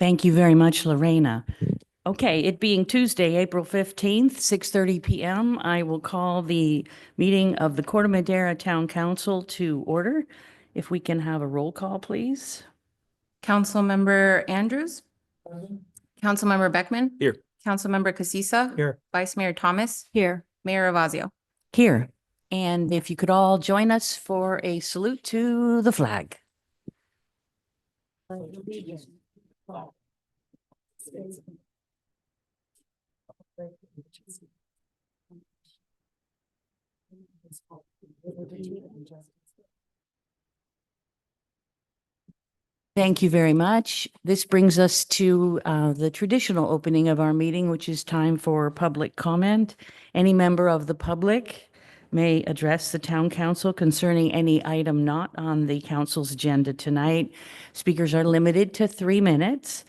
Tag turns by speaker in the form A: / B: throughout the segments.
A: Thank you very much, Lorena. Okay, it being Tuesday, April 15th, 6:30 PM, I will call the meeting of the Corte Madera Town Council to order. If we can have a roll call, please.
B: Councilmember Andrews. Councilmember Beckman.
C: Here.
B: Councilmember Casissa.
C: Here.
B: Vice Mayor Thomas.
D: Here.
B: Mayor Ravazio.
A: Here. And if you could all join us for a salute to the flag. Thank you very much. This brings us to the traditional opening of our meeting, which is time for public comment. Any member of the public may address the town council concerning any item not on the council's agenda tonight. Speakers are limited to 3 minutes.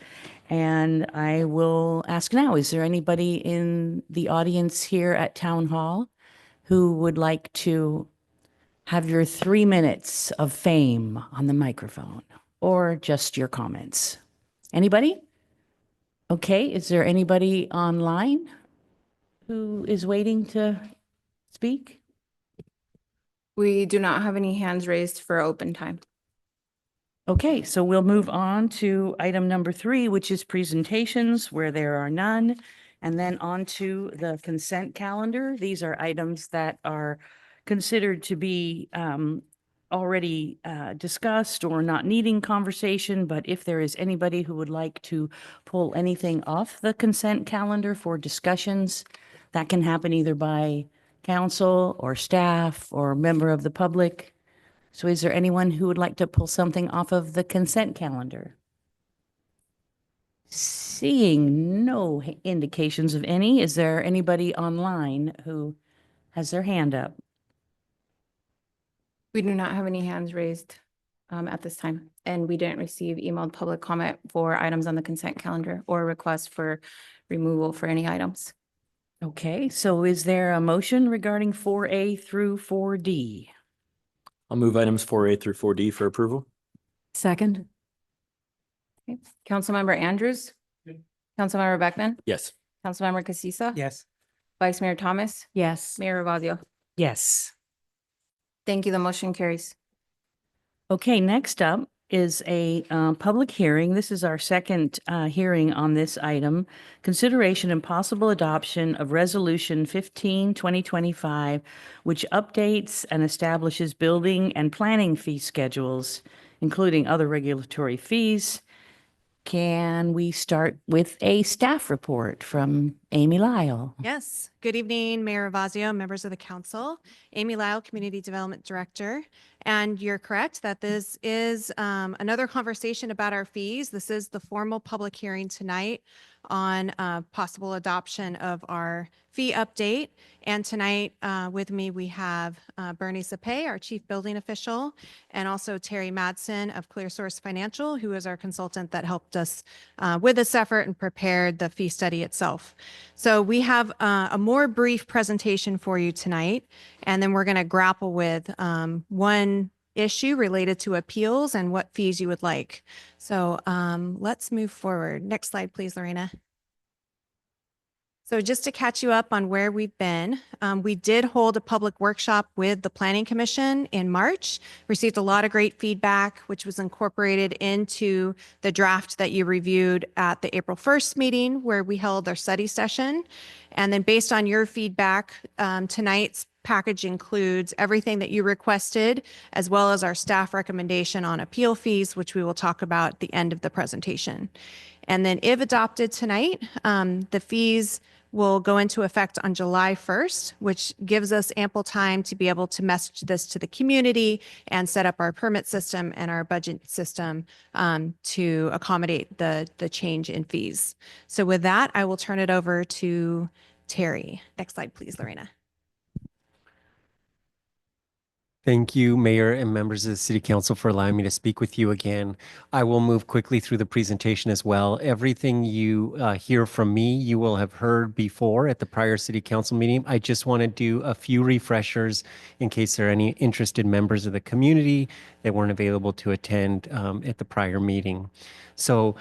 A: And I will ask now, is there anybody in the audience here at Town Hall who would like to have your 3 minutes of fame on the microphone? Or just your comments? Anybody? Okay, is there anybody online who is waiting to speak?
B: We do not have any hands raised for open time.
A: Okay, so we'll move on to item number 3, which is presentations where there are none. And then on to the consent calendar. These are items that are considered to be already discussed or not needing conversation, but if there is anybody who would like to pull anything off the consent calendar for discussions, that can happen either by council or staff or member of the public. So is there anyone who would like to pull something off of the consent calendar? Seeing no indications of any, is there anybody online who has their hand up?
B: We do not have any hands raised at this time, and we didn't receive emailed public comment for items on the consent calendar or request for removal for any items.
A: Okay, so is there a motion regarding 4A through 4D?
C: I'll move items 4A through 4D for approval.
D: Second.
B: Okay. Councilmember Andrews. Councilmember Beckman.
C: Yes.
B: Councilmember Casissa.
C: Yes.
B: Vice Mayor Thomas.
D: Yes.
B: Mayor Ravazio.
A: Yes.
B: Thank you. The motion carries.
A: Okay, next up is a public hearing. This is our second hearing on this item. Consideration and possible adoption of Resolution 15/2025, which updates and establishes building and planning fee schedules, including other regulatory fees. Can we start with a staff report from Amy Lyle?
E: Yes. Good evening, Mayor Ravazio, members of the council. Amy Lyle, Community Development Director. And you're correct that this is another conversation about our fees. This is the formal public hearing tonight on possible adoption of our fee update. And tonight with me, we have Bernie Sapé, our Chief Building Official, and also Terry Madsen of ClearSource Financial, who is our consultant that helped us with this effort and prepared the fee study itself. So we have a more brief presentation for you tonight, and then we're going to grapple with one issue related to appeals and what fees you would like. So let's move forward. Next slide, please, Lorena. So just to catch you up on where we've been, we did hold a public workshop with the Planning Commission in March, received a lot of great feedback, which was incorporated into the draft that you reviewed at the April 1st meeting where we held our study session. And then based on your feedback, tonight's package includes everything that you requested, as well as our staff recommendation on appeal fees, which we will talk about at the end of the presentation. And then if adopted tonight, the fees will go into effect on July 1st, which gives us ample time to be able to message this to the community and set up our permit system and our budget system to accommodate the change in fees. So with that, I will turn it over to Terry. Next slide, please, Lorena.
F: Thank you, Mayor and members of the City Council, for allowing me to speak with you again. I will move quickly through the presentation as well. Everything you hear from me, you will have heard before at the prior City Council meeting. I just want to do a few refreshers in case there are any interested members of the community that weren't available to attend at the prior meeting. So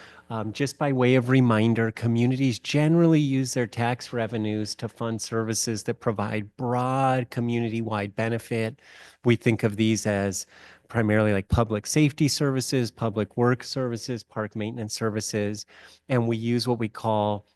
F: Just by way of reminder, communities generally use their tax revenues to fund services that provide broad community-wide benefit. We think of these as primarily like public safety services, public work services, park maintenance services, and we use what we call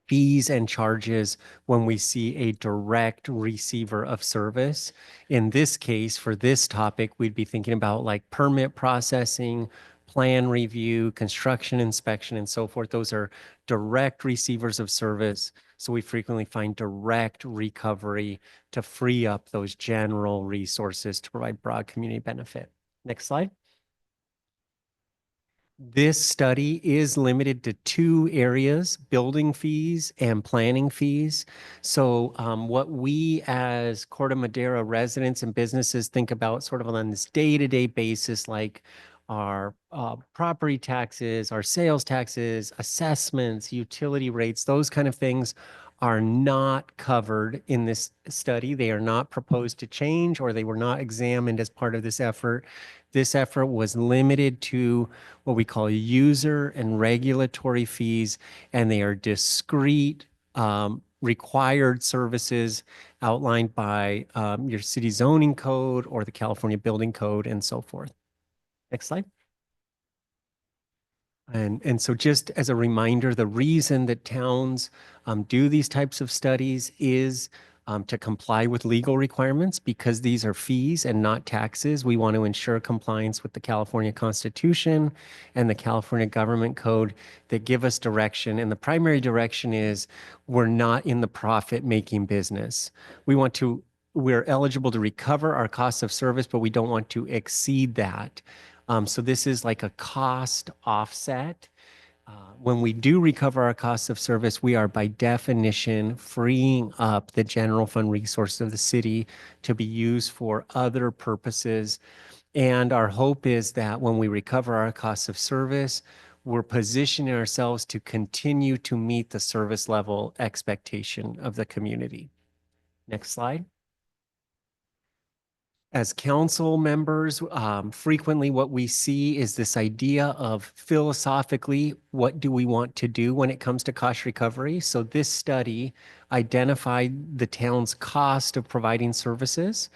F: fees and charges when we see a direct receiver of service. In this case, for this topic, we'd be thinking about like permit processing, plan review, construction inspection, and so forth. Those are direct receivers of service. So we frequently find direct recovery to free up those general resources to provide broad community benefit. Next slide. This study is limited to two areas, building fees and planning fees. So what we as Corte Madera residents and businesses think about sort of on this day-to-day basis, like our property taxes, our sales taxes, assessments, utility rates, those kind of things are not covered in this study. They are not proposed to change, or they were not examined as part of this effort. This effort was limited to what we call user and regulatory fees, and they are discrete required services outlined by your city zoning code or the California Building Code and so forth. Next slide. And so just as a reminder, the reason that towns do these types of studies is to comply with legal requirements, because these are fees and not taxes. We want to ensure compliance with the California Constitution and the California Government Code that give us direction. And the primary direction is we're not in the profit-making business. We're eligible to recover our costs of service, but we don't want to exceed that. So this is like a cost offset. When we do recover our costs of service, we are by definition freeing up the general fund resources of the city to be used for other purposes. And our hope is that when we recover our costs of service, we're positioning ourselves to continue to meet the service level expectation of the community. Next slide. As council members, frequently what we see is this idea of philosophically, what do we want to do when it comes to cost recovery? So this study identified the town's cost of providing services,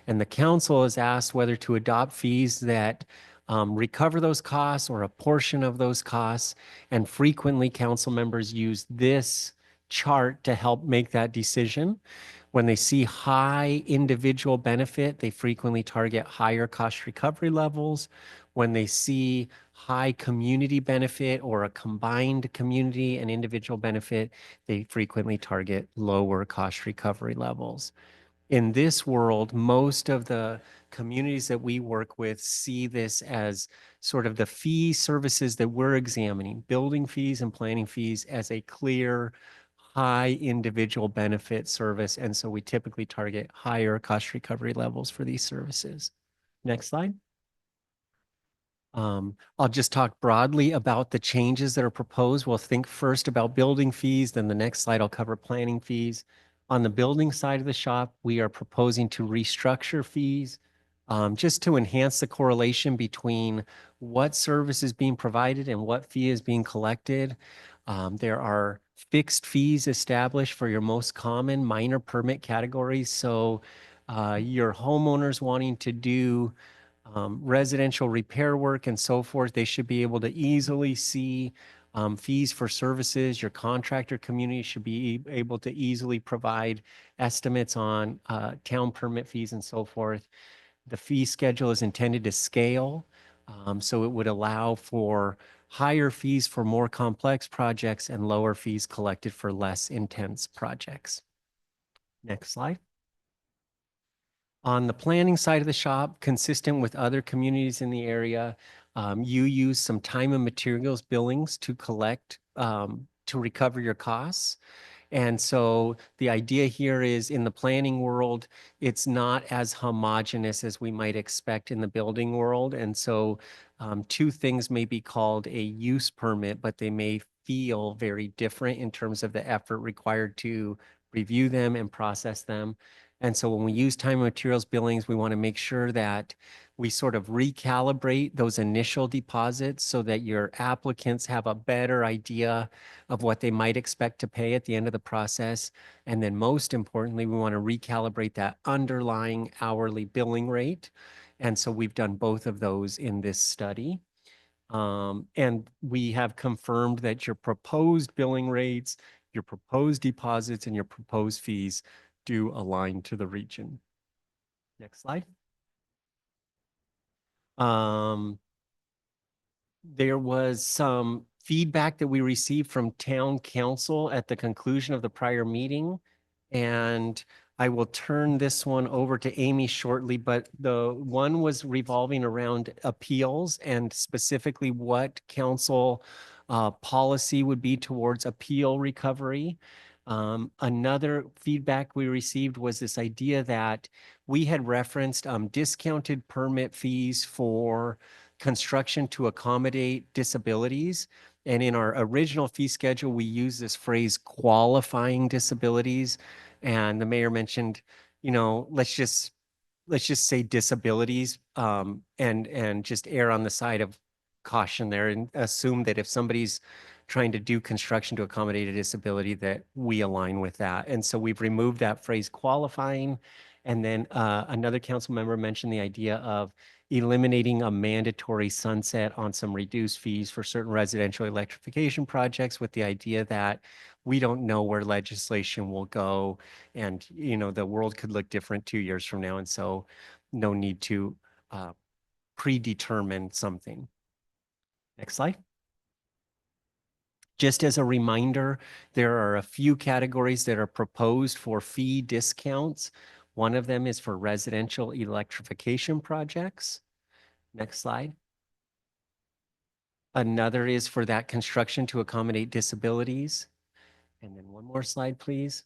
F: and the council is asked whether to adopt fees that recover those costs or a portion of those costs. And frequently council members use this chart to help make that decision. When they see high individual benefit, they frequently target higher cost recovery levels. When they see high community benefit or a combined community and individual benefit, they frequently target lower cost recovery levels. In this world, most of the communities that we work with see this as sort of the fee services that we're examining, building fees and planning fees, as a clear high individual benefit service. And so we typically target higher cost recovery levels for these services. Next slide. I'll just talk broadly about the changes that are proposed. We'll think first about building fees, then the next slide I'll cover planning fees. On the building side of the shop, we are proposing to restructure fees just to enhance the correlation between what service is being provided and what fee is being collected. There are fixed fees established for your most common minor permit categories. So your homeowners wanting to do residential repair work and so forth, they should be able to easily see fees for services. Your contractor community should be able to easily provide estimates on town permit fees and so forth. The fee schedule is intended to scale, so it would allow for higher fees for more complex projects and lower fees collected for less intense projects. Next slide. On the planning side of the shop, consistent with other communities in the area, you use some time and materials billings to collect, to recover your costs. And so the idea here is, in the planning world, it's not as homogeneous as we might expect in the building world. And so two things may be called a use permit, but they may feel very different in terms of the effort required to review them and process them. And so when we use time and materials billings, we want to make sure that we sort of recalibrate those initial deposits so that your applicants have a better idea of what they might expect to pay at the end of the process. And then most importantly, we want to recalibrate that underlying hourly billing rate. And so we've done both of those in this study. And we have confirmed that your proposed billing rates, your proposed deposits, and your proposed fees do align to the region. Next slide. There was some feedback that we received from town council at the conclusion of the prior meeting. And I will turn this one over to Amy shortly, but the one was revolving around appeals and specifically what council policy would be towards appeal recovery. Another feedback we received was this idea that we had referenced discounted permit fees for construction to accommodate disabilities. And in our original fee schedule, we use this phrase qualifying disabilities. And the mayor mentioned, you know, let's just say disabilities, and just err on the side of caution there and assume that if somebody's trying to do construction to accommodate a disability, that we align with that. And so we've removed that phrase qualifying. And then another council member mentioned the idea of eliminating a mandatory sunset on some reduced fees for certain residential electrification projects, with the idea that we don't know where legislation will go. And, you know, the world could look different 2 years from now. And so no need to predetermine something. Next slide. Just as a reminder, there are a few categories that are proposed for fee discounts. One of them is for residential electrification projects. Next slide. Another is for that construction to accommodate disabilities. And then one more slide, please.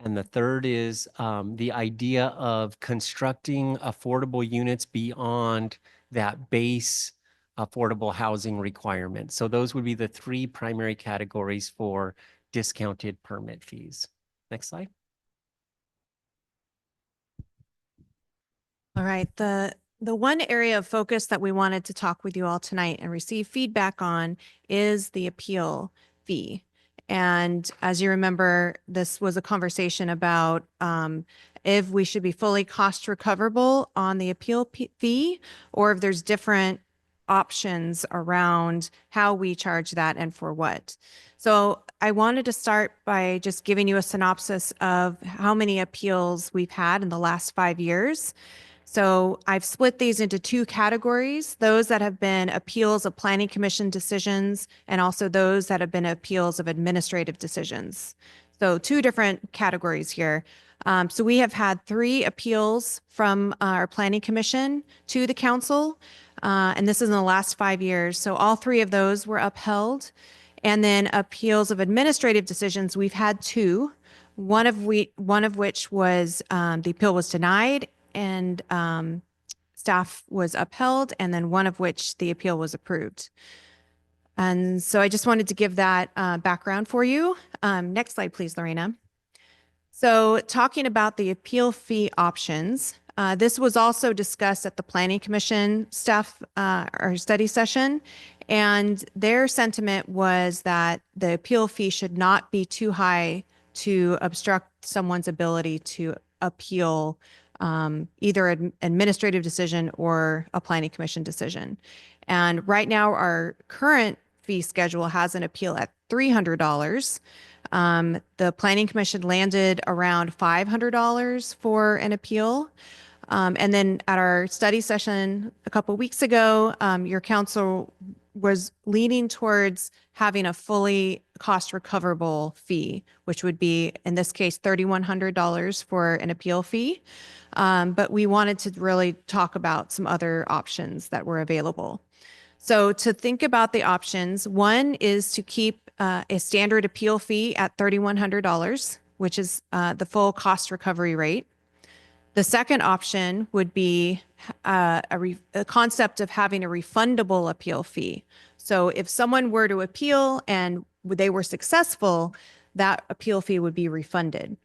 F: And the third is the idea of constructing affordable units beyond that base affordable housing requirement. So those would be the three primary categories for discounted permit fees. Next slide.
E: All right, the one area of focus that we wanted to talk with you all tonight and receive feedback on is the appeal fee. And as you remember, this was a conversation about if we should be fully cost recoverable on the appeal fee, or if there's different options around how we charge that and for what. So I wanted to start by just giving you a synopsis of how many appeals we've had in the last 5 years. So I've split these into two categories, those that have been appeals of planning commission decisions and also those that have been appeals of administrative decisions. So two different categories here. So we have had 3 appeals from our planning commission to the council, and this is in the last 5 years. So all 3 of those were upheld. And then appeals of administrative decisions, we've had 2, one of which was the appeal was denied and staff was upheld, and then one of which the appeal was approved. And so I just wanted to give that background for you. Next slide, please, Lorena. So talking about the appeal fee options, this was also discussed at the Planning Commission staff or study session, and their sentiment was that the appeal fee should not be too high to obstruct someone's ability to appeal either an administrative decision or a planning commission decision. And right now, our current fee schedule has an appeal at $300. The planning commission landed around $500 for an appeal. And then at our study session a couple of weeks ago, your council was leaning towards having a fully cost recoverable fee, which would be, in this case, $3,100 for an appeal fee. But we wanted to really talk about some other options that were available. So to think about the options, one is to keep a standard appeal fee at $3,100, which is the full cost recovery rate. The second option would be a concept of having a refundable appeal fee. So if someone were to appeal and they were successful, that appeal fee would be refunded.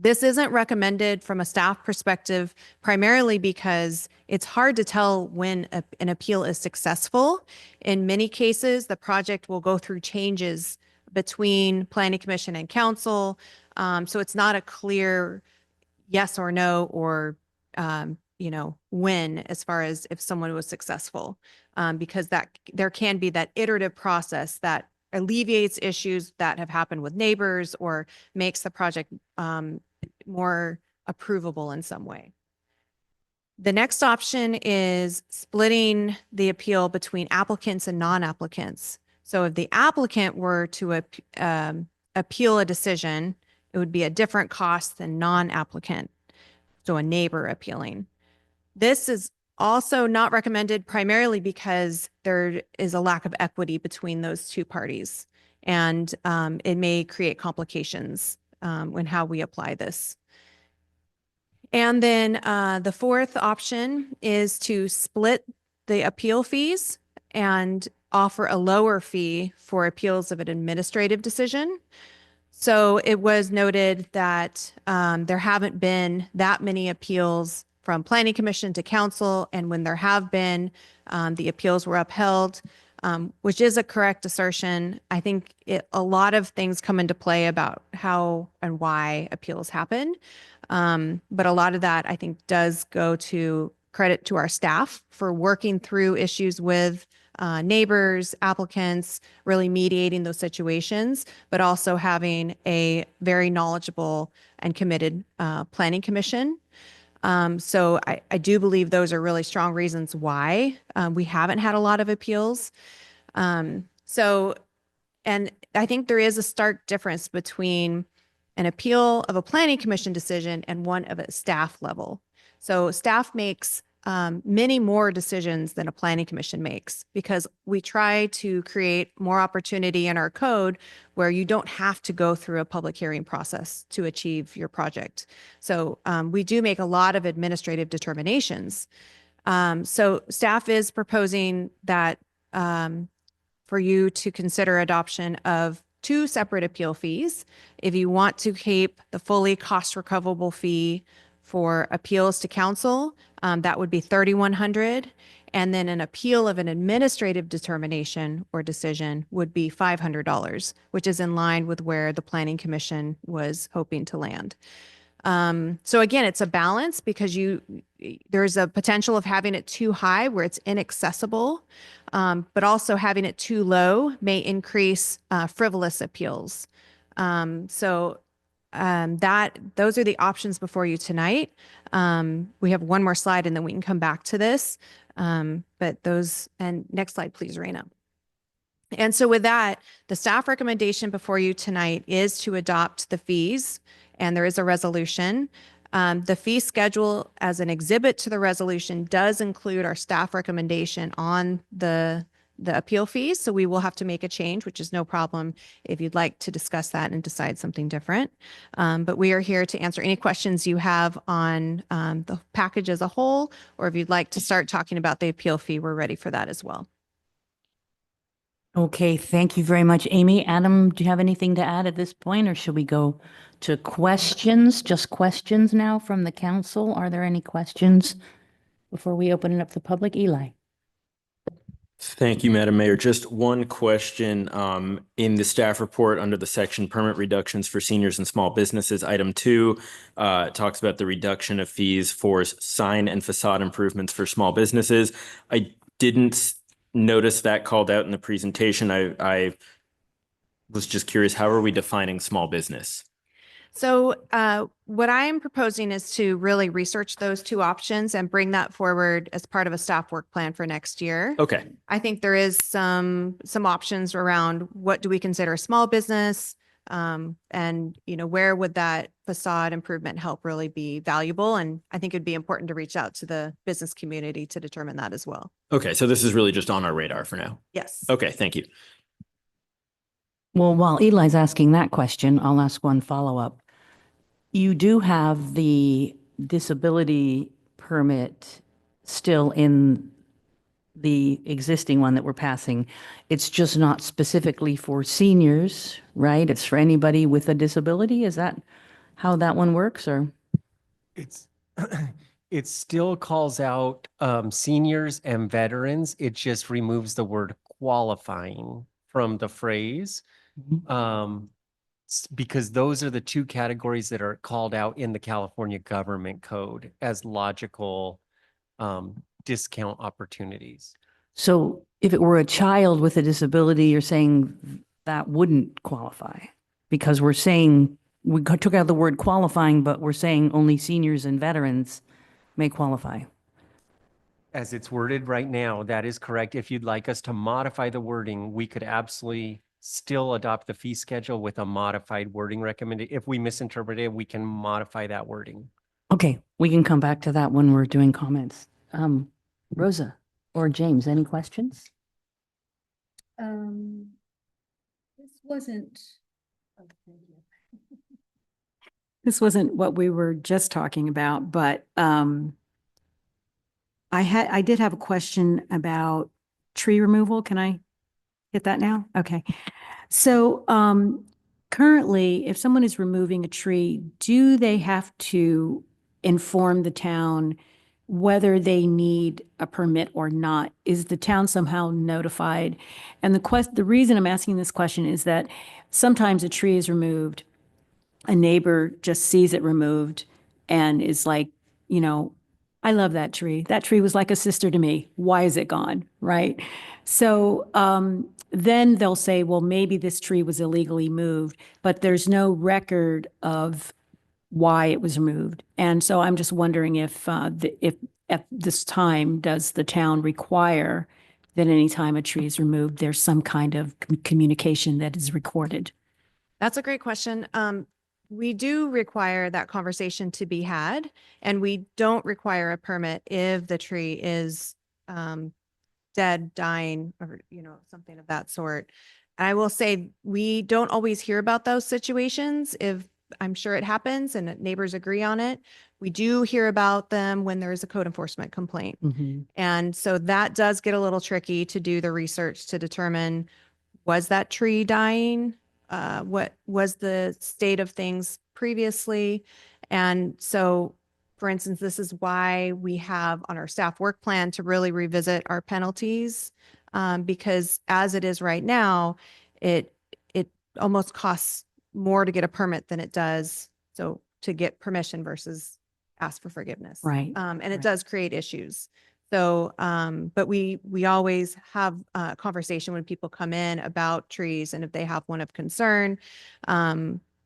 E: This isn't recommended from a staff perspective, primarily because it's hard to tell when an appeal is successful. In many cases, the project will go through changes between planning commission and council. So it's not a clear yes or no, or, when, as far as if someone was successful. Because there can be that iterative process that alleviates issues that have happened with neighbors or makes the project more approvable in some way. The next option is splitting the appeal between applicants and non-applicants. So if the applicant were to appeal a decision, it would be a different cost than non-applicant, so a neighbor appealing. This is also not recommended primarily because there is a lack of equity between those two parties, and it may create complications when how we apply this. And then the fourth option is to split the appeal fees and offer a lower fee for appeals of an administrative decision. So it was noted that there haven't been that many appeals from planning commission to council, and when there have been, the appeals were upheld, which is a correct assertion. I think a lot of things come into play about how and why appeals happen. But a lot of that, I think, does go to credit to our staff for working through issues with neighbors, applicants, really mediating those situations, but also having a very knowledgeable and committed planning commission. So I do believe those are really strong reasons why we haven't had a lot of appeals. And I think there is a stark difference between an appeal of a planning commission decision and one of a staff level. So staff makes many more decisions than a planning commission makes, because we try to create more opportunity in our code where you don't have to go through a public hearing process to achieve your project. So we do make a lot of administrative determinations. So staff is proposing that for you to consider adoption of 2 separate appeal fees. If you want to keep the fully cost recoverable fee for appeals to council, that would be $3,100. And then an appeal of an administrative determination or decision would be $500, which is in line with where the Planning Commission was hoping to land. So again, it's a balance, because there's a potential of having it too high where it's inaccessible, but also having it too low may increase frivolous appeals. Those are the options before you tonight. We have one more slide and then we can come back to this. And next slide, please, Raina. And so with that, the staff recommendation before you tonight is to adopt the fees, and there is a resolution. The fee schedule as an exhibit to the resolution does include our staff recommendation on the appeal fees. So we will have to make a change, which is no problem if you'd like to discuss that and decide something different. But we are here to answer any questions you have on the package as a whole, or if you'd like to start talking about the appeal fee, we're ready for that as well.
A: Okay, thank you very much, Amy. Adam, do you have anything to add at this point, or should we go to questions? Just questions now from the council. Are there any questions before we open it up to the public? Eli?
C: Thank you, Madam Mayor. Just one question. In the staff report under the section permit reductions for seniors and small businesses, item 2 talks about the reduction of fees for sign and facade improvements for small businesses. I didn't notice that called out in the presentation. I was just curious, how are we defining small business?
E: So what I am proposing is to really research those 2 options and bring that forward as part of a staff work plan for next year.
C: Okay.
E: I think there is some options around what do we consider a small business, and where would that facade improvement help really be valuable? And I think it'd be important to reach out to the business community to determine that as well.
C: Okay, so this is really just on our radar for now.
E: Yes.
C: Okay, thank you.
A: Well, while Eli's asking that question, I'll ask one follow-up. You do have the disability permit still in the existing one that we're passing. It's just not specifically for seniors, right? It's for anybody with a disability. Is that how that one works, or?
F: It's, it still calls out seniors and veterans. It just removes the word qualifying from the phrase. Because those are the two categories that are called out in the California Government Code as logical discount opportunities.
A: So if it were a child with a disability, you're saying that wouldn't qualify? Because we're saying, took out the word qualifying, but we're saying only seniors and veterans may qualify.
F: As it's worded right now, that is correct. If you'd like us to modify the wording, we could absolutely still adopt the fee schedule with a modified wording recommended. If we misinterpret it, we can modify that wording.
A: Okay, we can come back to that when we're doing comments. Rosa or James, any questions?
D: This wasn't. Oh, thank you. This wasn't what we were just talking about, but I did have a question about tree removal. Can I get that now? Okay. So currently, if someone is removing a tree, do they have to inform the town whether they need a permit or not? Is the town somehow notified? And the reason I'm asking this question is that sometimes a tree is removed, a neighbor just sees it removed and is like, you know, I love that tree. That tree was like a sister to me. Why is it gone? Right? So then they'll say, well, maybe this tree was illegally moved, but there's no record of why it was removed. And so I'm just wondering if at this time, does the town require that any time a tree is removed, there's some kind of communication that is recorded?
E: That's a great question. We do require that conversation to be had, and we don't require a permit if the tree is dead, dying, or, you know, something of that sort. I will say we don't always hear about those situations. If I'm sure it happens and neighbors agree on it, we do hear about them when there is a code enforcement complaint. And so that does get a little tricky to do the research to determine, was that tree dying? What was the state of things previously? And so, for instance, this is why we have on our staff work plan to really revisit our penalties, because as it is right now, it almost costs more to get a permit than it does so to get permission versus ask for forgiveness.
A: Right.
E: And it
A: right.
E: does create issues. So, but we always have a conversation when people come in about trees and if they have one of concern.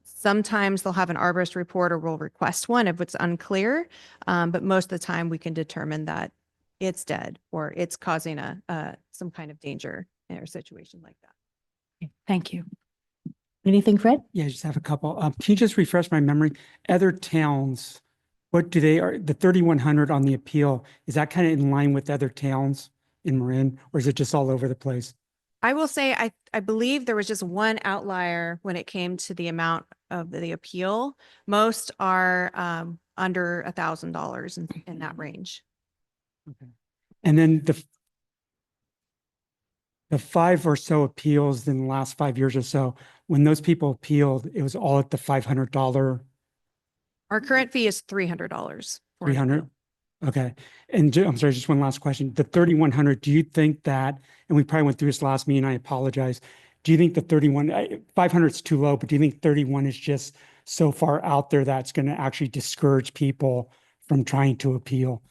E: Sometimes they'll have an arborist report or we'll request one if it's unclear. But most of the time we can determine that it's dead or it's causing some kind of danger in a situation like that.
A: Okay, thank you. Anything, Fred?
G: Yeah, I just have a couple. Can you just refresh my memory? Other towns, what do they, are the 3,100 on the appeal, is that kind of in line with other towns in Marin, or is it just all over the place?
E: I will say, I believe there was just one outlier when it came to the amount of the appeal. Most are under $1,000 in that range.
G: Okay. And then the 5 or so appeals in the last 5 years or so, when those people appealed, it was all at the $500.
E: Our current fee is $300. for an
G: 300?
E: appeal.
G: Okay. And I'm sorry, just one last question. The 3,100, do you think that, and we probably went through this last meeting, I apologize. Do you think the 500 is too low, but do you think 31 is just so far out there that's going to actually discourage people from trying to appeal?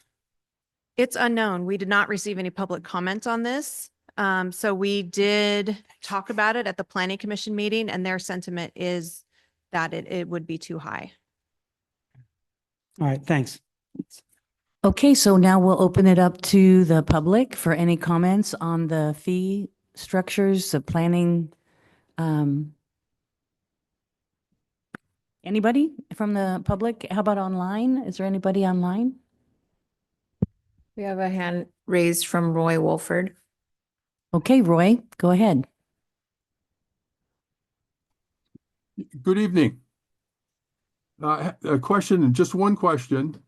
E: It's unknown. We did not receive any public comment on this. So we did talk about it at the planning commission meeting and their sentiment is that it would be too high.
G: All right, thanks.
A: Okay, so now we'll open it up to the public for any comments on the fee structures, the planning. Anybody from the public? How about online? Is there anybody online?
B: We have a hand raised from Roy Wolford.
A: Okay, Roy, go ahead.
H: Good evening. A question, just one question.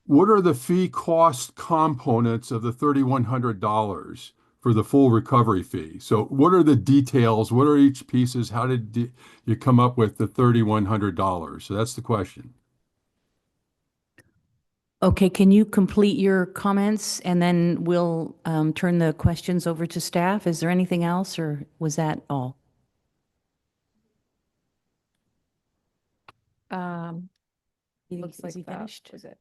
H: What are the fee cost components of the $3,100 for the full recovery fee. So what are the details? What are each pieces? How did you come up with the $3,100? So that's the question.
A: Okay, can you complete your comments and then we'll turn the questions over to staff? Is there anything else or was that all?
B: Looks like
A: Is he
B: that
A: finished?
B: was it.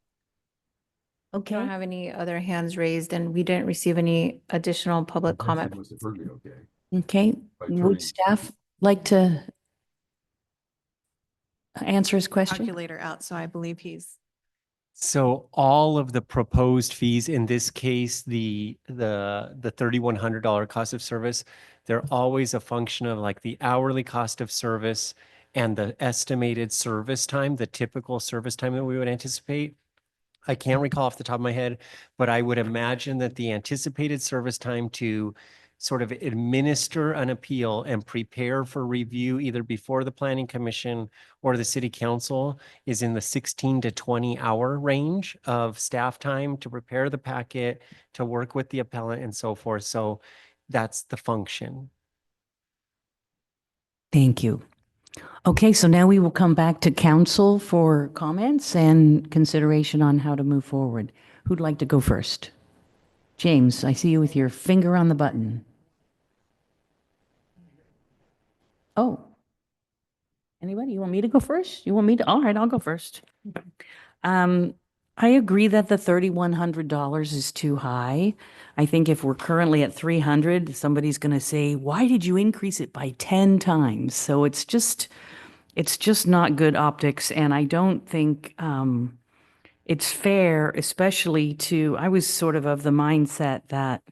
B: We
A: Okay.
B: don't have any other hands raised and we didn't receive any additional public comment.
H: Must have heard me okay.
A: Okay,
H: By
A: would
H: turning-
A: staff like to answer his question?
E: Calculator out, so I believe he's
F: So all of the proposed fees, in this case, the $3,100 cost of service, they're always a function of like the hourly cost of service and the estimated service time, the typical service time that we would anticipate. I can't recall off the top of my head, but I would imagine that the anticipated service time to sort of administer an appeal and prepare for review either before the planning commission or the city council is in the 16 to 20 hour range of staff time to prepare the packet, to work with the appellant and so forth. So that's the function.
A: Thank you. Okay, so now we will come back to council for comments and consideration on how to move forward. Who'd like to go first? James, I see you with your finger on the button. Oh. Anybody? You want me to go first? You want me to? All right, I'll go first. I agree that the $3,100 is too high. I think if we're currently at 300, somebody's going to say, why did you increase it by 10 times? So it's just not good optics. And I don't think it's fair, especially I was sort of the mindset that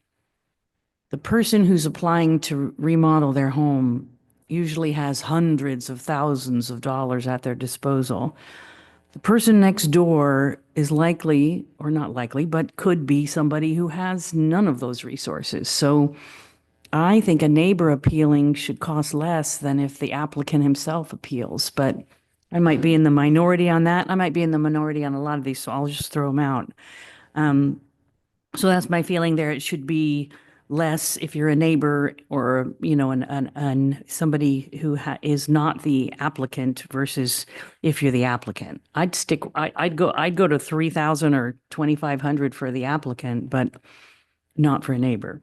A: the person who's applying to remodel their home usually has hundreds of thousands of dollars at their disposal. The person next door is likely, or not likely, but could be somebody who has none of those resources. So I think a neighbor appealing should cost less than if the applicant himself appeals. But I might be in the minority on that. I might be in the minority on a lot of these, so I'll just throw them out. So that's my feeling there. It should be less if you're a neighbor or, somebody who is not the applicant versus if you're the applicant. I'd go to 3,000 or 2,500 for the applicant, but not for a neighbor.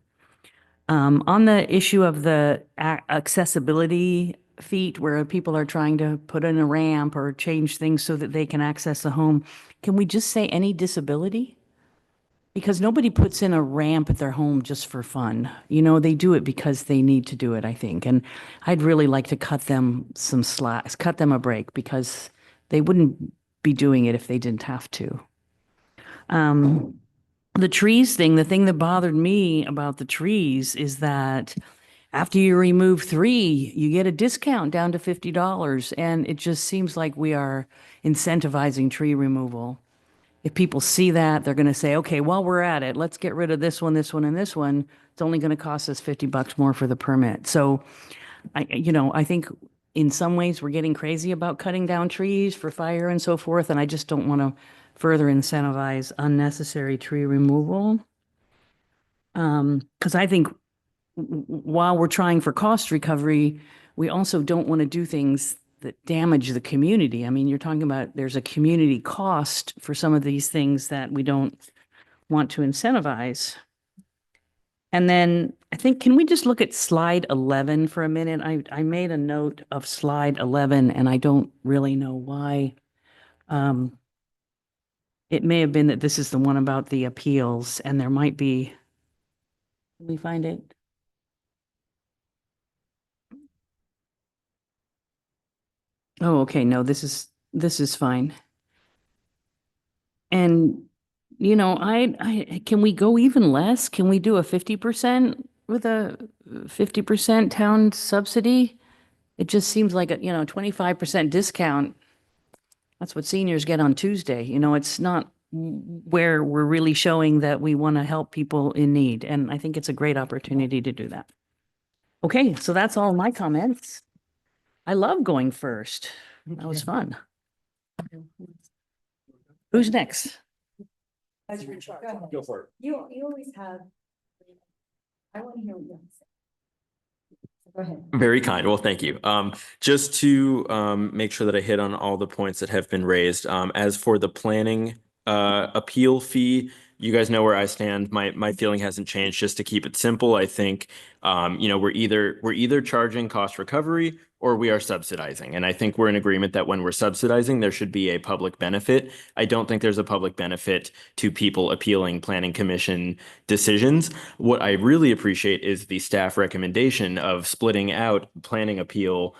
A: On the issue of the accessibility feat where people are trying to put in a ramp or change things so that they can access the home, can we just say any disability? Because nobody puts in a ramp at their home just for fun. They do it because they need to do it, I think. And I'd really like to cut them some slack, cut them a break because they wouldn't be doing it if they didn't have to. The trees thing, the thing that bothered me about the trees is that after you remove 3, you get a discount down to $50. And it just seems like we are incentivizing tree removal. If people see that, they're going to say, okay, while we're at it, let's get rid of this one, and this one. It's only going to cost us $50 more for the permit. So I think in some ways we're getting crazy about cutting down trees for fire and so forth. And I just don't want to further incentivize unnecessary tree removal. Because I think while we're trying for cost recovery, we also don't want to do things that damage the community. I mean, you're talking about there's a community cost for some of these things that we don't want to incentivize. And then I think, can we just look at slide 11 for a minute? I made a note of slide 11 and I don't really know why. It may have been that this is the one about the appeals and there might be, can we find it? Oh, okay, no, this is fine. And, can we go even less? Can we do a 50% with a 50% town subsidy? It just seems like a, 25% discount. That's what seniors get on Tuesday. It's not where we're really showing that we want to help people in need. And I think it's a great opportunity to do that. Okay, so that's all my comments. I love going first. That was fun. Who's next?
C: Go for it.
D: You always have. I want to hear what you have to say. Go ahead.
C: Very kind. Well, thank you. Just to make sure that I hit on all the points that have been raised. As for the planning appeal fee, you guys know where I stand. My feeling hasn't changed. Just to keep it simple, I think we're either charging cost recovery or we are subsidizing. And I think we're in agreement that when we're subsidizing, there should be a public benefit. I don't think there's a public benefit to people appealing planning commission decisions. What I really appreciate is the staff recommendation of splitting out planning appeal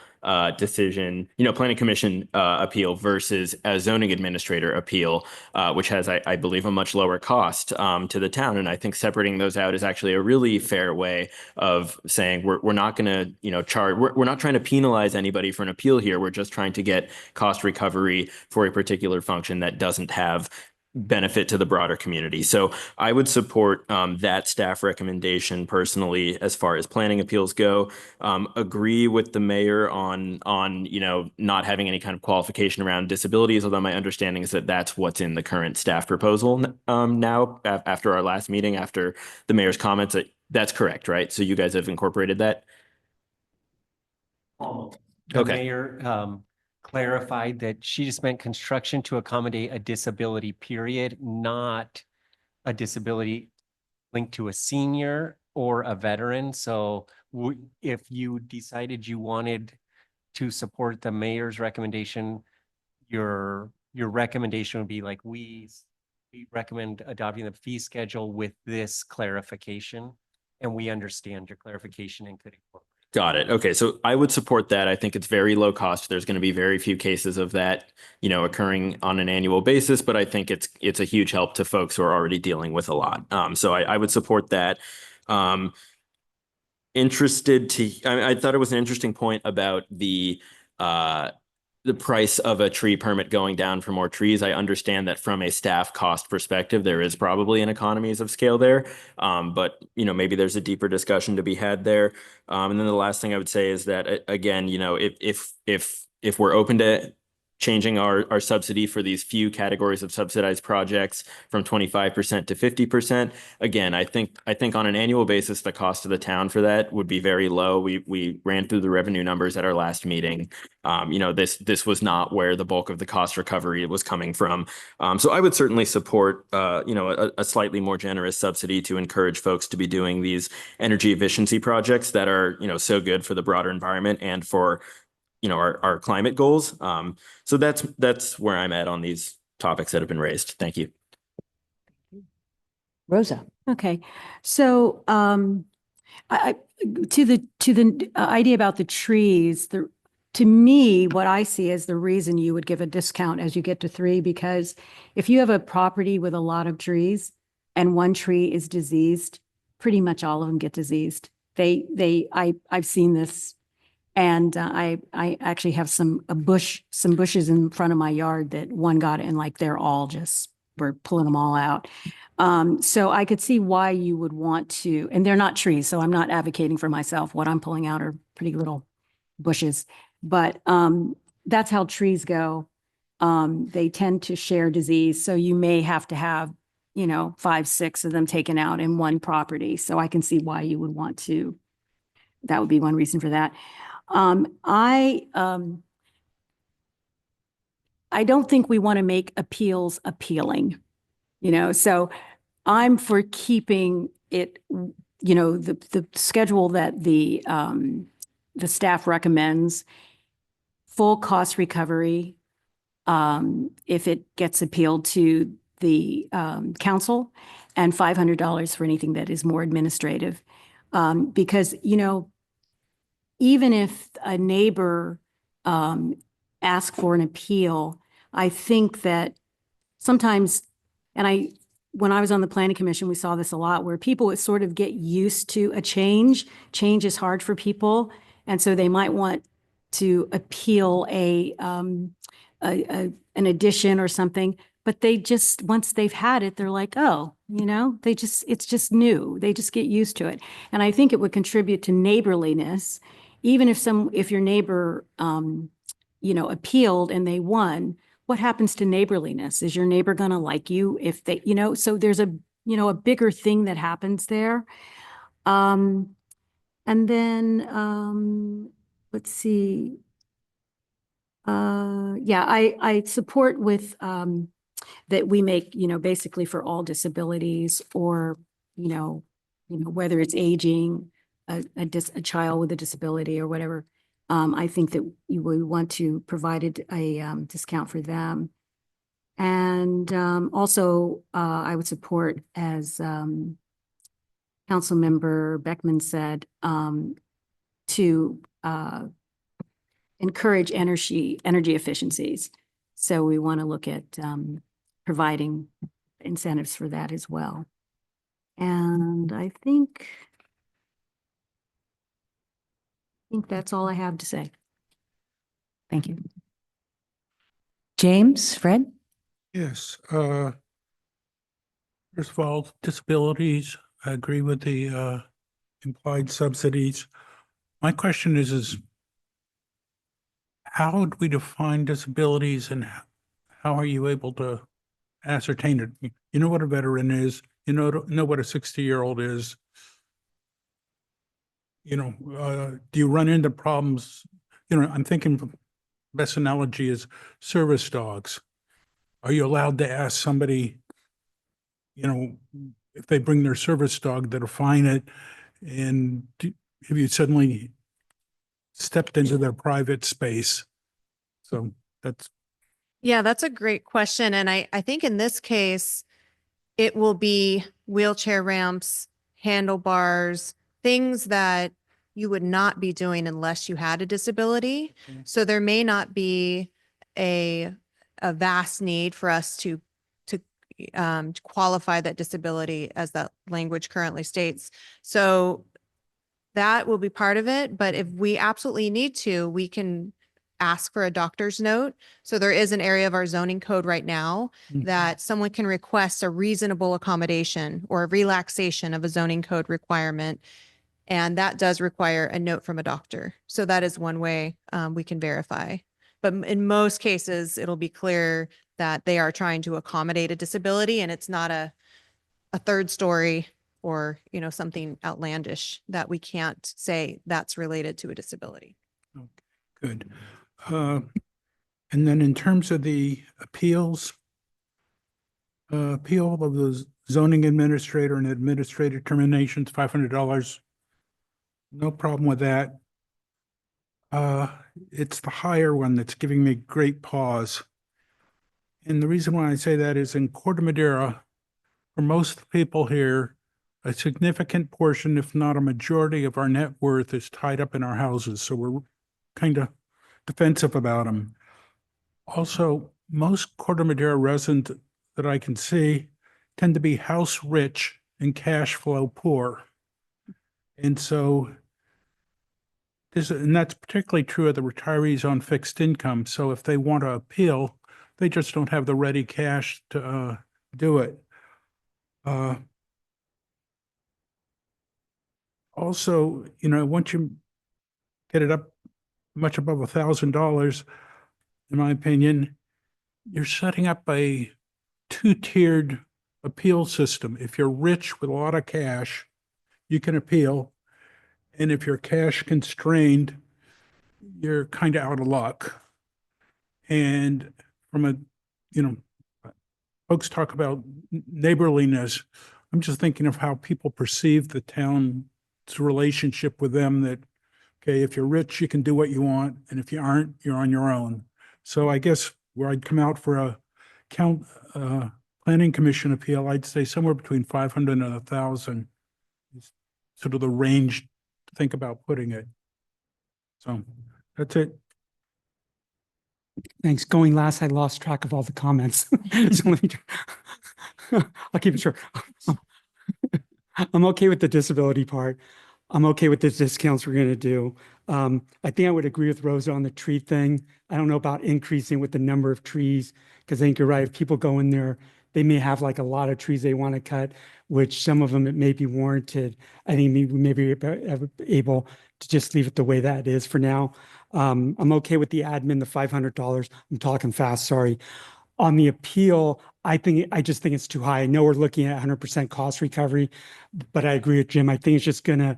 C: decision, planning commission appeal versus a zoning administrator appeal, which has, I believe, a much lower cost to the town. And I think separating those out is actually a really fair way of saying we're not going to, charge. We're not trying to penalize anybody for an appeal here. We're just trying to get cost recovery for a particular function that doesn't have benefit to the broader community. So I would support that staff recommendation personally as far as planning appeals go. Agree with the mayor on not having any kind of qualification around disabilities, although my understanding is that that's what's in the current staff proposal now after our last meeting, after the mayor's comments. That's correct, right? So you guys have incorporated that?
F: The
C: Okay.
F: mayor clarified that she just meant construction to accommodate a disability period, not a disability linked to a senior or a veteran. So if you decided you wanted to support the mayor's recommendation, your recommendation would be like, we recommend adopting the fee schedule with this clarification. And we understand your clarification and could incorporate.
C: Got it. Okay. So I would support that. I think it's very low cost. There's going to be very few cases of that, occurring on an annual basis, but I think it's a huge help to folks who are already dealing with a lot. So I would support that. I thought it was an interesting point about the price of a tree permit going down for more trees. I understand that from a staff cost perspective, there is probably an economies of scale there. But maybe there's a deeper discussion to be had there. And then the last thing I would say is that again, if we're open to changing our subsidy for these few categories of subsidized projects from 25% to 50%. Again, I think on an annual basis, the cost of the town for that would be very low. We ran through the revenue numbers at our last meeting. This was not where the bulk of the cost recovery was coming from. So I would certainly support a slightly more generous subsidy to encourage folks to be doing these energy efficiency projects that are so good for the broader environment and for our climate goals. So that's where I'm at on these topics that have been raised. Thank you.
A: Rosa.
D: Okay, so to the idea about the trees, to me, what I see as the reason you would give a discount as you get to 3, because if you have a property with a lot of trees and one tree is diseased, pretty much all of them get diseased. I've seen this. And I actually have some bushes in front of my yard that one got it, and like they're all just, we're pulling them all out. So I could see why you would want to, and they're not trees, so I'm not advocating for myself. What I'm pulling out are pretty little bushes, but that's how trees go. They tend to share disease, so you may have to have 5, 6 of them taken out in one property. So I can see why you would want to. That would be one reason for that. I don't think we want to make appeals appealing, so I'm for keeping it, the schedule that the staff recommends, full cost recovery, if it gets appealed to the council, and $500 for anything that is more administrative. Because, even if a neighbor asks for an appeal, I think that sometimes, and when I was on the planning commission, we saw this a lot, where people would sort of get used to a change. Change is hard for people. And so they might want to appeal an addition or something, but they just, once they've had it, they're like, oh, it's just new. They just get used to it. And I think it would contribute to neighborliness. Even if your neighbor, appealed and they won, what happens to neighborliness? Is your neighbor going to like you if they, so there's a bigger thing that happens there. And then, let's see. Yeah, I support with, that we make, basically for all disabilities or, whether it's aging, a child with a disability or whatever. I think that you would want to provide a discount for them. And, also, I would support, as, Councilmember Beckman said, to, encourage energy efficiencies. So we want to look at providing incentives for that as well. And I think that's all I have to say. Thank you.
A: James, Fred?
I: Yes, first of all, disabilities, I agree with the implied subsidies. My question is how do we define disabilities and how are you able to ascertain it? You know what a veteran is, you know what a 60-year-old is. Do you run into problems? I'm thinking best analogy is service dogs. Are you allowed to ask somebody, if they bring their service dog, to define it? And have you suddenly stepped into their private space? So that's.
E: Yeah, that's a great question. And I think in this case, it will be wheelchair ramps, handlebars, things that you would not be doing unless you had a disability.
I: Okay.
E: So there may not be a vast need for us to qualify that disability as that language currently states. So that will be part of it. But if we absolutely need to, we can ask for a doctor's note. So there is an area of our zoning code right now that someone can request a reasonable accommodation or a relaxation of a zoning code requirement. And that does require a note from a doctor. So that is one way we can verify. But in most cases, it'll be clear that they are trying to accommodate a disability and it's not a third story or, something outlandish that we can't say that's related to a disability.
I: Okay, good. And then in terms of the appeals, appeal of the zoning administrator and administrative terminations, $500. No problem with that. It's the higher one that's giving me great pause. And the reason why I say that is in Corte Madera, for most people here, a significant portion, if not a majority of our net worth is tied up in our houses. So we're kind of defensive about them. Also, most Corte Madera residents that I can see tend to be house rich and cash flow poor. And so and that's particularly true of the retirees on fixed income. So if they want to appeal, they just don't have the ready cash to do it. Also, once you get it up much above $1,000, in my opinion, you're setting up a two-tiered appeal system. If you're rich with a lot of cash, you can appeal. And if you're cash constrained, you're kind of out of luck. And from a, folks talk about neighborliness. I'm just thinking of how people perceive the town's relationship with them, that, okay, if you're rich, you can do what you want. And if you aren't, you're on your own. So I guess where I'd come out for a planning commission appeal, I'd say somewhere between 500 and 1,000 is sort of the range to think about putting it. So that's it.
G: Thanks. Going last, I lost track of all the comments. So let me, I'll keep it short. I'm okay with the disability part. I'm okay with the discounts we're going to do. I think I would agree with Rosa on the tree thing. I don't know about increasing with the number of trees, because I think you're right. If people go in there, they may have like a lot of trees they want to cut, which some of them it may be warranted. I think we may be able to just leave it the way that it is for now. I'm okay with the admin, the $500. I'm talking fast, sorry. On the appeal, I just think it's too high. I know we're looking at 100% cost recovery, but I agree with Jim. I think it's just gonna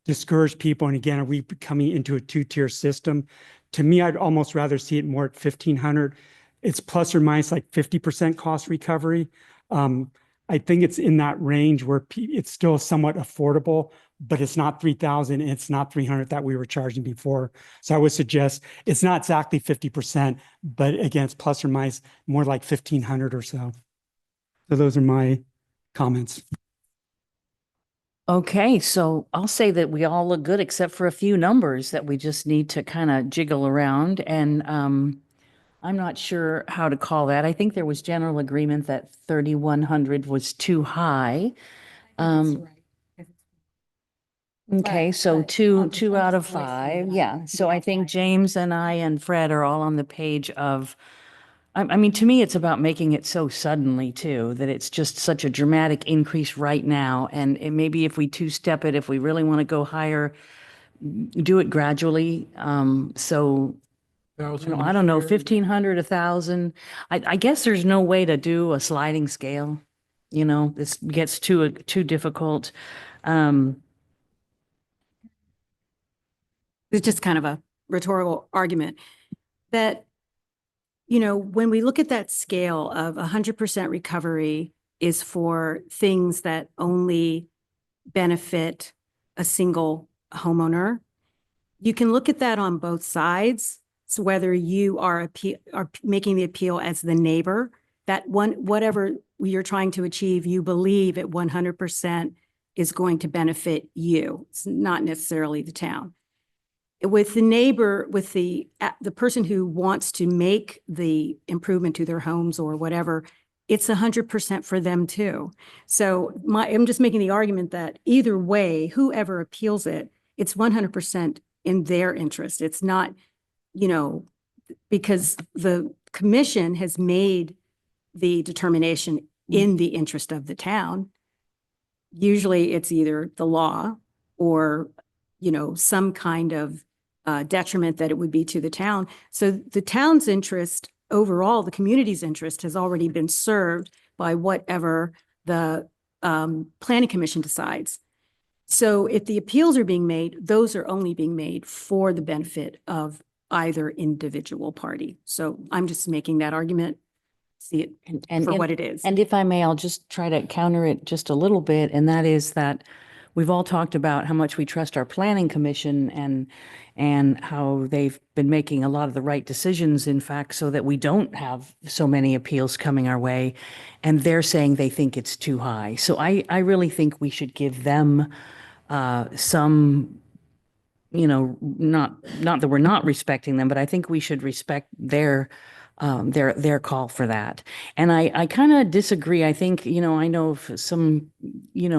G: discourage people. And again, are we coming into a two-tier system? To me, I'd almost rather see it more at 1,500. It's plus or minus like 50% cost recovery. I think it's in that range where it's still somewhat affordable, but it's not 3,000 and it's not 300 that we were charging before. So I would suggest it's not exactly 50%, but again, it's plus or minus more like 1,500 or so. So those are my comments.
A: Okay, so I'll say that we all look good except for a few numbers that we just need to kind of jiggle around. And I'm not sure how to call that. I think there was general agreement that 3,100 was too high. Okay, so two out of five. Yeah. So I think James and I and Fred are all on the page of, I mean, to me, it's about making it so suddenly too, that it's just such a dramatic increase right now. And maybe if we two-step it, if we really want to go higher, do it gradually. So, I don't know, 1,500, 1,000. I guess there's no way to do a sliding scale. This gets too difficult.
D: It's just kind of a rhetorical argument that, when we look at that scale of 100% recovery is for things that only benefit a single homeowner, you can look at that on both sides. So whether you are making the appeal as the neighbor, that whatever you're trying to achieve, you believe at 100% is going to benefit you. It's not necessarily the town. With the neighbor, with the person who wants to make the improvement to their homes or whatever, it's 100% for them too. So I'm just making the argument that either way, whoever appeals it, it's 100% in their interest. It's not, because the commission has made the determination in the interest of the town. Usually it's either the law or, some kind of detriment that it would be to the town. So the town's interest overall, the community's interest has already been served by whatever the planning commission decides. So if the appeals are being made, those are only being made for the benefit of either individual party. So I'm just making that argument, see it for what it is.
A: And if I may, I'll just try to counter it just a little bit. And that is that we've all talked about how much we trust our planning commission and how they've been making a lot of the right decisions, in fact, so that we don't have so many appeals coming our way. And they're saying they think it's too high. So I really think we should give them some, not that we're not respecting them, but I think we should respect their call for that. And I kind of disagree. I think, I know of some,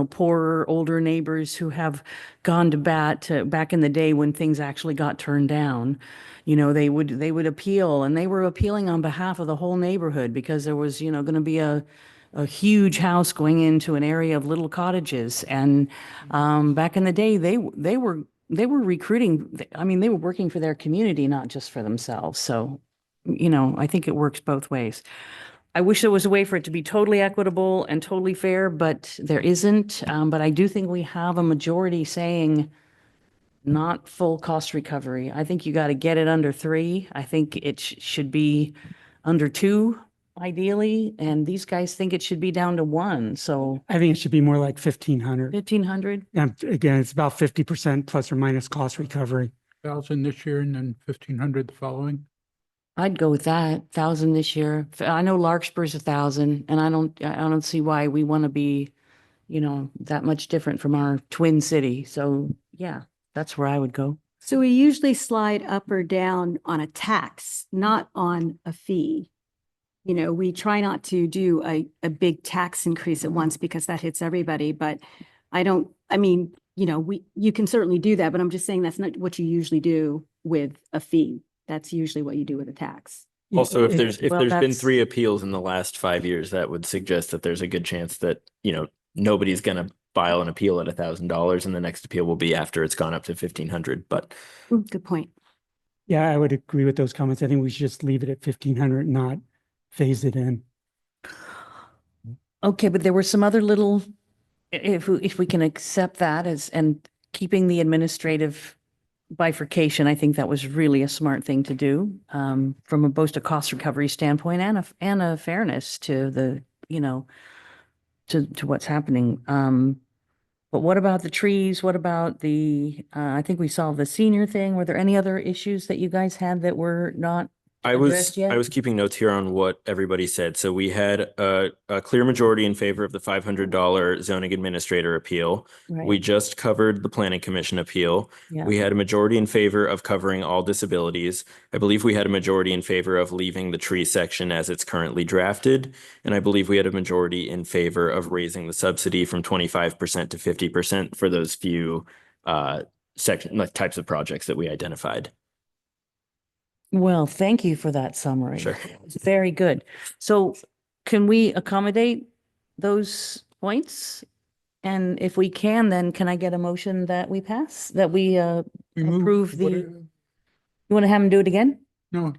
A: poorer, older neighbors who have gone to bat back in the day when things actually got turned down. They would appeal, and they were appealing on behalf of the whole neighborhood because there was, going to be a huge house going into an area of little cottages. And back in the day, they were recruiting. I mean, they were working for their community, not just for themselves. So, I think it works both ways. I wish there was a way for it to be totally equitable and totally fair, but there isn't. But I do think we have a majority saying not full cost recovery. I think you got to get it under 3. I think it should be under 2, ideally. And these guys think it should be down to 1. So
G: I think it should be more like 1,500.
A: 1,500.
G: And again, it's about 50% plus or minus cost recovery.
I: 1,000 this year and then 1,500 the following.
A: I'd go with that. 1,000 this year. I know Larkspur's 1,000, and I don't see why we want to be, that much different from our twin city. So yeah, that's where I would go.
D: So we usually slide up or down on a tax, not on a fee. We try not to do a big tax increase at once because that hits everybody, but you can certainly do that, but I'm just saying that's not what you usually do with a fee. That's usually what you do with a tax.
C: Also, if there's been
A: that's-
C: 3 appeals in the last 5 years, that would suggest that there's a good chance that, nobody's going to file an appeal at $1,000 and the next appeal will be after it's gone up to 1,500. But
D: Good point.
G: Yeah, I would agree with those comments. I think we should just leave it at 1,500, not phase it in.
A: Okay, but there were some other little, if we can accept that as, and keeping the administrative bifurcation, I think that was really a smart thing to do, from both a cost recovery standpoint and a fairness to the, to what's happening. But what about the trees? What about I think we solved the senior thing. Were there any other issues that you guys had that were not addressed yet?
C: I was keeping notes here on what everybody said. So we had a clear majority in favor of the $500 zoning administrator appeal.
A: Right.
C: We just covered the planning commission appeal.
A: Yeah.
C: We had a majority in favor of covering all disabilities. I believe we had a majority in favor of leaving the tree section as it's currently drafted. And I believe we had a majority in favor of raising the subsidy from 25% to 50% for those few types of projects that we identified.
A: Well, thank you for that summary.
C: Sure.
A: It's very good. So can we accommodate those points? And if we can, then can I get a motion that we pass, that we approve the, you want to have them do it again?
I: No,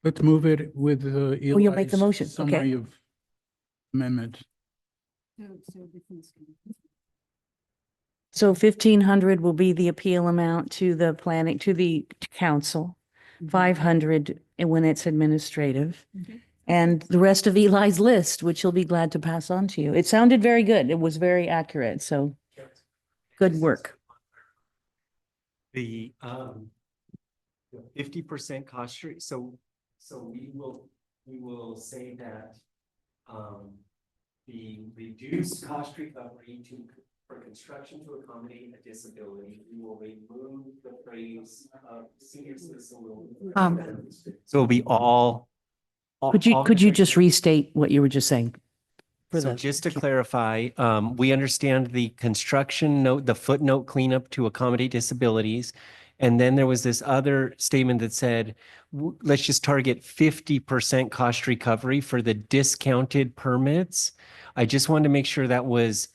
I: let's move it with
A: Oh, you'll make the
I: Eli's
A: motion, okay.
I: summary of amendments.
A: So 1,500 will be the appeal amount to the planning, to the council, 500 when it's administrative. And the rest of Eli's list, which he'll be glad to pass on to you. It sounded very good. It was very accurate. So good work.
F: The 50% cost rate. So we will say that the reduced cost recovery for construction to accommodate a disability, we will remove the phrase senior citizen will. So it'll be all.
A: Could you just restate what you were just saying?
F: So just to clarify, we understand the construction note, the footnote cleanup to accommodate disabilities. And then there was this other statement that said, let's just target 50% cost recovery for the discounted permits. I just wanted to make sure that was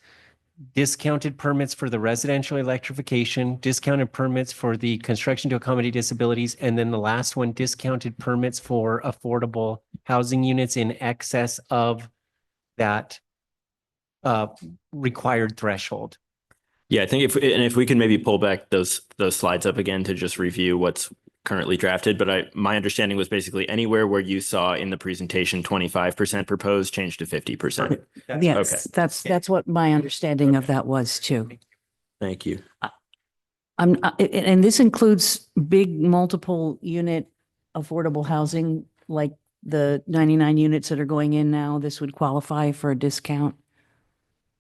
F: discounted permits for the residential electrification, discounted permits for the construction to accommodate disabilities, and then the last one, discounted permits for affordable housing units in excess of that required threshold.
C: Yeah, I think if we can maybe pull back those slides up again to just review what's currently drafted, but my understanding was basically anywhere where you saw in the presentation 25% proposed, change to 50%.
A: Yes, that's what my understanding of that was too.
C: Thank you.
A: And this includes big multiple unit affordable housing, like the 99 units that are going in now. This would qualify for a discount.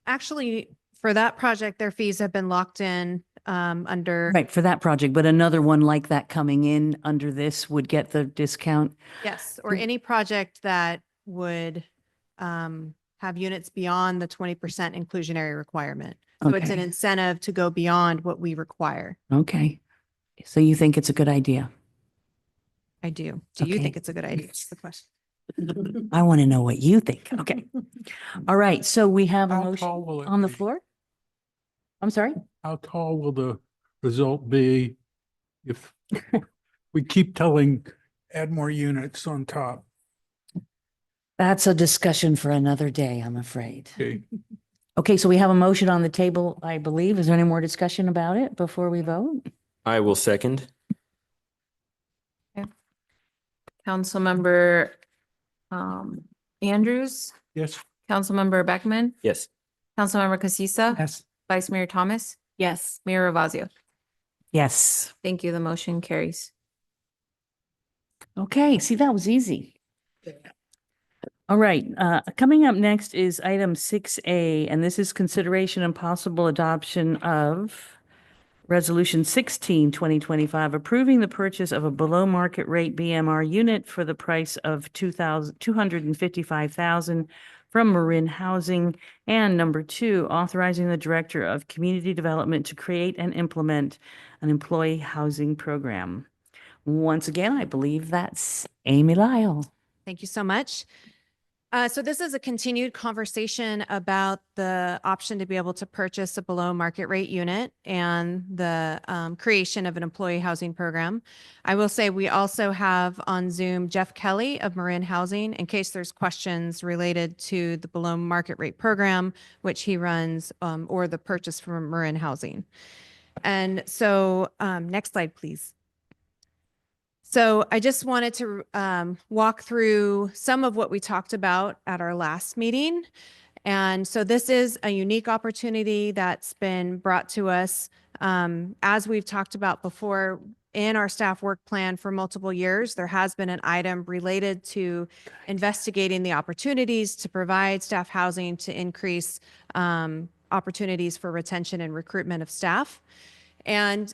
E: Actually, for that project, their fees have been locked in under.
A: Right, for that project, but another one like that coming in under this would get the discount.
E: Yes, or any project that would have units beyond the 20% inclusionary requirement. So it's an
A: Okay.
E: incentive to go beyond what we require.
A: Okay. So you think it's a good idea?
E: I do. Do you
A: Okay.
E: think it's a good idea? That's the question.
A: I want to know what you think. Okay. All right, so we have a
I: How
A: motion
I: tall will it
A: on the
I: be?
A: floor? I'm sorry?
I: How tall will the result be if we keep telling add more units on top?
A: That's a discussion for another day, I'm afraid.
I: Okay,
A: Okay, so we have a motion on the table, I believe. Is there any more discussion about it before we vote?
C: I will second.
B: Councilmember Andrews,
I: yes.
B: Councilmember Beckman,
C: Yes.
B: Councilmember Casissa,
G: Yes.
B: Vice Mayor Thomas,
E: Yes.
B: Mayor Ravazio.
A: Yes.
B: Thank you. The motion carries.
A: Okay, see, that was easy. All right, coming up next is item 6A, and this is consideration and possible adoption of Resolution 16, 2025, approving the purchase of a below market rate BMR unit for the price of $255,000 from Marin Housing. And number 2, authorizing the Director of Community Development to create and implement an employee housing program. Once again, I believe that's Amy Lyle.
E: Thank you so much. So this is a continued conversation about the option to be able to purchase a below market rate unit and the creation of an employee housing program. I will say we also have on Zoom Jeff Kelly of Marin Housing in case there's questions related to the below market rate program, which he runs, or the purchase from Marin Housing. And so next slide, please. So I just wanted to walk through some of what we talked about at our last meeting. And so this is a unique opportunity that's been brought to us. As we've talked about before in our staff work plan for multiple years, there has been an item related to investigating the opportunities to provide staff housing to increase opportunities for retention and recruitment of staff. And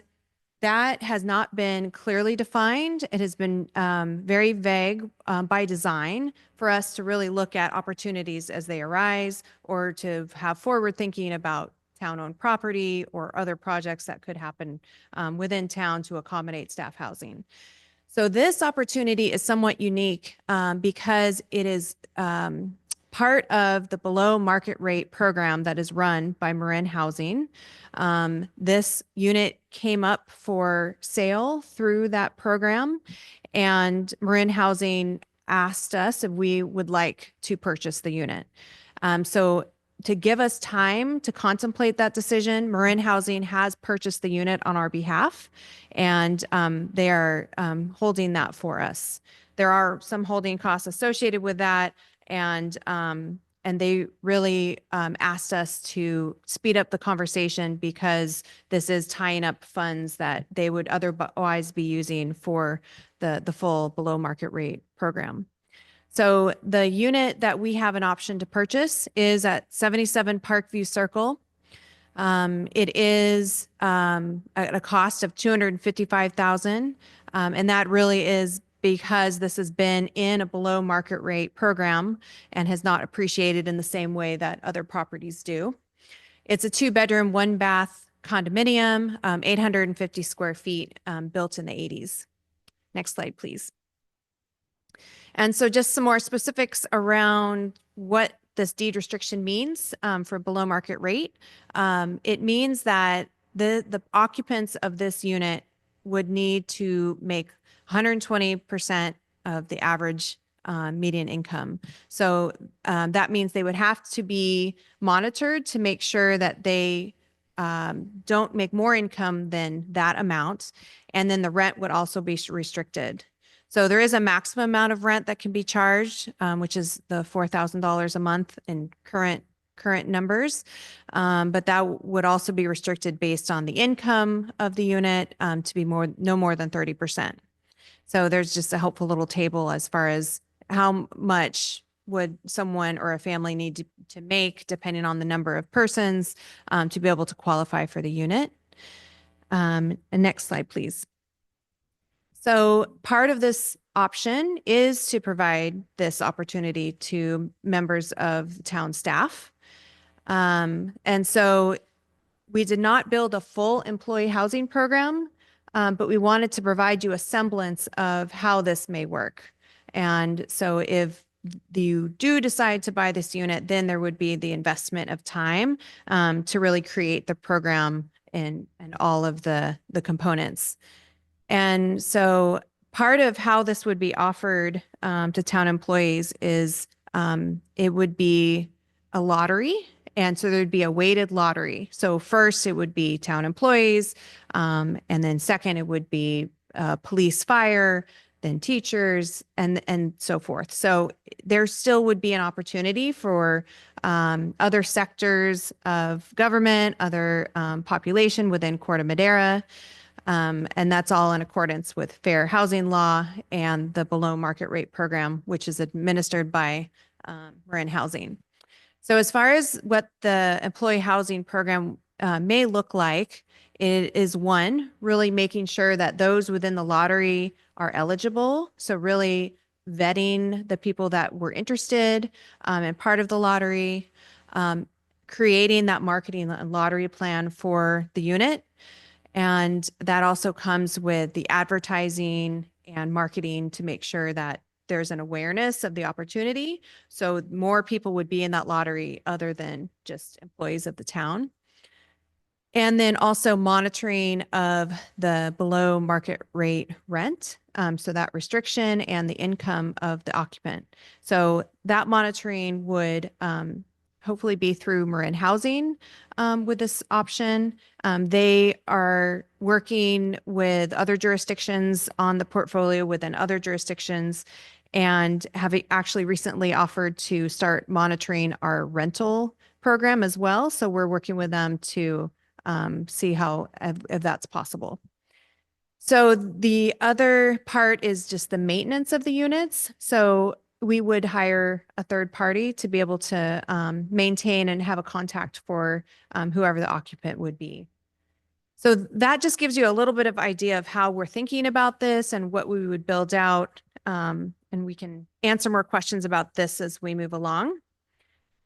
E: that has not been clearly defined. It has been very vague by design for us to really look at opportunities as they arise or to have forward thinking about town-owned property or other projects that could happen within town to accommodate staff housing. So this opportunity is somewhat unique because it is part of the below market rate program that is run by Marin Housing. This unit came up for sale through that program, and Marin Housing asked us if we would like to purchase the unit. So to give us time to contemplate that decision, Marin Housing has purchased the unit on our behalf, and they are holding that for us. There are some holding costs associated with that, and they really asked us to speed up the conversation because this is tying up funds that they would otherwise be using for the full below market rate program. So the unit that we have an option to purchase is at 77 Parkview Circle. It is at a cost of $255,000, and that really is because this has been in a below market rate program and has not appreciated in the same way that other properties do. It's a 2-bedroom, 1-bath condominium, 850 square feet, built in the 80s. Next slide, please. And so just some more specifics around what this deed restriction means for below market rate. It means that the occupants of this unit would need to make 120% of the average median income. So that means they would have to be monitored to make sure that they don't make more income than that amount. And then the rent would also be restricted. So there is a maximum amount of rent that can be charged, which is the $4,000 a month in current numbers. But that would also be restricted based on the income of the unit to be no more than 30%. So there's just a helpful little table as far as how much would someone or a family need to make depending on the number of persons to be able to qualify for the unit. And next slide, please. So part of this option is to provide this opportunity to members of town staff. And so we did not build a full employee housing program, but we wanted to provide you a semblance of how this may work. And so if you do decide to buy this unit, then there would be the investment of time to really create the program and all of the components. And so part of how this would be offered to town employees is it would be a lottery. And so there'd be a weighted lottery. So first it would be town employees, and then second it would be police, fire, then teachers, and so forth. So there still would be an opportunity for other sectors of government, other population within Corte Madera. And that's all in accordance with fair housing law and the below market rate program, which is administered by Marin Housing. So as far as what the employee housing program may look like, it is one, really making sure that those within the lottery are eligible. So really vetting the people that were interested and part of the lottery, creating that marketing and lottery plan for the unit. And that also comes with the advertising and marketing to make sure that there's an awareness of the opportunity. So more people would be in that lottery other than just employees of the town. And then also monitoring of the below market rate rent. So that restriction and the income of the occupant. So that monitoring would hopefully be through Marin Housing with this option. They are working with other jurisdictions on the portfolio within other jurisdictions and have actually recently offered to start monitoring our rental program as well. So we're working with them to see how, if that's possible. So the other part is just the maintenance of the units. So we would hire a third party to be able to maintain and have a contact for whoever the occupant would be. So that just gives you a little bit of idea of how we're thinking about this and what we would build out. And we can answer more questions about this as we move along.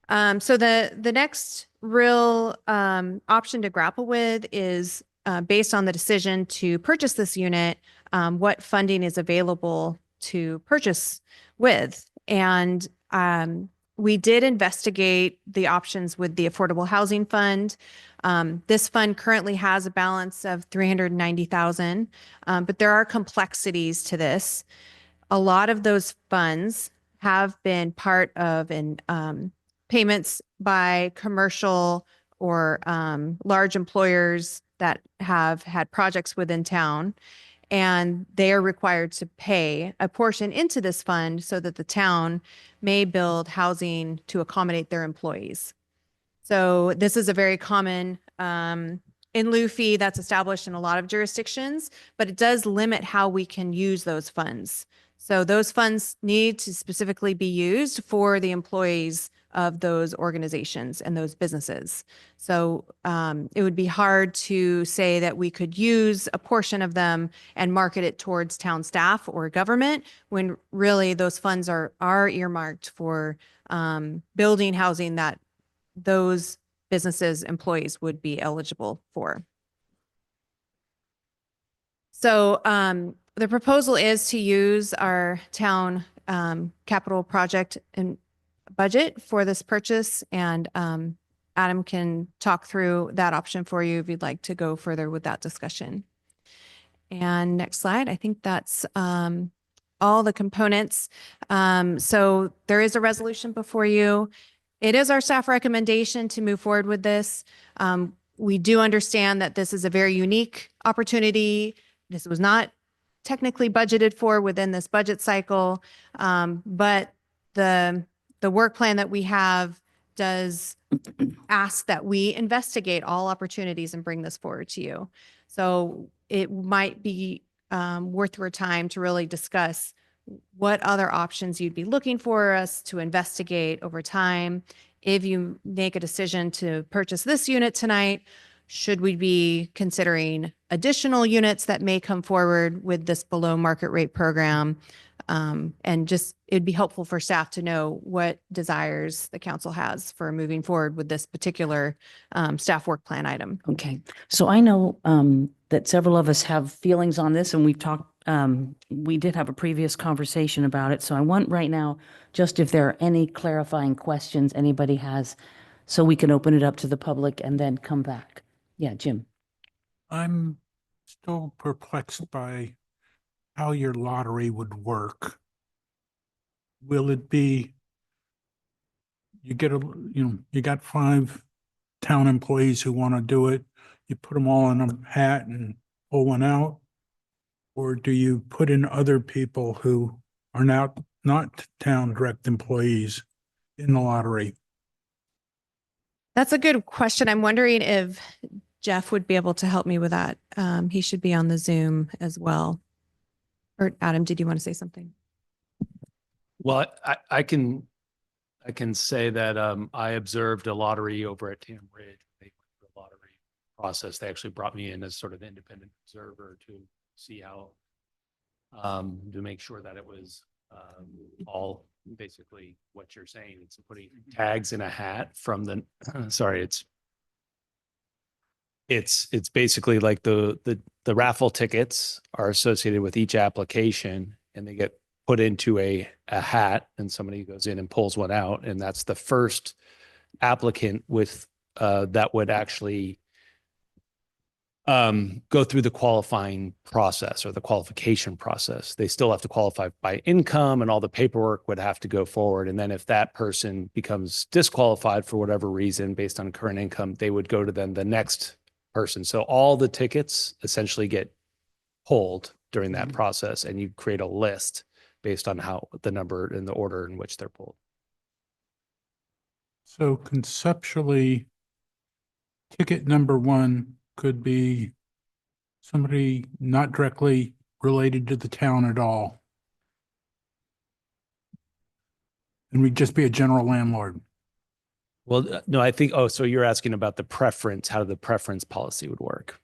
E: So the next real option to grapple with is based on the decision to purchase this unit, what funding is available to purchase with. And we did investigate the options with the Affordable Housing Fund. This fund currently has a balance of $390,000, but there are complexities to this. A lot of those funds have been part of payments by commercial or large employers that have had projects within town, and they are required to pay a portion into this fund so that the town may build housing to accommodate their employees. So this is a very common in lieu fee that's established in a lot of jurisdictions, but it does limit how we can use those funds. So those funds need to specifically be used for the employees of those organizations and those businesses. So it would be hard to say that we could use a portion of them and market it towards town staff or government when really those funds are earmarked for building housing that those businesses' employees would be eligible for. So the proposal is to use our town capital project and budget for this purchase, and Adam can talk through that option for you if you'd like to go further with that discussion. And next slide, I think that's all the components. So there is a resolution before you. It is our staff recommendation to move forward with this. We do understand that this is a very unique opportunity. This was not technically budgeted for within this budget cycle, but the work plan that we have does ask that we investigate all opportunities and bring this forward to you. So it might be worth your time to really discuss what other options you'd be looking for us to investigate over time. If you make a decision to purchase this unit tonight, should we be considering additional units that may come forward with this below market rate program? And just, it'd be helpful for staff to know what desires the council has for moving forward with this particular staff work plan item.
A: Okay, so I know that several of us have feelings on this, and we've talked, we did have a previous conversation about it. So I want right now, just if there are any clarifying questions anybody has, so we can open it up to the public and then come back. Yeah, Jim.
I: I'm still perplexed by how your lottery would work. Will it be, you got 5 town employees who want to do it, you put them all in a hat and pull one out? Or do you put in other people who are now not town direct employees in the lottery?
E: That's a good question. I'm wondering if Jeff would be able to help me with that. He should be on the Zoom as well. Or Adam, did you want to say something?
J: Well, I can say that I observed a lottery over at Tam Ridge. They went through a lottery process. They actually brought me in as sort of independent observer to see how, to make sure that it was all basically what you're saying. It's putting tags in a hat from the, sorry, it's basically like the raffle tickets are associated with each application, and they get put into a hat, and somebody goes in and pulls one out, and that's the first applicant with that would actually go through the qualifying process or the qualification process. They still have to qualify by income, and all the paperwork would have to go forward. And then if that person becomes disqualified for whatever reason based on current income, they would go to then the next person. So all the tickets essentially get pulled during that process, and you create a list based on how the number and the order in which they're pulled.
I: So conceptually, ticket number one could be somebody not directly related to the town at all. And we'd just be a general landlord.
J: Well, no, I think, oh, so you're asking about the preference, how the preference policy would work.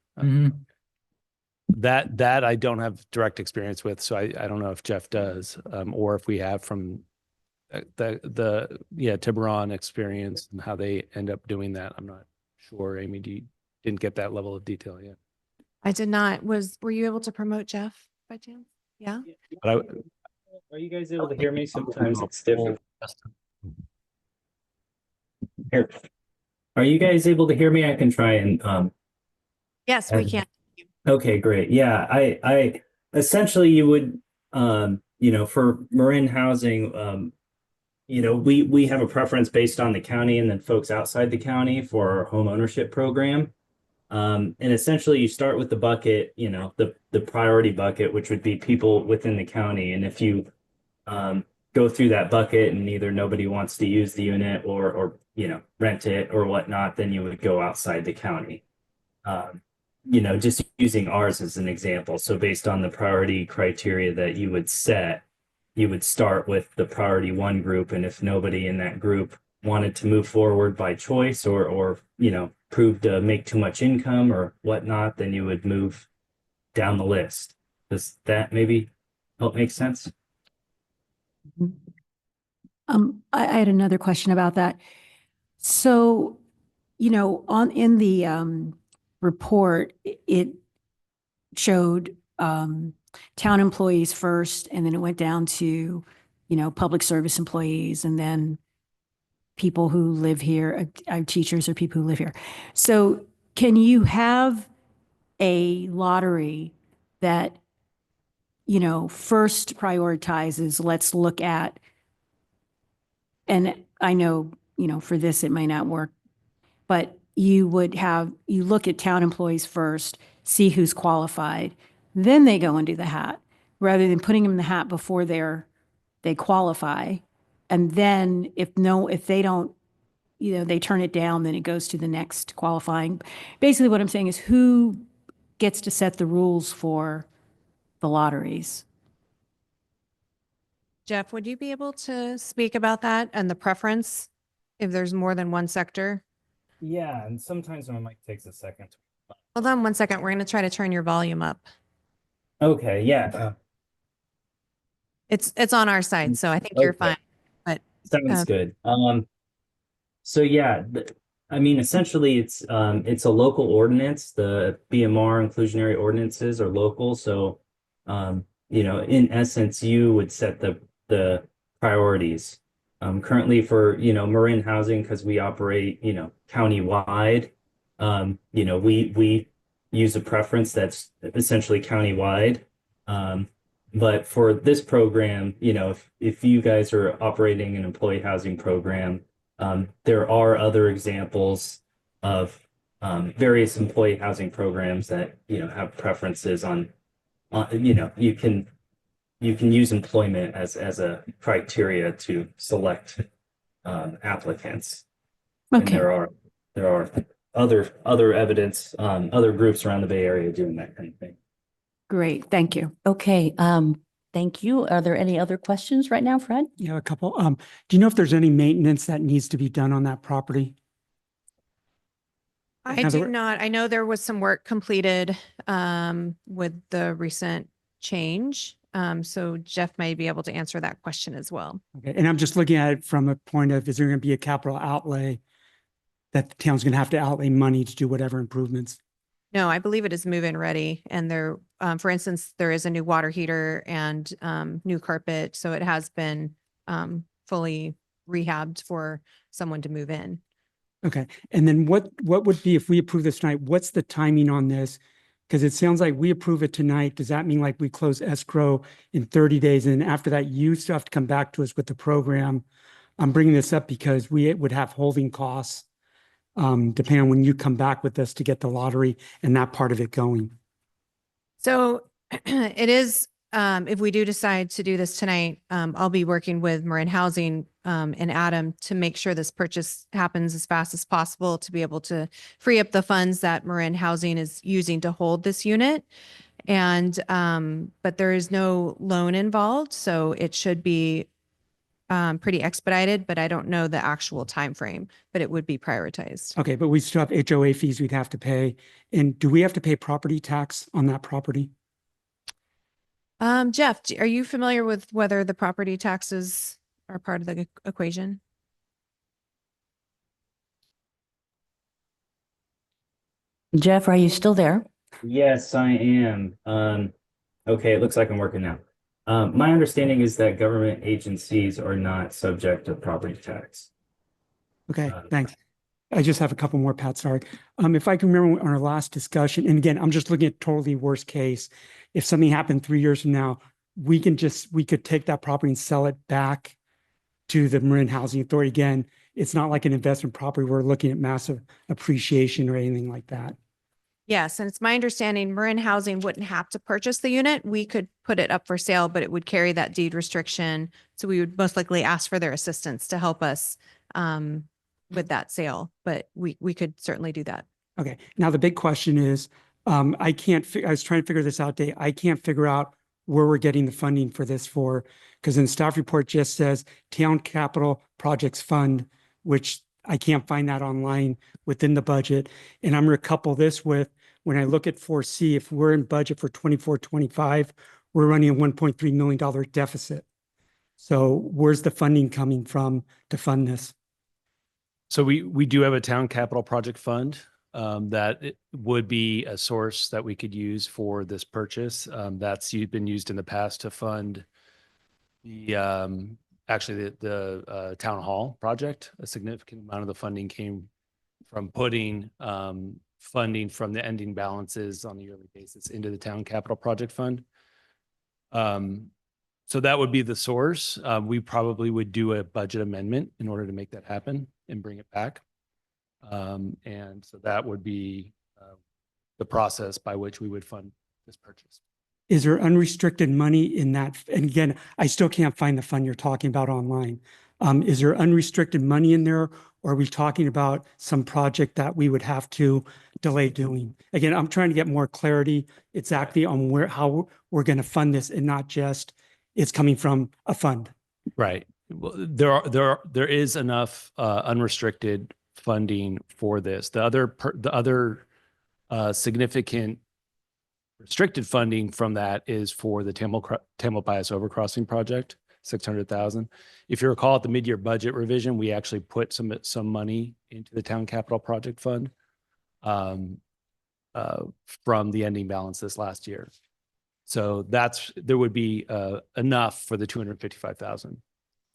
J: That I don't have direct experience with, so I don't know if Jeff does, or if we have from the Tiburon experience and how they end up doing that. I'm not sure. Amy, didn't get that level of detail yet.
E: I did not. Were you able to promote Jeff by chance? Yeah.
J: But
K: Are you guys able to hear me? Sometimes it's different. Here. Are you guys able to hear me? I can try and
E: Yes, we can.
K: okay, great. Yeah, I essentially you would you know, for Marin housing, you know, we have a preference based on the county and then folks outside the county for our home ownership program. And essentially you start with the bucket, you know, the priority bucket, which would be people within the county. And if you go through that bucket and either nobody wants to use the unit or you know, rent it or whatnot, then you would go outside the county. You know, just using ours as an example. So based on the priority criteria that you would set, you would start with the priority one group. And if nobody in that group wanted to move forward by choice or, you know, proved to make too much income or whatnot, then you would move down the list. Does that maybe help make sense?
D: I had another question about that. So, you know, in the report, it showed town employees first, and then it went down to, you know, public service employees, and then people who live here, teachers or people who live here. So can you have a lottery that, you know, first prioritizes, let's look at, and I know, you know, for this, it might not work, but you look at town employees first, see who's qualified, then they go into the hat, rather than putting them in the hat before they qualify. And then if they don't, you know, they turn it down, then it goes to the next qualifying. Basically what I'm saying is who gets to set the rules for the lotteries?
E: Jeff, would you be able to speak about that and the preference if there's more than one sector?
K: Yeah, and sometimes my mic takes a second.
E: Hold on one second. We're going to try to turn your volume up.
K: Okay, yeah.
E: It's on our side, so I think you're
K: Okay.
E: fine. But
K: Sounds good. So yeah, I mean, essentially it's a local ordinance. The BMR inclusionary ordinances are local. So, you know, in essence, you would set the priorities. Currently for, you know, Marin housing, because we operate, you know, countywide, you know, we use a preference that's essentially countywide. But for this program, you know, if you guys are operating an employee housing program, there are other examples of various employee housing programs that, you know, have preferences on you know, you can use employment as a criteria to select applicants. And
D: Okay,
K: there are other evidence, other groups around the Bay Area doing that kind of thing.
D: great. Thank you.
A: Okay, thank you. Are there any other questions right now, Fred?
G: Yeah, a couple. Do you know if there's any maintenance that needs to be done on that property?
E: I
G: other
E: do
G: wor-
E: not. I know there was some work completed with the recent change. So Jeff may be able to answer that question as well.
G: Okay, and I'm just looking at it from a point of, is there going to be a capital outlay that the town's going to have to outlay money to do whatever improvements
E: No, I believe it is move-in ready. And there, for instance, there is a new water heater and new carpet. So it has been fully rehabbed for someone to move in.
G: Okay, and then what would be, if we approve this tonight, what's the timing on this? Because it sounds like we approve it tonight. Does that mean like we close escrow in 30 days? And then after that, you still have to come back to us with the program? I'm bringing this up because we would have holding costs, depending on when you come back with us to get the lottery and that part of it going.
E: So it is, if we do decide to do this tonight, I'll be working with Marin Housing and Adam to make sure this purchase happens as fast as possible to be able to free up the funds that Marin Housing is using to hold this unit. And, but there is no loan involved, so it should be pretty expedited, but I don't know the actual time frame, but it would be prioritized.
G: Okay, but we still have HOA fees we'd have to pay. And do we have to pay property tax on that property?
E: Jeff, are you familiar with whether the property taxes are part of the equation?
A: Jeff, are you still there?
K: Yes, I am. Okay, it looks like I'm working now. My understanding is that government agencies are not subject to property tax.
G: Okay, thanks. I just have a couple more, Pat, sorry. If I can remember on our last discussion, and again, I'm just looking at totally worst case. If something happened 3 years from now, we could take that property and sell it back to the Marin Housing Authority. Again, it's not like an investment property. We're looking at massive appreciation or anything like that.
E: Yes, and it's my understanding Marin Housing wouldn't have to purchase the unit. We could put it up for sale, but it would carry that deed restriction. So we would most likely ask for their assistance to help us with that sale, but we could certainly do that.
G: Okay, now the big question is, I was trying to figure this out, Dave. I can't figure out where we're getting the funding for this for, because in the staff report just says Town Capital Projects Fund, which I can't find that online within the budget. And I'm going to couple this with, when I look at 4C, if we're in budget for 24-25, we're running a $1.3 million deficit. So where's the funding coming from to fund this?
J: So we do have a town capital project fund that it would be a source that we could use for this purchase. That's been used in the past to fund the actually the town hall project. A significant amount of the funding came from putting funding from the ending balances on a yearly basis into the town capital project fund. So that would be the source. We probably would do a budget amendment in order to make that happen and bring it back. And so that would be the process by which we would fund this purchase.
G: Is there unrestricted money in that? And again, I still can't find the fund you're talking about online. Is there unrestricted money in there? Or are we talking about some project that we would have to delay doing? Again, I'm trying to get more clarity exactly on how we're going to fund this and not just it's coming from a fund.
J: Right. Well, there is enough unrestricted funding for this. The other significant restricted funding from that is for the Tamalpais Overcrossing project, 600,000. If you recall, at the mid-year budget revision, we actually put some money into the town capital project fund from the ending balance this last year. So there would be enough for the 255,000.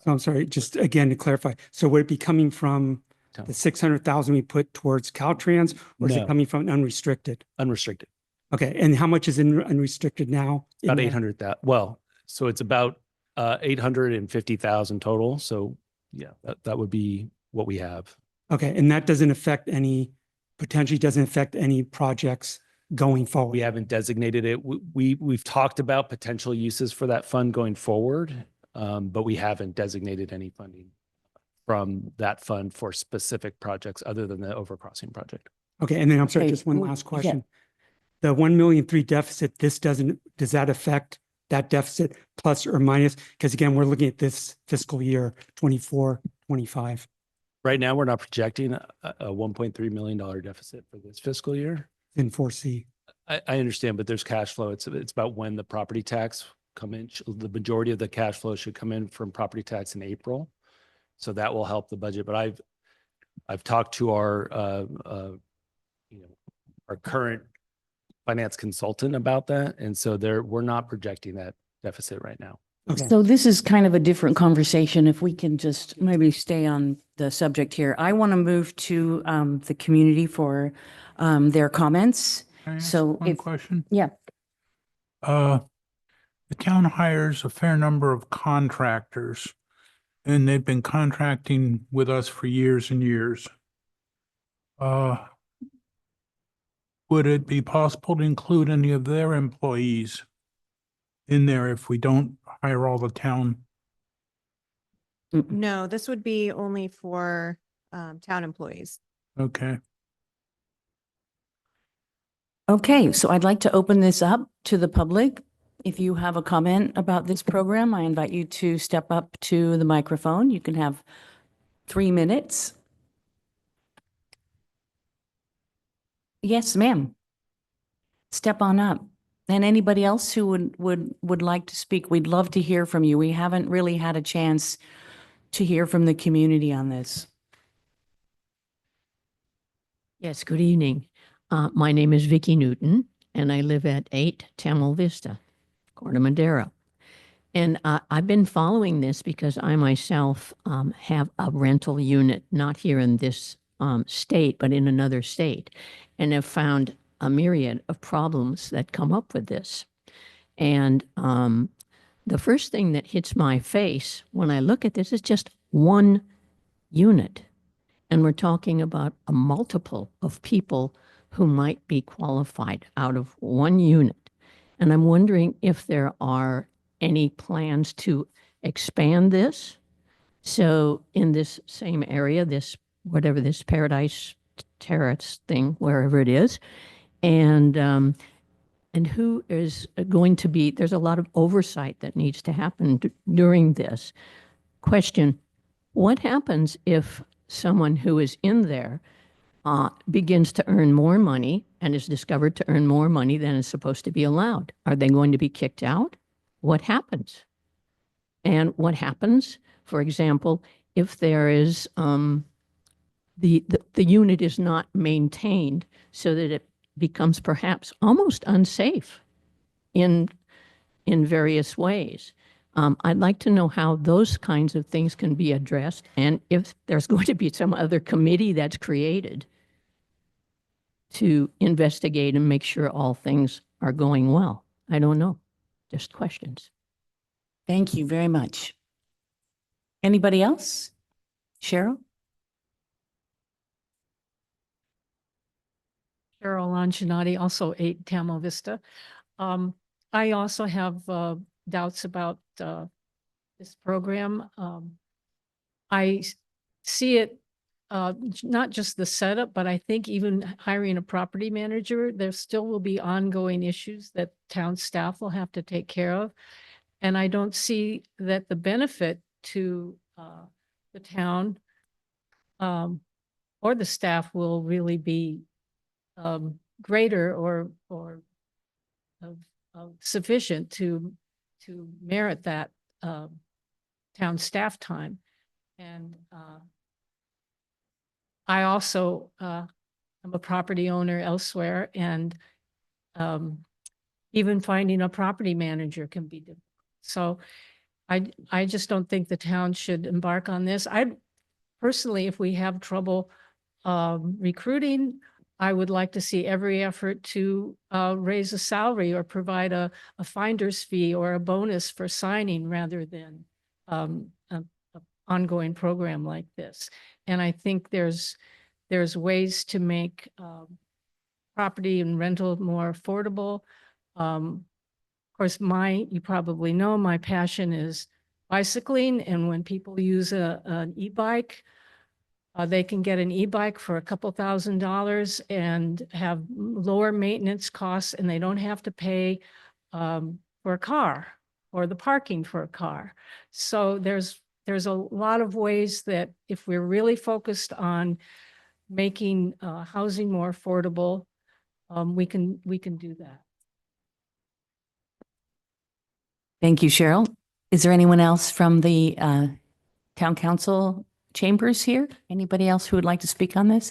G: So I'm sorry, just again to clarify. So would it be coming from the 600,000 we put towards Caltrans, or is
J: No.
G: it coming from unrestricted?
J: Unrestricted.
G: Okay, and how much is in unrestricted now?
J: About 800,000. Well, so it's about 850,000 total. So yeah, that would be what we have.
G: Okay, and that potentially doesn't affect any projects going forward.
J: We haven't designated it. We've talked about potential uses for that fund going forward, but we haven't designated any funding from that fund for specific projects other than the overcrossing project.
G: Okay, and then I'm sorry,
A: Okay,
G: just one
A: well,
G: last
A: yeah.
G: question. The 1.3 million deficit, does that affect that deficit plus or minus? Because again, we're looking at this fiscal year 24-25.
J: Right now, we're not projecting a $1.3 million deficit for this fiscal year.
G: In 4C.
J: I understand, but there's cash flow. It's about when the property tax come in. The majority of the cash flow should come in from property tax in April. So that will help the budget. But I've talked to our our current finance consultant about that. And so we're not projecting that deficit right now.
A: So this is kind of a different conversation. If we can just maybe stay on the subject here. I want to move to the community for their comments.
I: Can I ask
A: So
I: one
A: if,
I: question?
A: yeah,
I: The town hires a fair number of contractors, and they've been contracting with us for years and years. Would it be possible to include any of their employees in there if we don't hire all the town?
E: No, this would be only for town employees.
I: Okay.
A: okay, so I'd like to open this up to the public. If you have a comment about this program, I invite you to step up to the microphone. You can have 3 minutes. Yes, ma'am. Step on up. And anybody else who would like to speak, we'd love to hear from you. We haven't really had a chance to hear from the community on this.
L: Yes, good evening. My name is Vicki Newton, and I live at 8 Tamil Vista, Corte Madera. And I've been following this because I myself have a rental unit, not here in this state, but in another state, and have found a myriad of problems that come up with this. And the first thing that hits my face when I look at this is just one unit. And we're talking about a multiple of people who might be qualified out of one unit. And I'm wondering if there are any plans to expand this. So in this same area, this, whatever this Paradise Terrace thing, wherever it is, and who is going to be, there's a lot of oversight that needs to happen during this. Question, what happens if someone who is in there begins to earn more money and is discovered to earn more money than is supposed to be allowed? Are they going to be kicked out? What happens? And what happens, for example, if there is the unit is not maintained so that it becomes perhaps almost unsafe in various ways? I'd like to know how those kinds of things can be addressed, and if there's going to be some other committee that's created to investigate and make sure all things are going well. I don't know. Just questions.
A: Thank you very much. Anybody else? Cheryl?
M: Cheryl Anjanati, also 8 Tamil Vista. I also have doubts about this program. I see it, not just the setup, but I think even hiring a property manager, there still will be ongoing issues that town staff will have to take care of. And I don't see that the benefit to the town or the staff will really be greater or sufficient to merit that town staff time. And I also am a property owner elsewhere, and even finding a property manager can be difficult. So I just don't think the town should embark on this. I personally, if we have trouble recruiting, I would like to see every effort to raise a salary or provide a finder's fee or a bonus for signing rather than an ongoing program like this. And I think there's ways to make property and rental more affordable. Of course, you probably know my passion is bicycling, and when people use an e-bike, they can get an e-bike for a couple $1,000s and have lower maintenance costs, and they don't have to pay for a car or the parking for a car. So there's a lot of ways that if we're really focused on making housing more affordable, we can do that.
A: Thank you, Cheryl. Is there anyone else from the town council chambers here? Anybody else who would like to speak on this?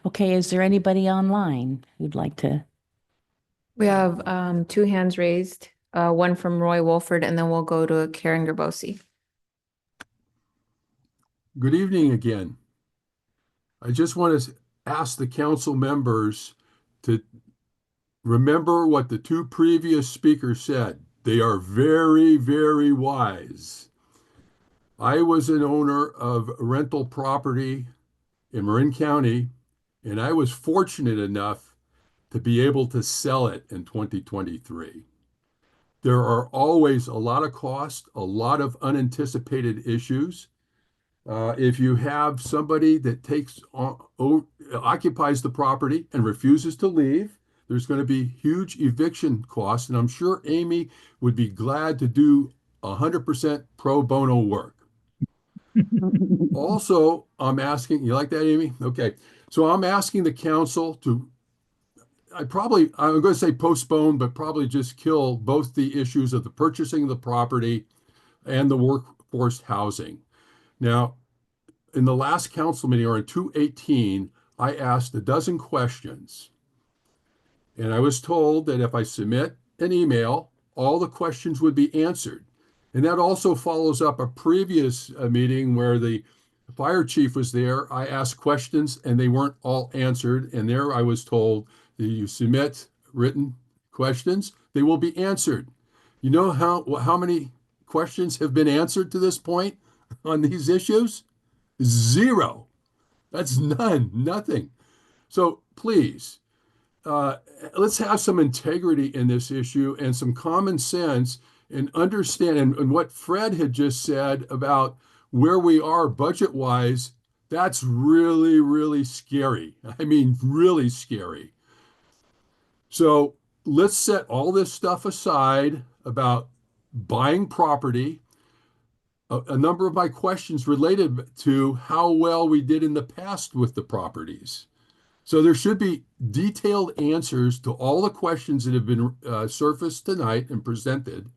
A: Okay, is there anybody online who'd like to?
B: We have two hands raised, one from Roy Wolford, and then we'll go to Karen Gerbosi.
H: Good evening again. I just want to ask the council members to remember what the two previous speakers said. They are very, very wise. I was an owner of rental property in Marin County, and I was fortunate enough to be able to sell it in 2023. There are always a lot of costs, a lot of unanticipated issues. If you have somebody that occupies the property and refuses to leave, there's going to be huge eviction costs. And I'm sure Amy would be glad to do 100% pro bono work. Also, I'm asking, you like that, Amy? Okay. So I'm asking the council to, I'm going to say postpone, but probably just kill both the issues of the purchasing of the property and the workforce housing. Now, in the last council meeting, or in 218, I asked a dozen questions. And I was told that if I submit an email, all the questions would be answered. And that also follows up a previous meeting where the fire chief was there. I asked questions and they weren't all answered. And there I was told that you submit written questions, they will be answered. You know how many questions have been answered to this point on these issues? Zero. That's nothing. So please, let's have some integrity in this issue and some common sense and understand. And what Fred had just said about where we are budget wise, that's really, really scary. I mean, really scary. So let's set all this stuff aside about buying property. A number of my questions related to how well we did in the past with the properties. So there should be detailed answers to all the questions that have been surfaced tonight and presented.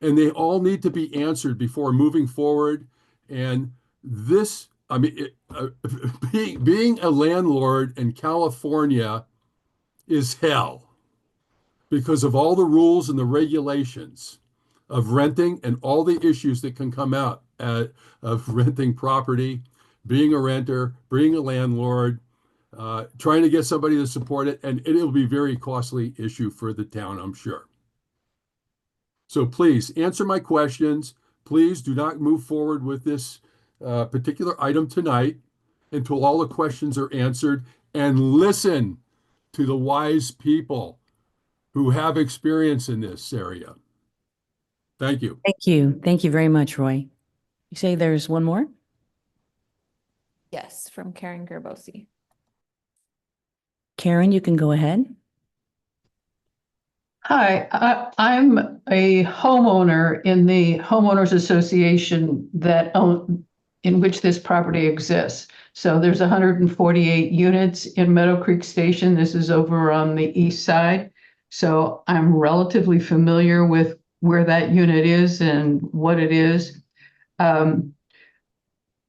H: And they all need to be answered before moving forward. And this, I mean, being a landlord in California is hell because of all the rules and the regulations of renting and all the issues that can come out of renting property, being a renter, being a landlord, trying to get somebody to support it, and it'll be a very costly issue for the town, I'm sure. So please answer my questions. Please do not move forward with this particular item tonight until all the questions are answered, and listen to the wise people who have experience in this area. Thank you.
A: Thank you. Thank you very much, Roy. You say there's one more?
B: Yes, from Karen Gerbosi.
A: Karen, you can go ahead.
M: Hi, I'm a homeowner in the homeowners association in which this property exists. So there's 148 units in Meadow Creek Station. This is over on the east side. So I'm relatively familiar with where that unit is and what it is. I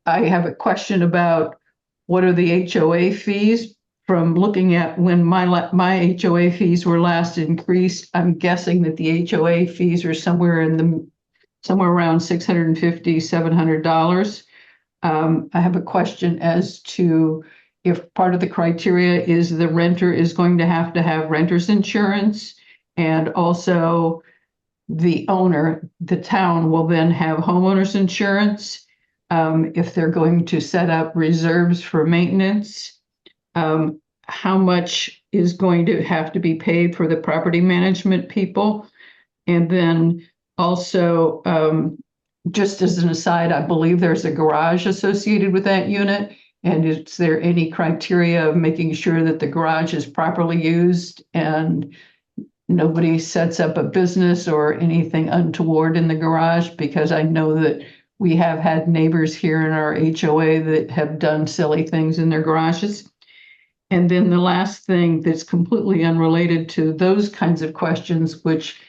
M: have a question about what are the HOA fees? From looking at when my HOA fees were last increased, I'm guessing that the HOA fees are somewhere around $650, $700. I have a question as to if part of the criteria is the renter is going to have renter's insurance, and also the owner, the town, will then have homeowner's insurance. If they're going to set up reserves for maintenance. How much is going to have to be paid for the property management people? And then also, just as an aside, I believe there's a garage associated with that unit. And is there any criteria of making sure that the garage is properly used and nobody sets up a business or anything untoward in the garage? Because I know that we have had neighbors here in our HOA that have done silly things in their garages. And then the last thing that's completely unrelated to those kinds of questions, which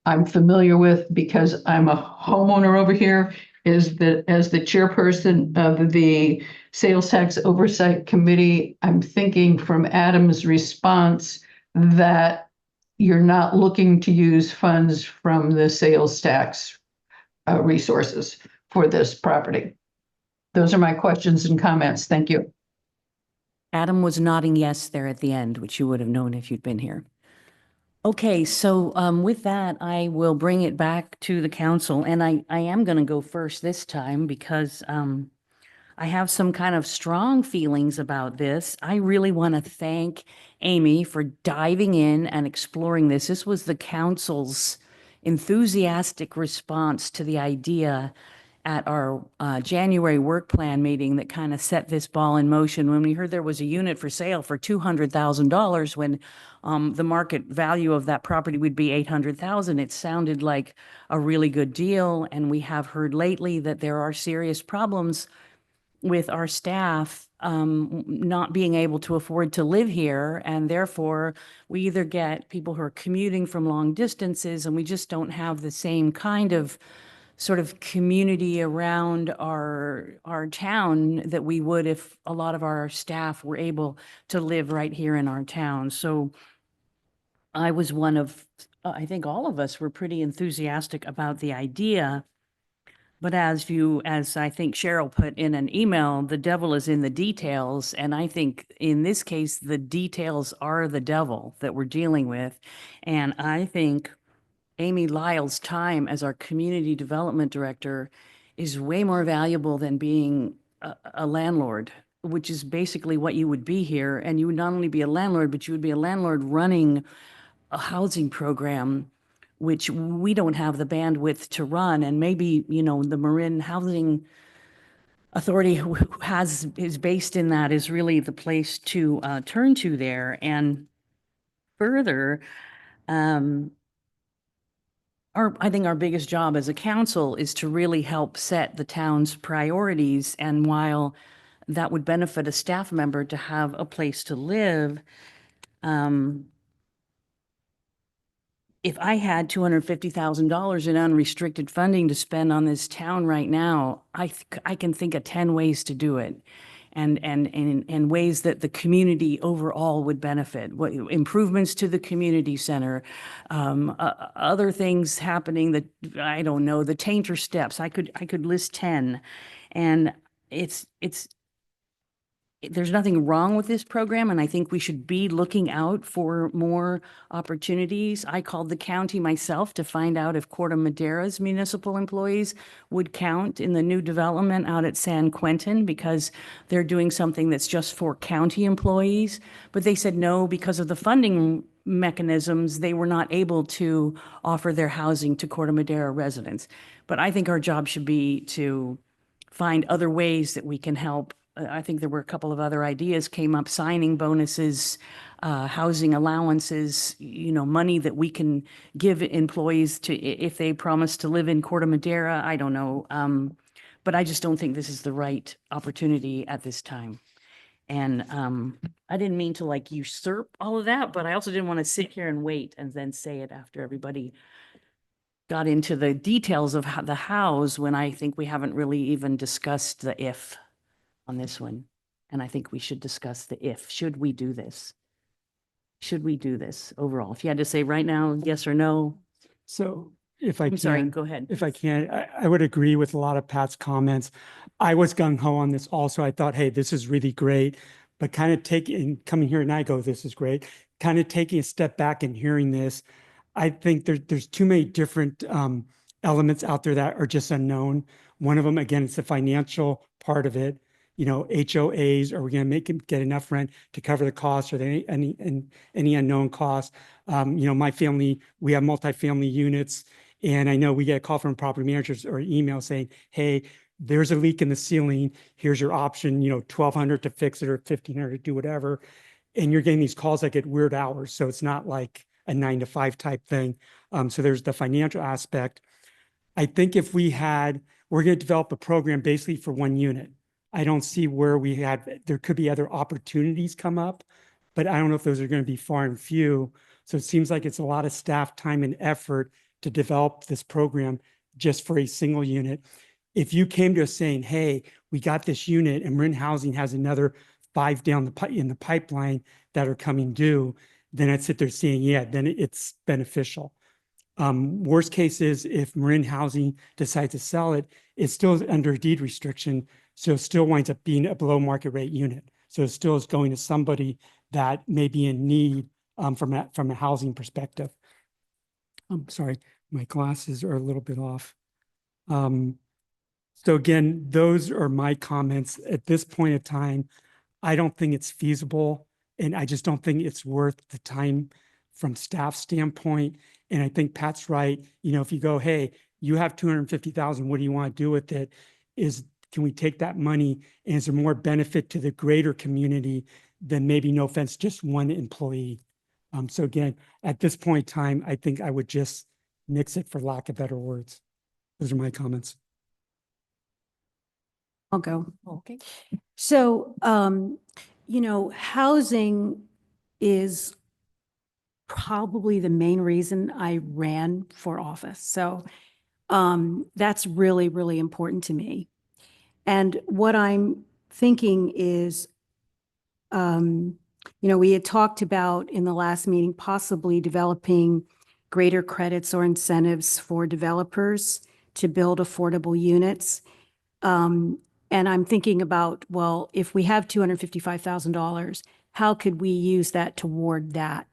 M: I'm familiar with because I'm a homeowner over here, is that as the chairperson of the Sales Tax Oversight Committee, I'm thinking from Adam's response
N: that you're not looking to use funds from the sales tax resources for this property. Those are my questions and comments. Thank you.
A: Adam was nodding yes there at the end, which you would have known if you'd been here. Okay, so with that, I will bring it back to the council, and I am going to go first this time because I have some kind of strong feelings about this. I really want to thank Amy for diving in and exploring this. This was the council's enthusiastic response to the idea at our January work plan meeting that kind of set this ball in motion when we heard there was a unit for sale for $200,000 when the market value of that property would be $800,000. It sounded like a really good deal. And we have heard lately that there are serious problems with our staff not being able to afford to live here. And therefore, we either get people who are commuting from long distances, and we just don't have the same kind of sort of community around our town that we would if a lot of our staff were able to live right here in our town. So I was one of, I think all of us were pretty enthusiastic about the idea. But as I think Cheryl put in an email, the devil is in the details. And I think in this case, the details are the devil that we're dealing with. And I think Amy Lyle's time as our community development director is way more valuable than being a landlord, which is basically what you would be here. And you would not only be a landlord, but you would be a landlord running a housing program, which we don't have the bandwidth to run. And maybe, the Marin Housing Authority, who is based in that, is really the place to turn to there. And further, I think our biggest job as a council is to really help set the town's priorities. And while that would benefit a staff member to have a place to live, if I had $250,000 in unrestricted funding to spend on this town right now, I can think of 10 ways to do it. And ways that the community overall would benefit. Improvements to the community center, other things happening that, I don't know, the Tainter steps. I could list 10. And there's nothing wrong with this program, and I think we should be looking out for more opportunities. I called the county myself to find out if Corte Madera's municipal employees would count in the new development out at San Quentin, because they're doing something that's just for county employees. But they said no, because of the funding mechanisms, they were not able to offer their housing to Corte Madera residents. But I think our job should be to find other ways that we can help. I think there were a couple of other ideas came up: signing bonuses, housing allowances, money that we can give employees to if they promise to live in Corte Madera. I don't know. But I just don't think this is the right opportunity at this time. And I didn't mean to usurp all of that, but I also didn't want to sit here and wait and then say it after everybody got into the details of the hows, when I think we haven't really even discussed the if on this one. And I think we should discuss the if. Should we do this? Should we do this overall? If you had to say right now, yes or no.
G: So if I
A: I'm
G: can.
A: sorry, go ahead.
G: If I can, I would agree with a lot of Pat's comments. I was gung-ho on this also. I thought, hey, this is really great. But kind of coming here and I go, this is great. Kind of taking a step back and hearing this, I think there's too many different elements out there that are just unknown. One of them, again, it's the financial part of it. HOAs, are we going to make them get enough rent to cover the costs? Are there any unknown costs? My family, we have multifamily units, and I know we get a call from property managers or email saying, hey, there's a leak in the ceiling. Here's your option, $1,200 to fix it or $1,500 to do whatever. And you're getting these calls that get weird hours. So it's not like a 9 to 5 type thing. So there's the financial aspect. I think if we're going to develop a program basically for one unit. I don't see where there could be other opportunities come up, but I don't know if those are going to be far and few. So it seems like it's a lot of staff time and effort to develop this program just for a single unit. If you came to us saying, hey, we got this unit and Marin Housing has another 5 down in the pipeline that are coming due, then I'd sit there saying, yeah, then it's beneficial. Worst case is if Marin Housing decides to sell it, it's still under a deed restriction. So it still winds up being a below market rate unit. So it still is going to somebody that may be in need from a housing perspective. I'm sorry, my glasses are a little bit off. So again, those are my comments at this point in time. I don't think it's feasible, and I just don't think it's worth the time from staff standpoint. And I think Pat's right. You know, if you go, hey, you have 250,000, what do you want to do with it? Can we take that money, and is there more benefit to the greater community than maybe, no offense, just one employee? So again, at this point in time, I think I would just nix it, for lack of better words. Those are my comments.
D: I'll go.
L: Okay.
D: So, you know, housing is probably the main reason I ran for office. So, that's really, really important to me. And what I'm thinking is, you know, we had talked about in the last meeting, possibly developing greater credits or incentives for developers to build affordable units. And I'm thinking about, well, if we have $255,000, how could we use that toward that?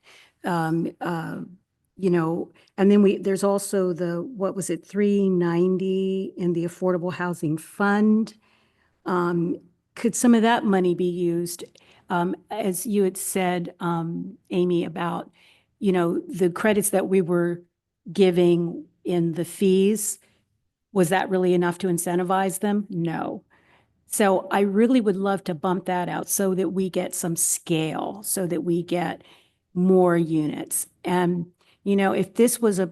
D: You know, and then there's also what was it, 390 in the Affordable Housing Fund. Could some of that money be used, as you had said, Amy, about, you know, the credits that we were giving in the fees? Was that really enough to incentivize them? No. So I really would love to bump that out so that we get some scale, so that we get more units. And, you know, if this was a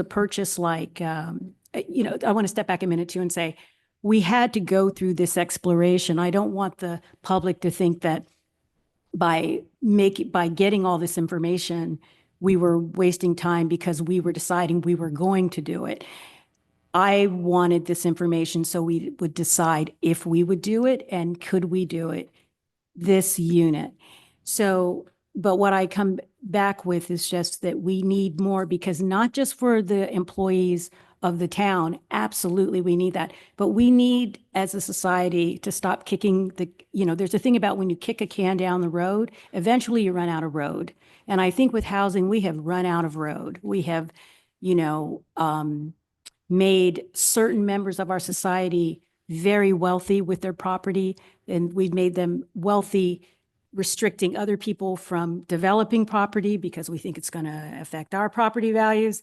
D: purchase like, you know, I want to step back a minute too and say, we had to go through this exploration. I don't want the public to think that by getting all this information, we were wasting time because we were deciding we were going to do it. I wanted this information so we would decide if we would do it and could we do it, this unit. So, but what I come back with is just that we need more, because not just for the employees of the town, absolutely we need that, but we need as a society to stop kicking you know, there's a thing about when you kick a can down the road, eventually you run out of road. And I think with housing, we have run out of road. We have, you know, made certain members of our society very wealthy with their property, and we've made them wealthy restricting other people from developing property because we think it's going to affect our property values,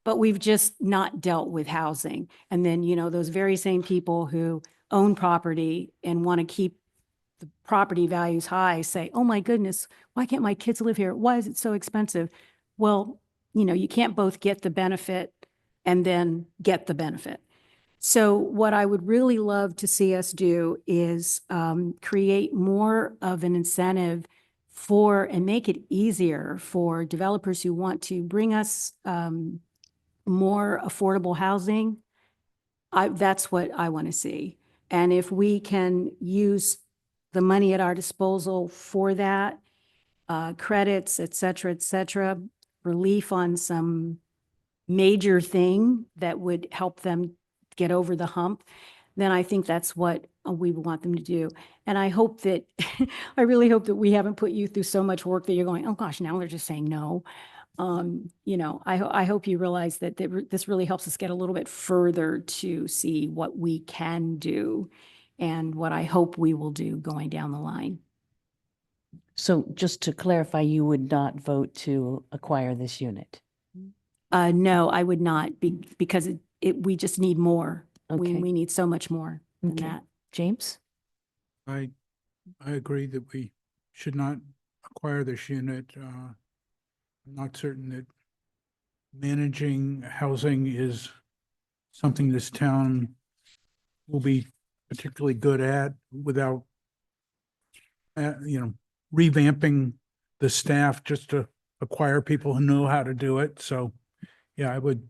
D: but we've just not dealt with housing. And then, you know, those very same people who own property and want to keep the property values high say, oh my goodness, why can't my kids live here? Why is it so expensive? Well, you know, you can't both get the benefit and then get the benefit. So what I would really love to see us do is create more of an incentive for, and make it easier for developers who want to bring us more affordable housing. That's what I want to see. And if we can use the money at our disposal for that, credits, et cetera, relief on some major thing that would help them get over the hump, then I think that's what we want them to do. And I hope that, I really hope that we haven't put you through so much work that you're going, oh gosh, now they're just saying no. You know, I hope you realize that this really helps us get a little bit further to see what we can do and what I hope we will do going down the line.
A: So just to clarify, you would not vote to acquire this unit?
D: No, I would not, because we just need more.
A: Okay.
D: We need so much more than
A: Okay.
D: that.
A: James?
I: I agree that we should not acquire this unit. I'm not certain that managing housing is something this town will be particularly good at without, you know, revamping the staff just to acquire people who know how to do it. So, yeah, I would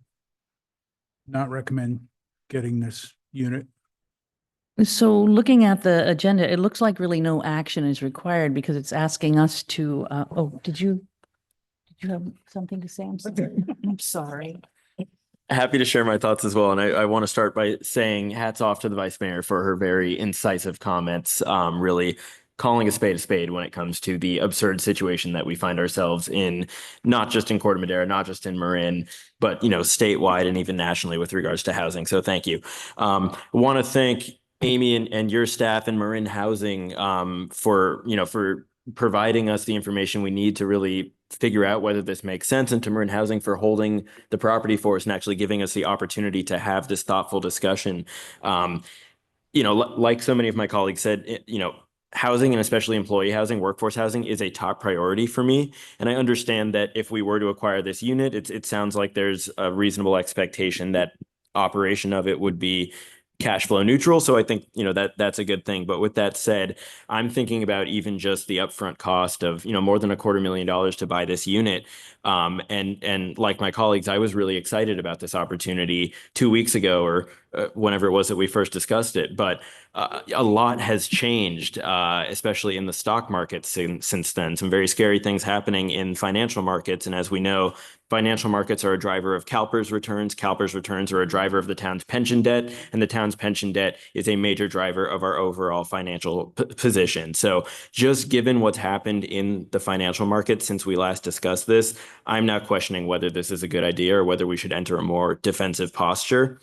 I: not recommend getting this unit.
A: So looking at the agenda, it looks like really no action is required because it's asking us to, oh, did you? you have something to say? I'm sorry.
C: Happy to share my thoughts as well. And I want to start by saying hats off to the vice mayor for her very incisive comments, really calling a spade when it comes to the absurd situation that we find ourselves in, not just in Corte Madera, not just in Marin, but, statewide and even nationally with regards to housing. So thank you. I want to thank Amy and your staff in Marin Housing for providing us the information we need to really figure out whether this makes sense, and to Marin Housing for holding the property for us and actually giving us the opportunity to have this thoughtful discussion. Like so many of my colleagues said, housing and especially employee housing, workforce housing is a top priority for me. And I understand that if we were to acquire this unit, it sounds like there's a reasonable expectation that operation of it would be cash flow neutral. So I think, that's a good thing. But with that said, I'm thinking about even just the upfront cost of, more than $250,000 to buy this unit. And like my colleagues, I was really excited about this opportunity 2 weeks ago, or whenever it was that we first discussed it. But a lot has changed, especially in the stock market since then. Some very scary things happening in financial markets. And as we know, financial markets are a driver of CalPERS returns. CalPERS returns are a driver of the town's pension debt, and the town's pension debt is a major driver of our overall financial position. So just given what's happened in the financial market since we last discussed this, I'm now questioning whether this is a good idea or whether we should enter a more defensive posture.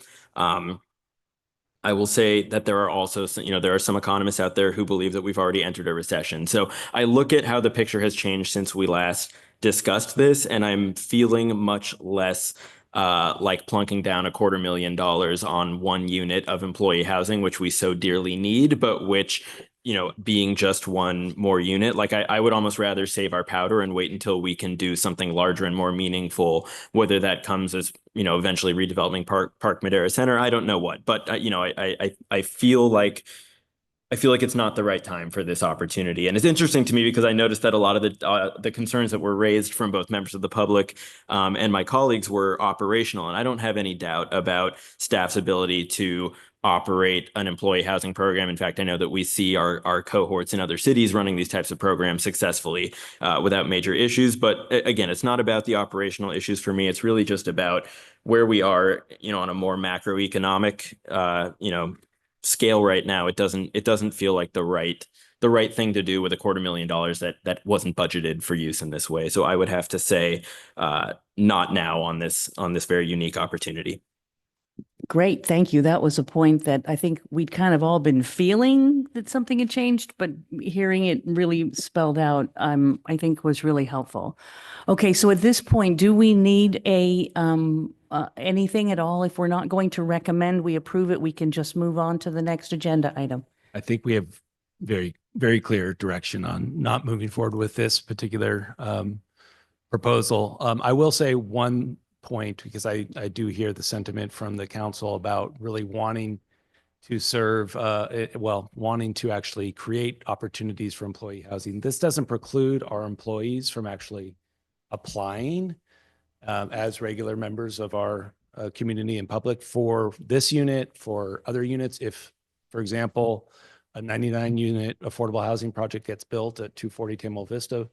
C: I will say that there are also, there are some economists out there who believe that we've already entered a recession. So I look at how the picture has changed since we last discussed this, and I'm feeling much less like plunking down $250,000 on one unit of employee housing, which we so dearly need, but which, being just one more unit, like I would almost rather save our powder and wait until we can do something larger and more meaningful, whether that comes as, eventually redeveloping Park Madera Center. I don't know what, but I feel like it's not the right time for this opportunity. And it's interesting to me because I noticed that a lot of the concerns that were raised from both members of the public and my colleagues were operational. And I don't have any doubt about staff's ability to operate an employee housing program. In fact, I know that we see our cohorts in other cities running these types of programs successfully without major issues. But again, it's not about the operational issues for me. It's really just about where we are, on a more macroeconomic, scale right now. It doesn't feel like the right thing to do with $250,000 that wasn't budgeted for use in this way. So I would have to say not now on this very unique opportunity.
A: Great, thank you. That was a point that I think we'd kind of all been feeling that something had changed, but hearing it really spelled out, I think was really helpful. Okay, so at this point, do we need anything at all? If we're not going to recommend we approve it, we can just move on to the next agenda item.
J: I think we have very, very clear direction on not moving forward with this particular proposal. I will say one point, because I do hear the sentiment from the council about really wanting to serve, wanting to actually create opportunities for employee housing. This doesn't preclude our employees from actually applying as regular members of our community and public for this unit, for other units. If, for example, a 99-unit affordable housing project gets built at 240 Tamil Vista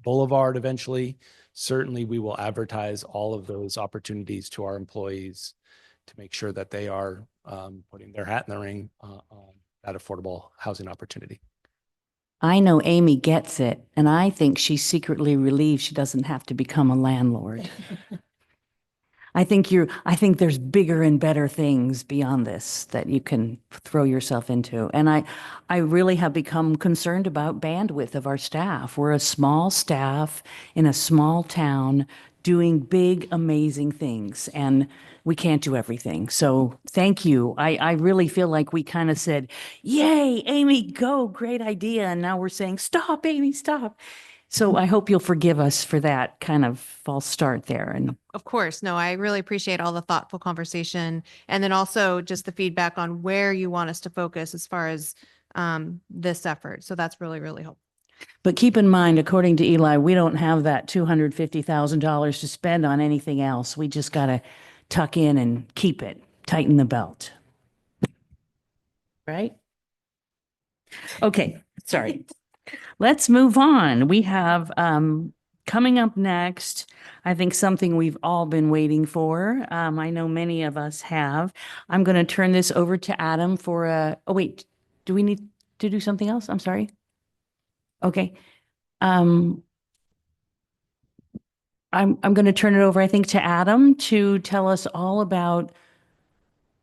J: Boulevard eventually, certainly we will advertise all of those opportunities to our employees to make sure that they are putting their hat in the ring on that affordable housing opportunity.
A: I know Amy gets it, and I think she's secretly relieved she doesn't have to become a landlord. I think there's bigger and better things beyond this that you can throw yourself into. And I really have become concerned about bandwidth of our staff. We're a small staff in a small town doing big, amazing things, and we can't do everything. So thank you. I really feel like we kind of said, yay, Amy, go, great idea. And now we're saying, stop, Amy, stop. So I hope you'll forgive us for that kind of false start there. And
E: Of course, no, I really appreciate all the thoughtful conversation. And then also just the feedback on where you want us to focus as far as this effort. So that's really, really helpful.
A: But keep in mind, according to Eli, we don't have that $250,000 to spend on anything else. We just got to tuck in and keep it, tighten the belt. Right? Okay, sorry. Let's move on. We have Coming up next, I think something we've all been waiting for. I know many of us have. I'm going to turn this over to Adam for oh wait, do we need to do something else? I'm sorry. Okay. I'm going to turn it over, I think, to Adam to tell us all about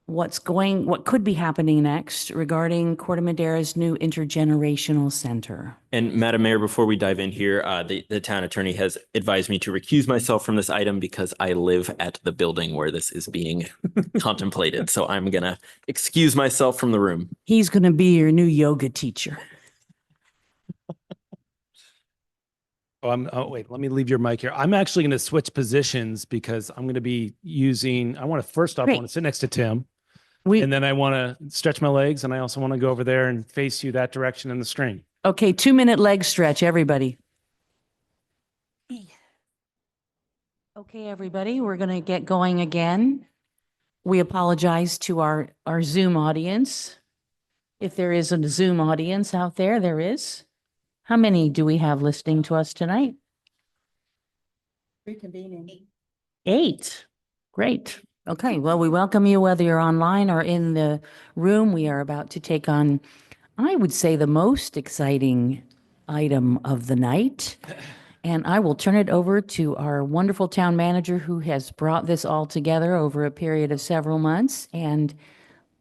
A: what could be happening next regarding Corte Madera's new intergenerational center.
C: And Madam Mayor, before we dive in here, the town attorney has advised me to recuse myself from this item because I live at the building where this is being contemplated. So I'm going to excuse myself from the room.
A: He's going to be your new yoga teacher.
J: Oh, wait, let me leave your mic here. I'm actually going to switch positions because I'm going to be I want to first off, I want to sit next to Tim. And then I want to stretch my legs, and I also want to go over there and face you that direction in the screen.
A: Okay, 2-minute leg stretch, everybody. Okay, everybody, we're going to get going again. We apologize to our Zoom audience. If there is a Zoom audience out there, there is. How many do we have listening to us tonight?
D: Reconvening.
A: 8. Great. Okay, well, we welcome you whether you're online or in the room. We are about to take on, I would say, the most exciting item of the night. And I will turn it over to our wonderful town manager who has brought this all together over a period of several months. And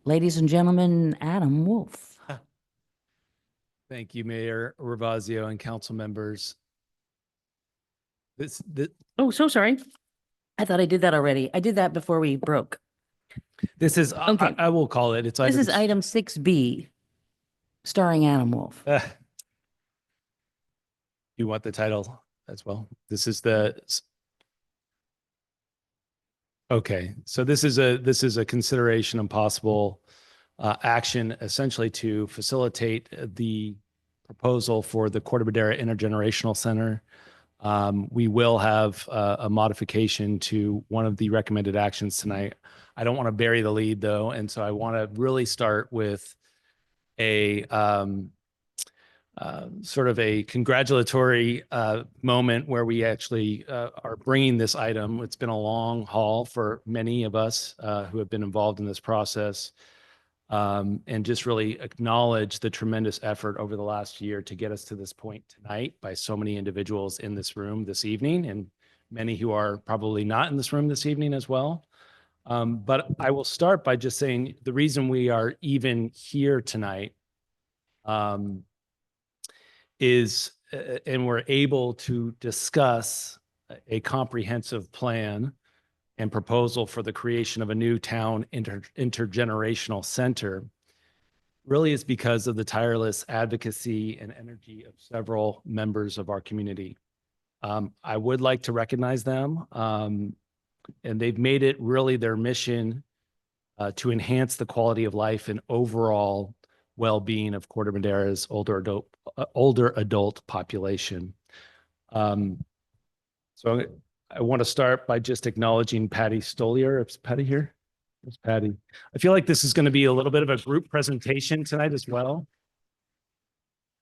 A: ladies and gentlemen, Adam Wolf.
J: Thank you, Mayor Ravazio and council members.
A: Oh, so sorry. I thought I did that already. I did that before we broke.
J: This is,
A: Okay.
J: I will call it.
A: This is item 6B, starring Adam Wolf.
J: You want the title as well? This is okay. So this is a consideration and possible action essentially to facilitate the proposal for the Corte Madera Intergenerational Center. We will have a modification to one of the recommended actions tonight. I don't want to bury the lead though, and so I want to really start with a sort of a congratulatory moment where we actually are bringing this item. It's been a long haul for many of us who have been involved in this process. And just really acknowledge the tremendous effort over the last year to get us to this point tonight by so many individuals in this room this evening, and many who are probably not in this room this evening as well. But I will start by just saying the reason we are even here tonight is, and we're able to discuss a comprehensive plan and proposal for the creation of a new town intergenerational center really is because of the tireless advocacy and energy of several members of our community. I would like to recognize them, and they've made it really their mission to enhance the quality of life and overall well-being of Corte Madera's older adult population. So I want to start by just acknowledging Patty Stolier. Is Patty here? There's Patty. I feel like this is going to be a little bit of a group presentation tonight as well.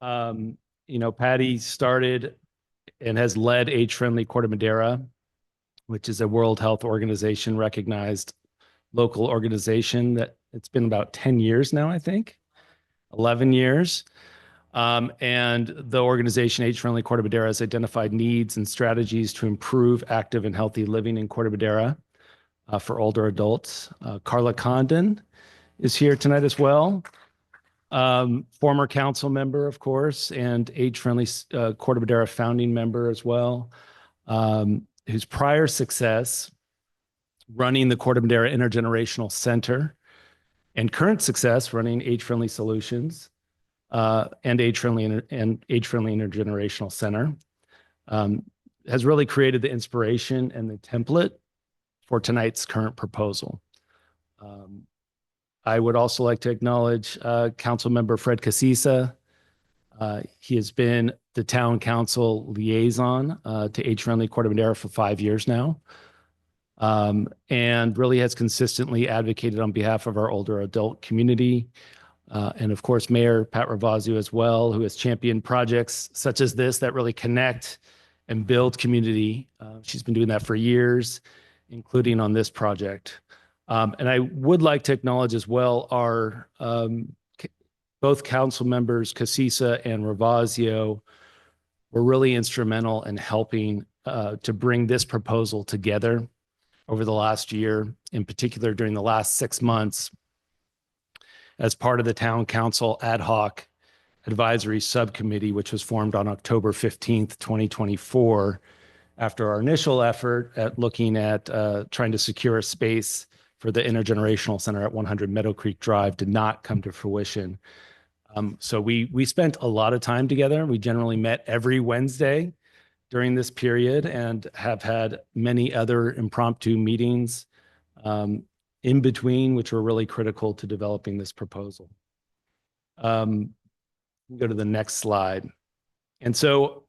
J: Patty started and has led Age-Friendly Corte Madera, which is a World Health Organization recognized local organization that it's been about 10 years now, I think, 11 years. And the organization Age-Friendly Corte Madera has identified needs and strategies to improve active and healthy living in Corte Madera for older adults. Carla Condon is here tonight as well. Former council member, of course, and Age-Friendly Corte Madera founding member as well, whose prior success running the Corte Madera Intergenerational Center and current success running Age-Friendly Solutions and Age-Friendly Intergenerational Center has really created the inspiration and the template for tonight's current proposal. I would also like to acknowledge Council Member Fred Casisa. He has been the town council liaison to Age-Friendly Corte Madera for 5 years now, and really has consistently advocated on behalf of our older adult community. And of course, Mayor Pat Ravazio as well, who has championed projects such as this that really connect and build community. She's been doing that for years, including on this project. And I would like to acknowledge as well our both council members, Casisa and Ravazio, were really instrumental in helping to bring this proposal together over the last year, in particular during the last 6 months, as part of the Town Council Ad Hoc Advisory Subcommittee, which was formed on October 15th, 2024, after our initial effort at looking at trying to secure a space for the intergenerational center at 100 Meadow Creek Drive did not come to fruition. So we spent a lot of time together. We generally met every Wednesday during this period and have had many other impromptu meetings in between, which were really critical to developing this proposal. Go to the next slide. And so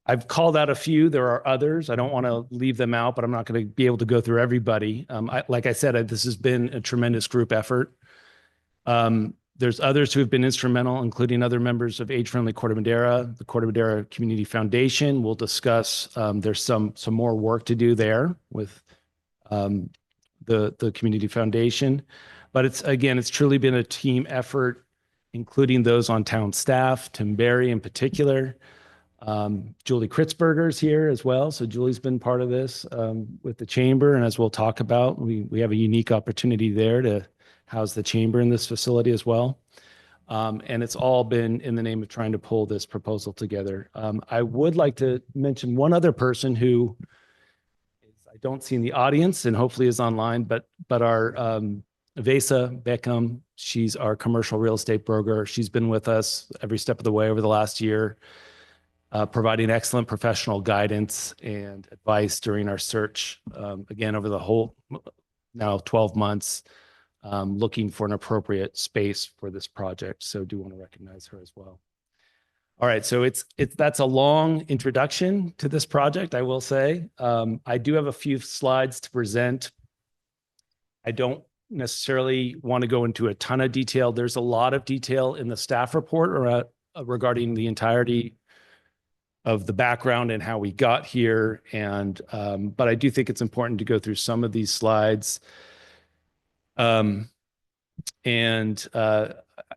J: I've called out a few. There are others. I don't want to leave them out, but I'm not going to be able to go through everybody. Like I said, this has been a tremendous group effort. There's others who have been instrumental, including other members of Age Friendly Corte Madera, the Corte Madera Community Foundation. We'll discuss, there's some more work to do there with the Community Foundation. But it's truly been a team effort, including those on town staff, Tim Berry in particular. Julie Kritzberger's here as well. So Julie's been part of this with the chamber. And as we'll talk about, we have a unique opportunity there to house the chamber in this facility as well. And it's all been in the name of trying to pull this proposal together. I would like to mention one other person who I don't see in the audience and hopefully is online, but our Vesa Beckham, she's our commercial real estate broker. She's been with us every step of the way over the last year, providing excellent professional guidance and advice during our search, again, over the whole now 12 months, looking for an appropriate space for this project. So do want to recognize her as well. All right, so that's a long introduction to this project, I will say. I do have a few slides to present. I don't necessarily want to go into a ton of detail. There's a lot of detail in the staff report regarding the entirety of the background and how we got here. And but I do think it's important to go through some of these slides.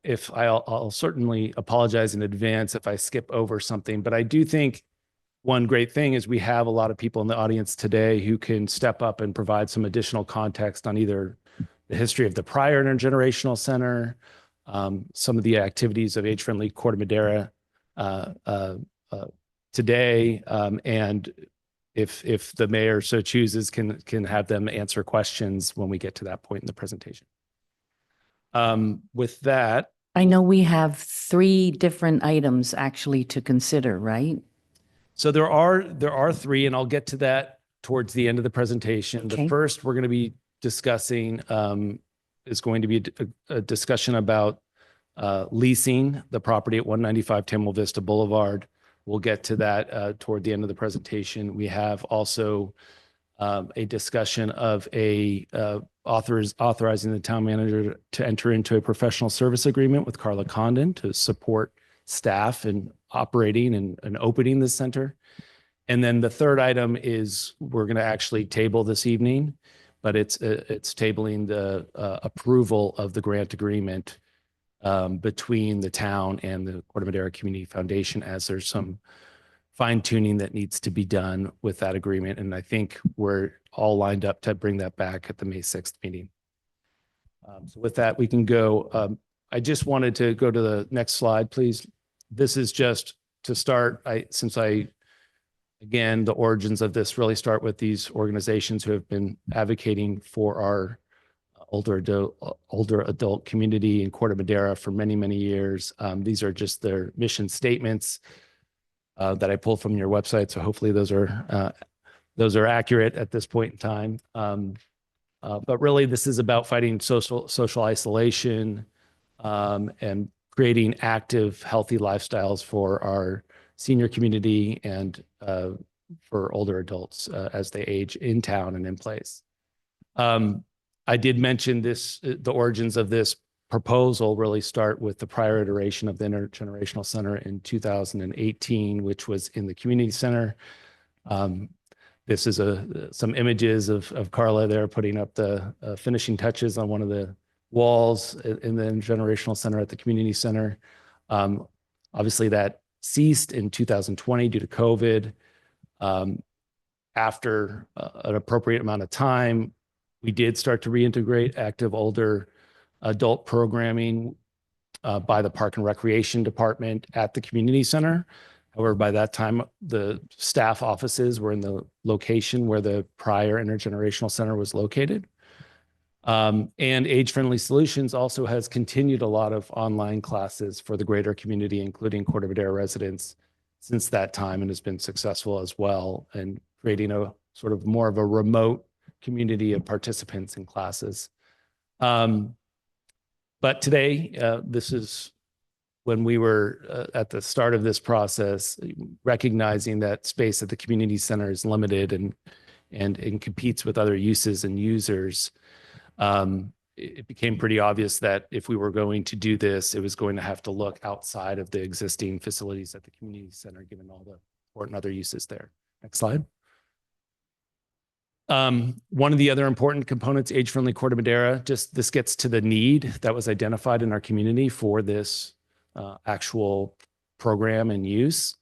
J: If I'll certainly apologize in advance if I skip over something, but I do think one great thing is we have a lot of people in the audience today who can step up and provide some additional context on either the history of the prior intergenerational center, some of the activities of Age Friendly Corte Madera today, and if the mayor so chooses, can have them answer questions when we get to that point in the presentation. With that,
A: I know we have 3 different items actually to consider, right?
J: so there are 3, and I'll get to that towards the end of the presentation.
A: Okay.
J: The first we're going to be discussing is going to be a discussion about leasing the property at 195 Tamil Vista Boulevard. We'll get to that toward the end of the presentation. We have also a discussion of authorizing the town manager to enter into a professional service agreement with Carla Condon to support staff in operating and opening this center. And then the third item is we're going to actually table this evening, but it's tabling the approval of the grant agreement between the town and the Corte Madera Community Foundation, as there's some fine tuning that needs to be done with that agreement. And I think we're all lined up to bring that back at the May 6th meeting. So with that, we can go. I just wanted to go to the next slide, please. This is just to start. Again, the origins of this really start with these organizations who have been advocating for our older adult community in Corte Madera for many, many years. These are just their mission statements that I pulled from your website. So hopefully those are accurate at this point in time. But really, this is about fighting social isolation and creating active, healthy lifestyles for our senior community and for older adults as they age in town and in place. I did mention the origins of this proposal really start with the prior iteration of the intergenerational center in 2018, which was in the community center. This is some images of Carla there putting up the finishing touches on one of the walls in the Generational Center at the community center. Obviously that ceased in 2020 due to COVID. After an appropriate amount of time, we did start to reintegrate active older adult programming by the Park and Recreation Department at the community center. However, by that time, the staff offices were in the location where the prior intergenerational center was located. And Age Friendly Solutions also has continued a lot of online classes for the greater community, including Corte Madera residents, since that time, and has been successful as well in creating a sort of more of a remote community of participants in classes. But today, this is when we were at the start of this process, recognizing that space at the community center is limited and competes with other uses and users. It became pretty obvious that if we were going to do this, it was going to have to look outside of the existing facilities at the community center, given all the important other uses there. Next slide. One of the other important components, Age Friendly Corte Madera, just this gets to the need that was identified in our community for this actual program and use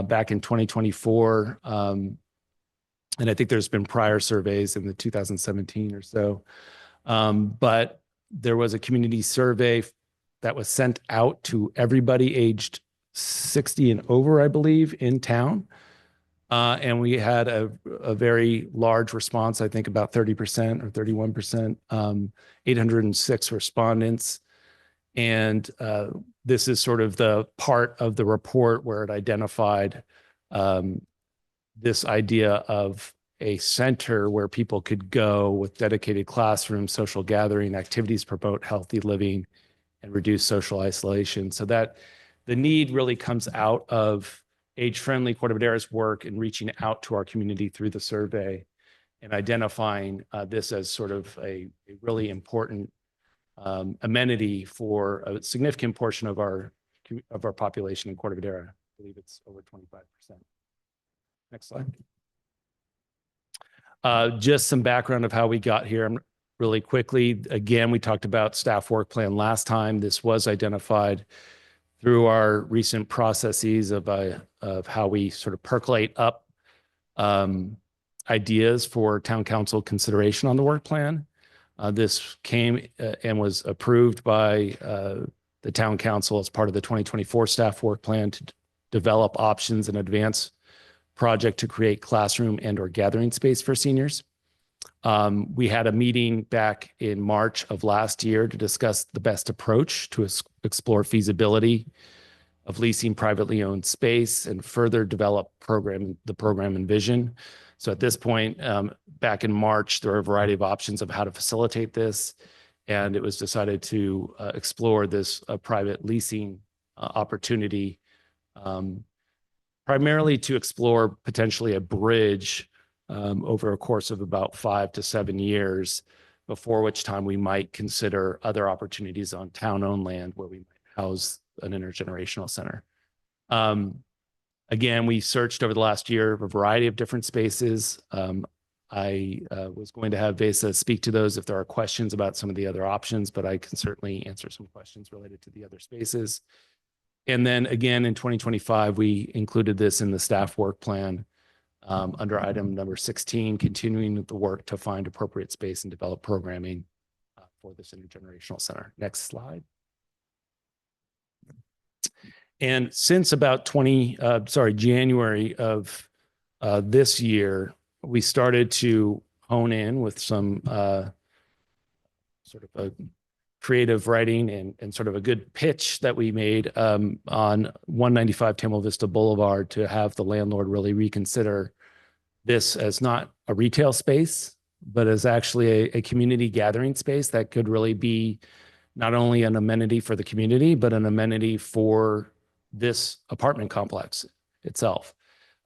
J: back in 2024. And I think there's been prior surveys in the 2017 or so. But there was a community survey that was sent out to everybody aged 60 and over, I believe, in town. And we had a very large response, I think about 30% or 31%, 806 respondents. And this is sort of the part of the report where it identified this idea of a center where people could go with dedicated classrooms, social gathering, activities, promote healthy living, and reduce social isolation. So that the need really comes out of Age Friendly Corte Madera's work in reaching out to our community through the survey and identifying this as sort of a really important amenity for a significant portion of our population in Corte Madera. I believe it's over 25%. Next slide. Just some background of how we got here really quickly. Again, we talked about staff work plan last time. This was identified through our recent processes of how we sort of percolate up ideas for town council consideration on the work plan. This came and was approved by the town council as part of the 2024 staff work plan to develop options and advance project to create classroom and/or gathering space for seniors. We had a meeting back in March of last year to discuss the best approach to explore feasibility of leasing privately owned space and further develop the program and vision. So at this point, back in March, there were a variety of options of how to facilitate this, and it was decided to explore this private leasing opportunity, primarily to explore potentially a bridge over a course of about 5 to 7 years, before which time we might consider other opportunities on town-owned land where we might house an intergenerational center. Again, we searched over the last year a variety of different spaces. I was going to have Vesa speak to those if there are questions about some of the other options, but I can certainly answer some questions related to the other spaces. And then again, in 2025, we included this in the staff work plan under item number 16, continuing the work to find appropriate space and develop programming for this intergenerational center. Next slide. And since about January of this year, we started to hone in with some sort of a creative writing and sort of a good pitch that we made on 195 Tamil Vista Boulevard to have the landlord really reconsider this as not a retail space, but as actually a community gathering space that could really be not only an amenity for the community, but an amenity for this apartment complex itself.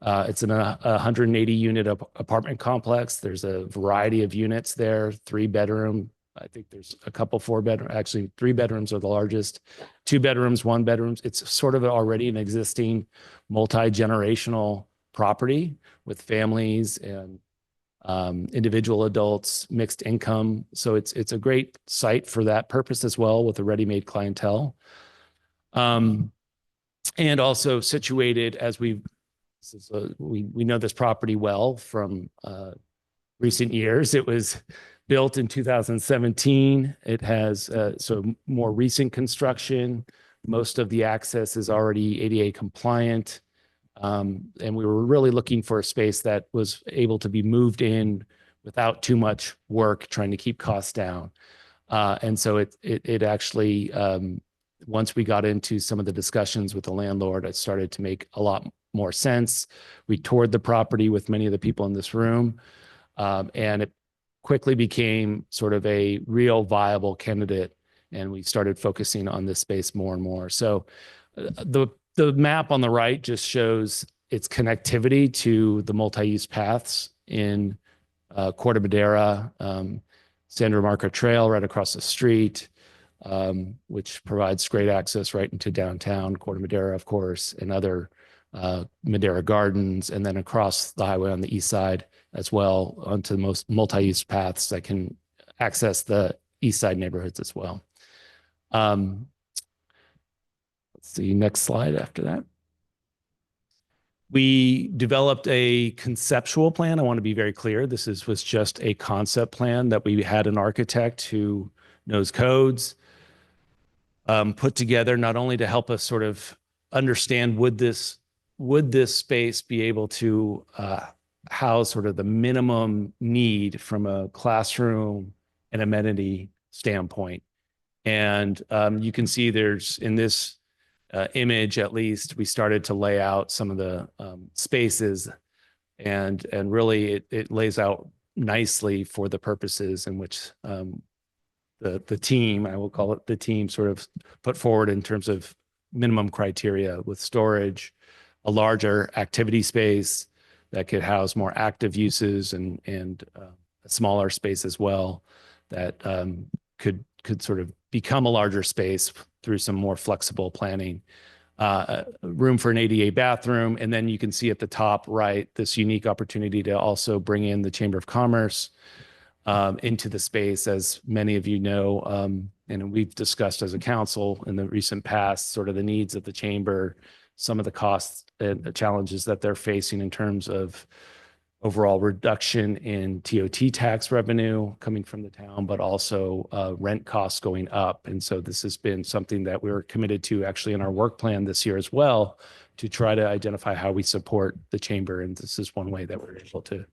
J: It's an 180 unit apartment complex. There's a variety of units there, 3-bedroom. I think there's a couple 4-bedroom, actually 3 bedrooms are the largest, 2 bedrooms, 1 bedrooms. It's sort of already an existing multi-generational property with families and individual adults, mixed income. So it's a great site for that purpose as well, with a ready-made clientele. And also situated as we know this property well from recent years. It was built in 2017. It has so more recent construction. Most of the access is already ADA compliant. And we were really looking for a space that was able to be moved in without too much work, trying to keep costs down. And so it actually, once we got into some of the discussions with the landlord, it started to make a lot more sense. We toured the property with many of the people in this room, and it quickly became sort of a real viable candidate. And we started focusing on this space more and more. So the map on the right just shows its connectivity to the multi-use paths in Corte Madera, Sandra Marca Trail right across the street, which provides great access right into downtown Corte Madera, of course, and other Madera Gardens, and then across the highway on the east side as well onto the most multi-use paths that can access the east side neighborhoods as well. Let's see, next slide after that. We developed a conceptual plan. I want to be very clear. This was just a concept plan that we had an architect who knows codes put together, not only to help us sort of understand would this space be able to house sort of the minimum need from a classroom and amenity standpoint. And you can see there's in this image, at least, we started to lay out some of the spaces, and really it lays out nicely for the purposes in which the team, I will call it the team, sort of put forward in terms of minimum criteria, with storage, a larger activity space that could house more active uses, and a smaller space as well that could sort of become a larger space through some more flexible planning. Room for an ADA bathroom. And then you can see at the top right, this unique opportunity to also bring in the Chamber of Commerce into the space. As many of you know, and we've discussed as a council in the recent past, sort of the needs of the chamber, some of the costs and the challenges that they're facing in terms of overall reduction in TOT tax revenue coming from the town, but also rent costs going up. And so this has been something that we're committed to actually in our work plan this year as well, to try to identify how we support the chamber. And this is one way that we're able to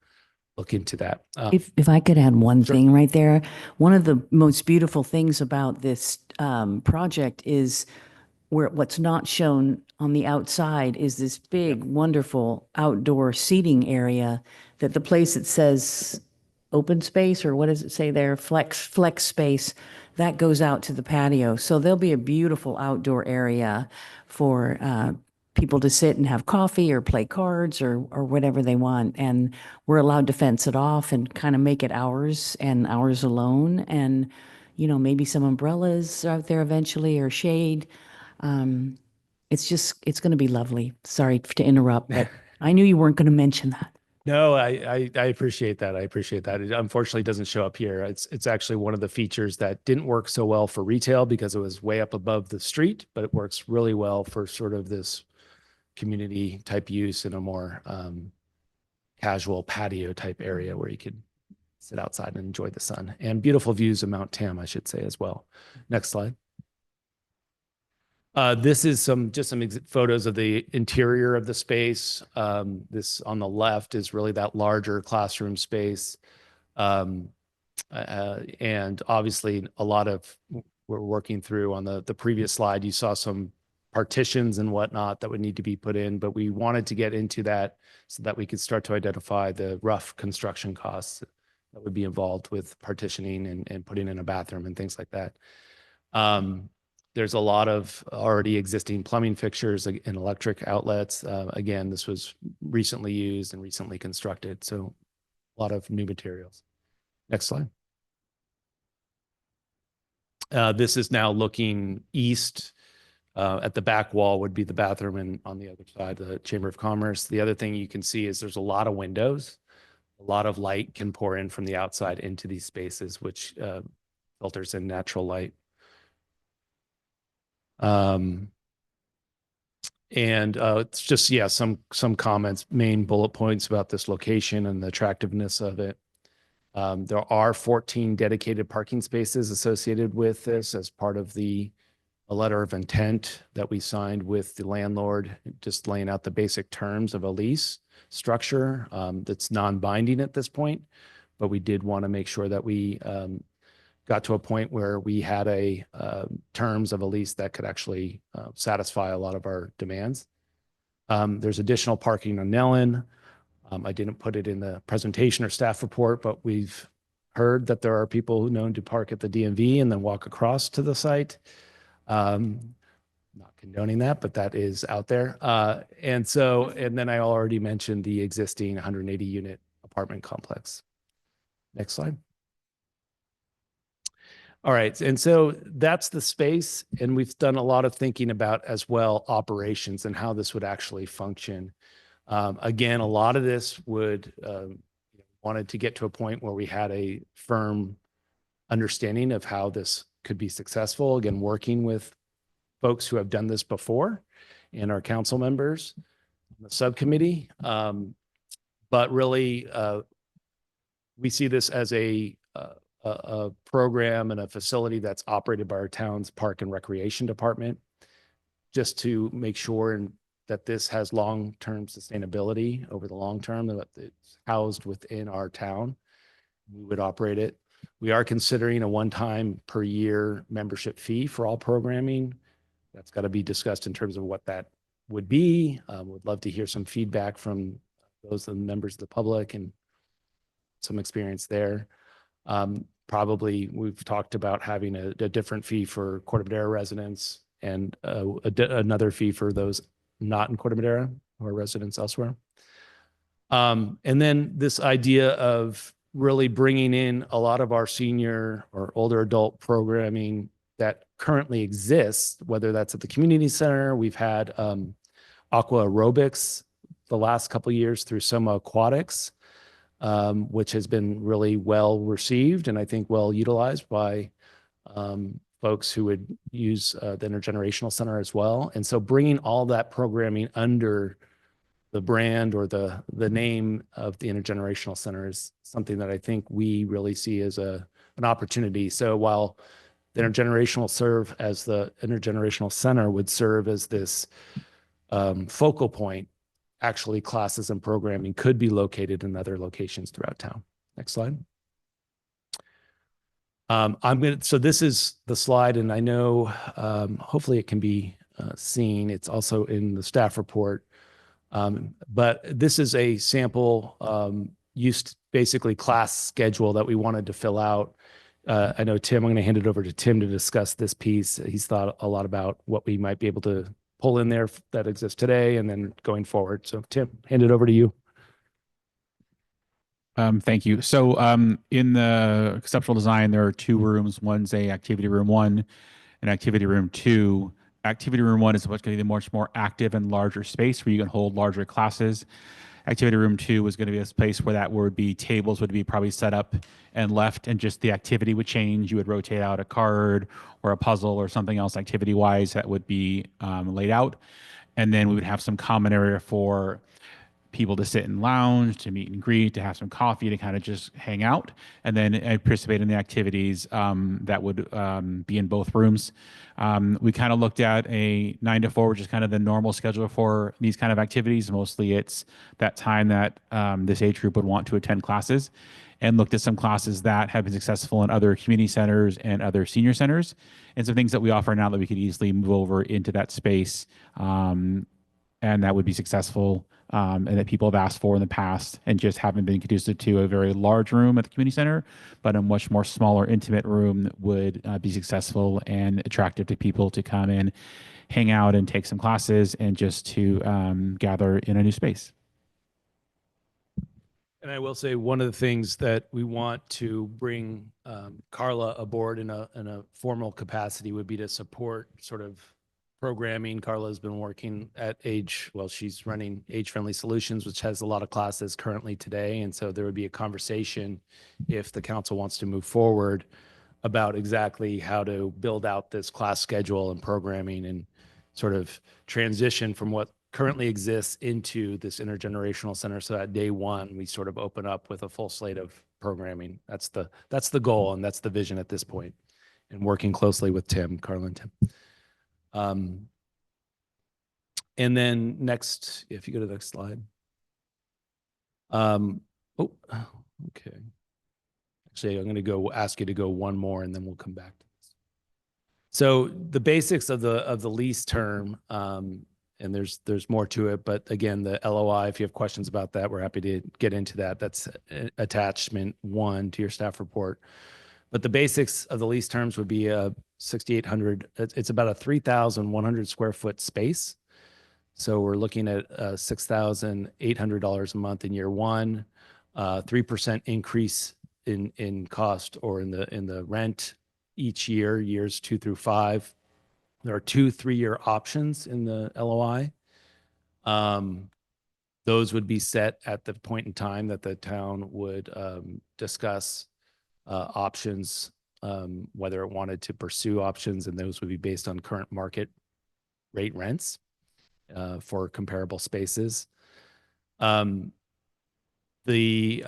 J: look into that.
A: If I could add one
J: Sure.
A: thing right there, one of the most beautiful things about this project is what's not shown on the outside is this big, wonderful outdoor seating area that the place that says open space, or what does it say there? Flex space, that goes out to the patio. So there'll be a beautiful outdoor area for people to sit and have coffee or play cards or whatever they want. And we're allowed to fence it off and kind of make it ours and ours alone. And, you know, maybe some umbrellas out there eventually, or shade. It's going to be lovely. Sorry to interrupt, but I knew you weren't going to mention that.
J: No, I appreciate that. I appreciate that. It unfortunately doesn't show up here. It's actually one of the features that didn't work so well for retail because it was way up above the street, but it works really well for sort of this community type use in a more casual patio type area where you could sit outside and enjoy the sun, and beautiful views of Mount Tam, I should say, as well. Next slide. This is just some photos of the interior of the space. This on the left is really that larger classroom space. And obviously a lot of we're working through on the previous slide. You saw some partitions and whatnot that would need to be put in, but we wanted to get into that so that we could start to identify the rough construction costs that would be involved with partitioning and putting in a bathroom and things like that. There's a lot of already existing plumbing fixtures and electric outlets. Again, this was recently used and recently constructed, so a lot of new materials. Next slide. This is now looking east At the back wall would be the bathroom, and on the other side, the Chamber of Commerce. The other thing you can see is there's a lot of windows. A lot of light can pour in from the outside into these spaces, which filters in natural light. It's just, yeah, some comments, main bullet points about this location and the attractiveness of it. There are 14 dedicated parking spaces associated with this as part of a letter of intent that we signed with the landlord, just laying out the basic terms of a lease structure that's non-binding at this point. But we did want to make sure that we got to a point where we had terms of a lease that could actually satisfy a lot of our demands. There's additional parking on Nellen. I didn't put it in the presentation or staff report, but we've heard that there are people who known to park at the DMV and then walk across to the site. Not condoning that, but that is out there. And then I already mentioned the existing 180 unit apartment complex. Next slide. All right. And so that's the space. And we've done a lot of thinking about as well operations and how this would actually function. Again, a lot of this wanted to get to a point where we had a firm understanding of how this could be successful. Again, working with folks who have done this before and our council members, the subcommittee. But really, we see this as a program and a facility that's operated by our town's Park and Recreation Department, just to make sure that this has long-term sustainability over the long term, that it's housed within our town. We would operate it. We are considering a one-time per year membership fee for all programming. That's got to be discussed in terms of what that would be. Would love to hear some feedback from those members of the public and some experience there. Probably we've talked about having a different fee for Corte Madera residents and another fee for those not in Corte Madera or residents elsewhere. And then this idea of really bringing in a lot of our senior or older adult programming that currently exists, whether that's at the community center. We've had aqua aerobics the last couple of years through Soma Aquatics, which has been really well received and I think well utilized by folks who would use the Intergenerational Center as well. And so bringing all that programming under the brand or the name of the Intergenerational Center is something that I think we really see as an opportunity. So while the Intergenerational Center would serve as this focal point, actually classes and programming could be located in other locations throughout town. Next slide. So this is the slide, and I know hopefully it can be seen. It's also in the staff report. But this is a sample basically class schedule that we wanted to fill out. I know Tim, I'm going to hand it over to Tim to discuss this piece. He's thought a lot about what we might be able to pull in there that exists today and then going forward. So Tim, hand it over to you.
O: Thank you. So in the conceptual design, there are two rooms. One's a activity room 1 and activity room 2. Activity room 1 is what's going to be a much more active and larger space where you can hold larger classes. Activity room 2 is going to be a space where that would be tables would be probably set up and left, and just the activity would change. You would rotate out a card or a puzzle or something else activity wise that would be laid out. And then we would have some common area for people to sit and lounge, to meet and greet, to have some coffee, to kind of just hang out, and then participate in the activities that would be in both rooms. We kind of looked at a 9 to 4, which is kind of the normal schedule for these kind of activities. Mostly it's that time that this age group would want to attend classes, and looked at some classes that have been successful in other community centers and other senior centers, and some things that we offer now that we could easily move over into that space, and that would be successful. And that people have asked for in the past and just haven't been conducive to a very large room at the community center, but a much more smaller, intimate room that would be successful and attractive to people to come in, hang out and take some classes and just to gather in a new space.
J: And I will say one of the things that we want to bring Carla aboard in a formal capacity would be to support sort of programming. Carla's been working at she's running Age Friendly Solutions, which has a lot of classes currently today. And so there would be a conversation if the council wants to move forward about exactly how to build out this class schedule and programming and sort of transition from what currently exists into this intergenerational center. So at day one, we sort of open up with a full slate of programming. That's the goal, and that's the vision at this point, and working closely with Carla and Tim. And then next, if you go to the next slide. Okay. Actually, I'm going to go ask you to go one more, and then we'll come back to this. So the basics of the lease term, and there's more to it, but again, the LOI, if you have questions about that, we're happy to get into that. That's attachment 1 to your staff report. But the basics of the lease terms would be 6,800. It's about a 3,100 square foot space. So we're looking at $6,800 a month in year 1, 3% increase in cost or in the rent each year, years 2 through 5. There are 2 3-year options in the LOI. Those would be set at the point in time that the town would discuss options, whether it wanted to pursue options, and those would be based on current market rate rents for comparable spaces. The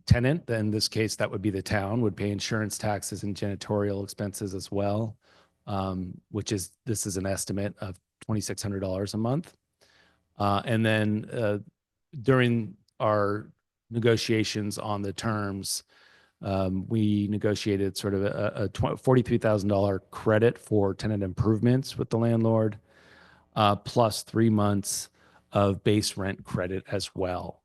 J: tenant, in this case, that would be the town, would pay insurance, taxes, and janitorial expenses as well, this is an estimate of $2,600 a month. And then during our negotiations on the terms, we negotiated sort of a $43,000 credit for tenant improvements with the landlord, plus 3 months of base rent credit as well.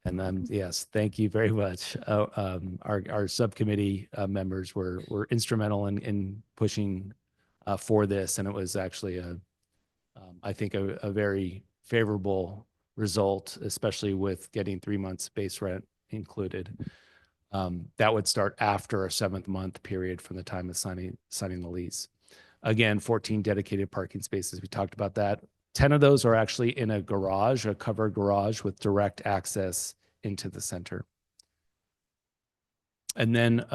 J: And then, yes, thank you very much. Our subcommittee members were instrumental in pushing for this, and it was actually I think a very favorable result, especially with getting 3 months base rent included. That would start after a 7th month period from the time of signing the lease. Again, 14 dedicated parking spaces. We talked about that. 10 of those are actually in a garage, a covered garage with direct access into the center. And then,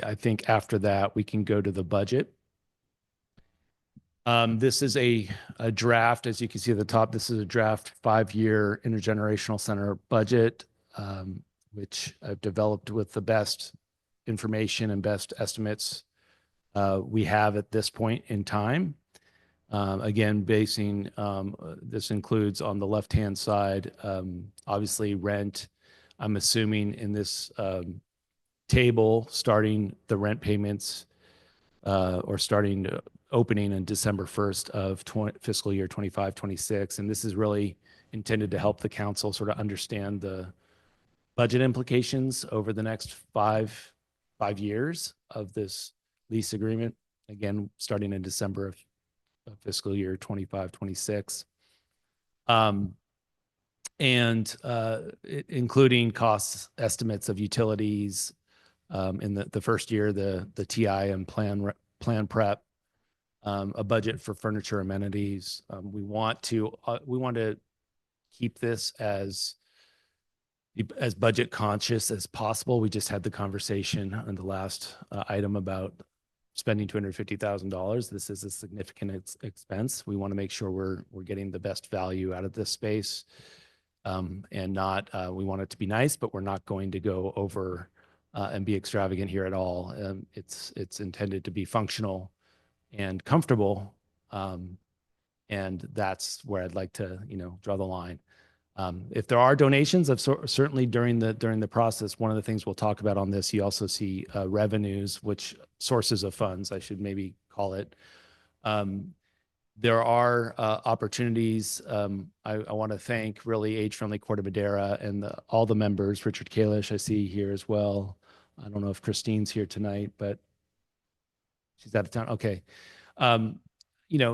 J: I think after that, we can go to the budget. This is a draft, as you can see at the top. This is a draft 5-year intergenerational center budget, which I've developed with the best information and best estimates we have at this point in time. Again, basing, this includes on the left-hand side, obviously rent. I'm assuming in this table, starting the rent payments or starting opening on December 1st of fiscal year 25-26. And this is really intended to help the council sort of understand the budget implications over the next five years of this lease agreement. Again, starting in December of fiscal year 25-26. Including cost estimates of utilities in the first year, the TI and plan prep, a budget for furniture amenities. We want to keep this as budget conscious as possible. We just had the conversation on the last item about spending $250,000. This is a significant expense. We want to make sure we're getting the best value out of this space, and not we want it to be nice, but we're not going to go over and be extravagant here at all. It's intended to be functional and comfortable, and that's where I'd like to draw the line. If there are donations, certainly during the process, one of the things we'll talk about on this, you also see revenues, which sources of funds, I should maybe call it. There are opportunities. I want to thank really Age Friendly Corte Madera and all the members. Richard Kalish, I see here as well. I don't know if Christine's here tonight, but she's out of town. Okay.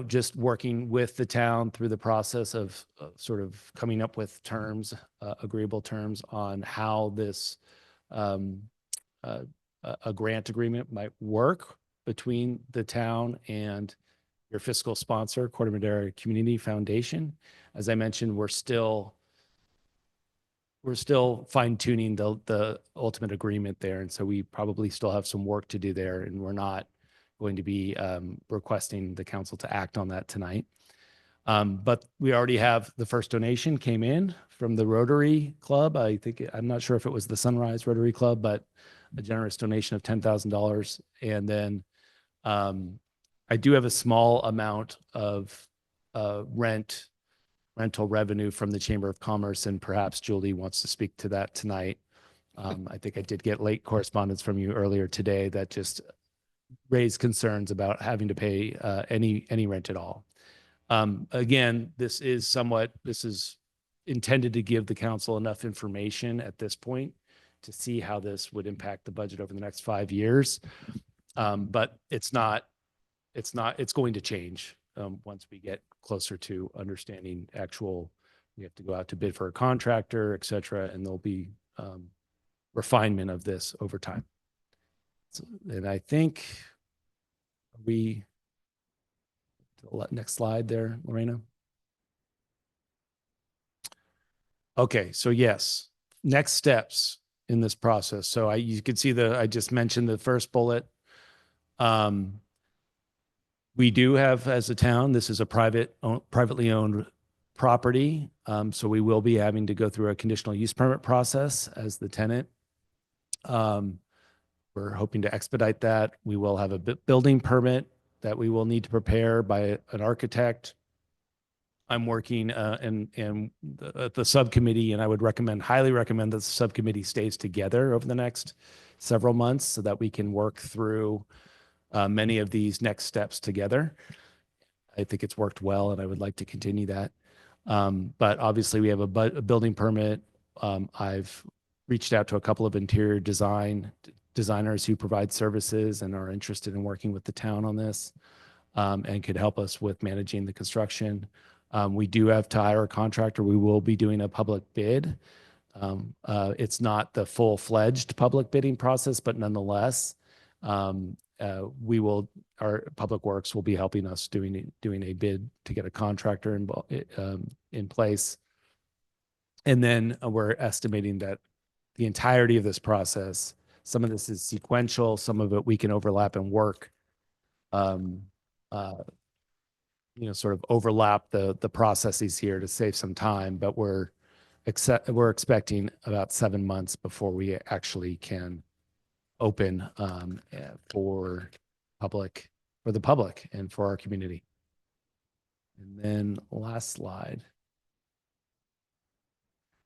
J: Just working with the town through the process of sort of coming up with terms, agreeable terms on how this a grant agreement might work between the town and your fiscal sponsor, Corte Madera Community Foundation. As I mentioned, we're still fine tuning the ultimate agreement there. And so we probably still have some work to do there, and we're not going to be requesting the council to act on that tonight. But we already have the first donation came in from the Rotary Club. I'm not sure if it was the Sunrise Rotary Club, but a generous donation of $10,000. And then I do have a small amount of rental revenue from the Chamber of Commerce, and perhaps Julie wants to speak to that tonight. I think I did get late correspondence from you earlier today that just raised concerns about having to pay any rent at all. Again, this is intended to give the council enough information at this point to see how this would impact the budget over the next 5 years. But it's going to change once we get closer to understanding we have to go out to bid for a contractor, et cetera, and there'll be refinement of this over time. And I think next slide there, Lorena. Okay, so yes, next steps in this process. So you can see I just mentioned the first bullet. We do have, as a town, this is a privately owned property. So we will be having to go through a conditional use permit process as the tenant. We're hoping to expedite that. We will have a building permit that we will need to prepare by an architect. I'm working in the subcommittee, and I would highly recommend that the subcommittee stays together over the next several months so that we can work through many of these next steps together. I think it's worked well, and I would like to continue that. But obviously, we have a building permit. I've reached out to a couple of interior designers who provide services and are interested in working with the town on this, and could help us with managing the construction. We do have to hire a contractor. We will be doing a public bid. It's not the full-fledged public bidding process, but nonetheless, our Public Works will be helping us doing a bid to get a contractor in place. And then we're estimating that the entirety of this process, some of this is sequential, some of it we can overlap and work, sort of overlap the processes here to save some time, but we're expecting about 7 months before we actually can open for the public and for our community. And then last slide.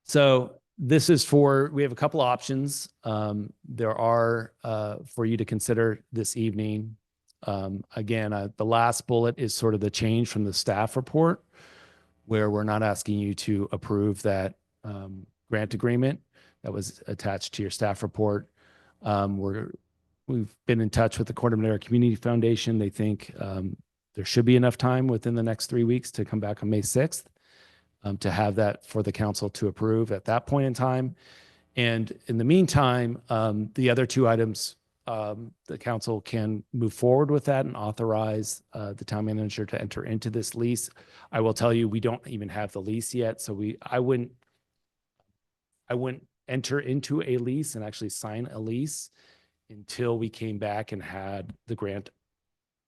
J: So this is we have a couple options. There are for you to consider this evening. Again, the last bullet is sort of the change from the staff report, where we're not asking you to approve that grant agreement that was attached to your staff report. We've been in touch with the Corte Madera Community Foundation. They think there should be enough time within the next 3 weeks to come back on May 6th to have that for the council to approve at that point in time. And in the meantime, the other two items, the council can move forward with that and authorize the town manager to enter into this lease. I will tell you, we don't even have the lease yet, so I wouldn't enter into a lease and actually sign a lease until we came back and had the grant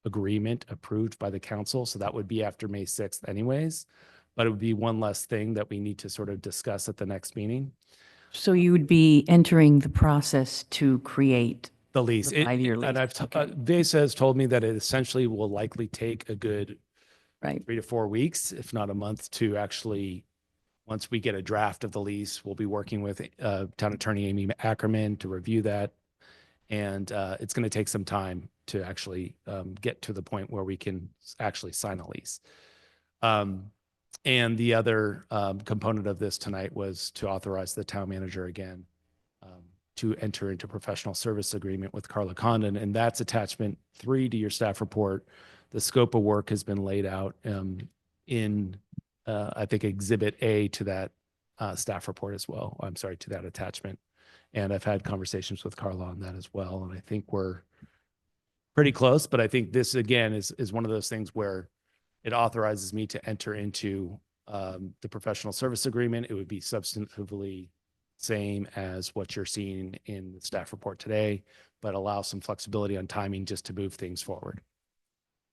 J: agreement approved by the council. So that would be after May 6th anyways, but it would be one less thing that we need to sort of discuss at the next meeting.
A: So you would be entering the process to create
J: the lease.
A: The 5-year lease.
J: And Vesa has told me that it essentially will likely take a good 3 to 4 weeks, if not a month, to actually, once we get a draft of the lease, we'll be working with town attorney Amy Ackerman to review that. And it's going to take some time to actually get to the point where we can actually sign a lease. And the other component of this tonight was to authorize the town manager again to enter into professional service agreement with Carla Condon. And that's attachment 3 to your staff report. The scope of work has been laid out in, I think, Exhibit A to that staff report as well. I'm sorry, to that attachment. And I've had conversations with Carla on that as well. And I think we're pretty close, but I think this again is one of those things where it authorizes me to enter into the professional service agreement. It would be substantively same as what you're seeing in the staff report today, but allow some flexibility on timing just to move things forward.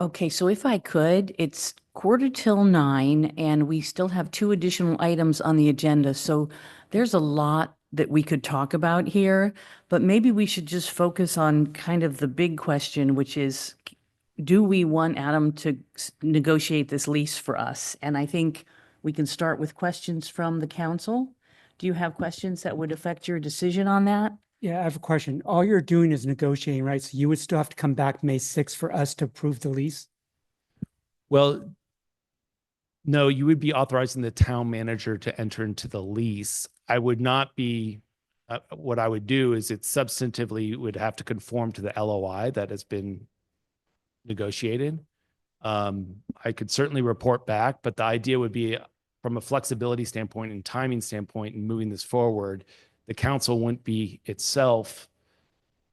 A: Okay, so if I could, it's 8:45 and we still have 2 additional items on the agenda. So there's a lot that we could talk about here, but maybe we should just focus on kind of the big question, which is, do we want Adam to negotiate this lease for us? And I think we can start with questions from the council. Do you have questions that would affect your decision on that?
G: Yeah, I have a question. All you're doing is negotiating, right? So you would still have to come back May 6th for us to approve the lease?
J: Well, no, you would be authorizing the town manager to enter into the lease. I would not be, what I would do is it substantively would have to conform to the LOI that has been negotiated. I could certainly report back, but the idea would be from a flexibility standpoint and timing standpoint and moving this forward, the council wouldn't be itself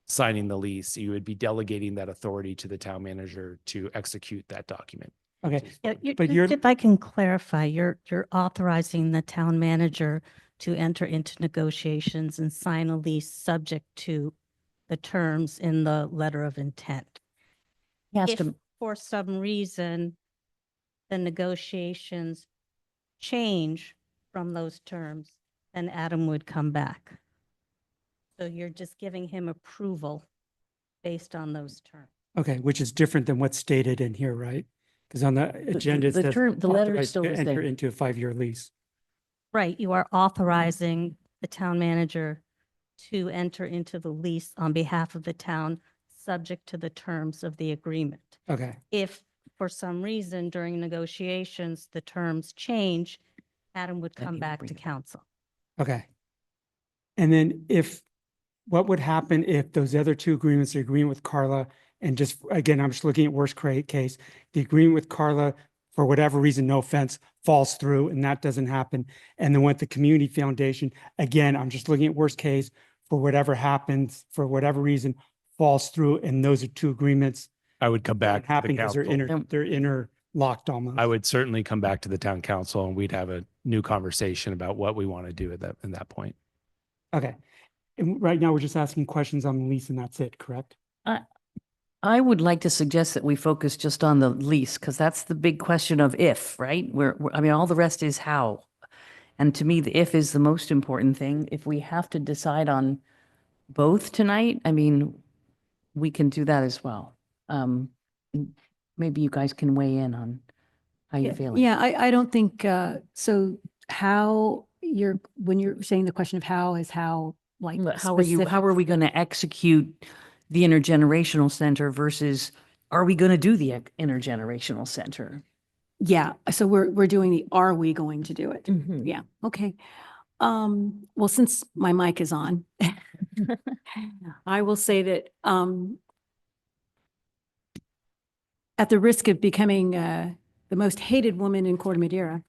J: signing the lease. You would be delegating that authority to the town manager to execute that document.
G: Okay,
P: Yeah,
G: but you're,
P: if I can clarify, you're authorizing the town manager to enter into negotiations and sign a lease subject to the terms in the letter of intent.
A: He has
P: If
A: to,
P: for some reason the negotiations change from those terms, then Adam would come back. So you're just giving him approval based on those terms.
G: okay, which is different than what's stated in here, right? Because on the agenda, it
A: the
G: says
A: term- the letter is
G: authorized
A: still
G: to
A: the
G: enter
A: same.
G: into a 5-year lease.
P: Right, you are authorizing the town manager to enter into the lease on behalf of the town, subject to the terms of the agreement.
G: Okay,
P: If for some reason during negotiations, the terms change, Adam would
A: Then
P: come
A: he would
P: back
A: bring
P: to
A: it back.
P: council.
G: okay. And then what would happen if those other 2 agreements, the agreement with Carla, and just, again, I'm just looking at worst case, the agreement with Carla, for whatever reason, no offense, falls through and that doesn't happen. And then with the community foundation, again, I'm just looking at worst case, for whatever happens, for whatever reason, falls through, and those are 2 agreements
J: I would come back
G: that
J: to the
G: happen because
J: council.
G: they're interlocked almost.
J: I would certainly come back to the town council and we'd have a new conversation about what we want to do at that point.
G: Okay. And right now, we're just asking questions on the lease and that's it, correct?
A: I would like to suggest that we focus just on the lease, because that's the big question of if, right? I mean, all the rest is how. And to me, the if is the most important thing. If we have to decide on both tonight, I mean, we can do that as well. Maybe you guys can weigh in on how you're feeling.
D: Yeah, I don't think, so how when you're saying the question of how is how, like.
A: But how
D: specific-
A: are we going to execute the intergenerational center versus are we going to do the intergenerational center?
D: Yeah, so we're doing the, are we going to do it?
A: Mhm.
D: Yeah, okay. Well, since my mic is on, I will say that, at the risk of becoming, the most hated woman in Corte Madera,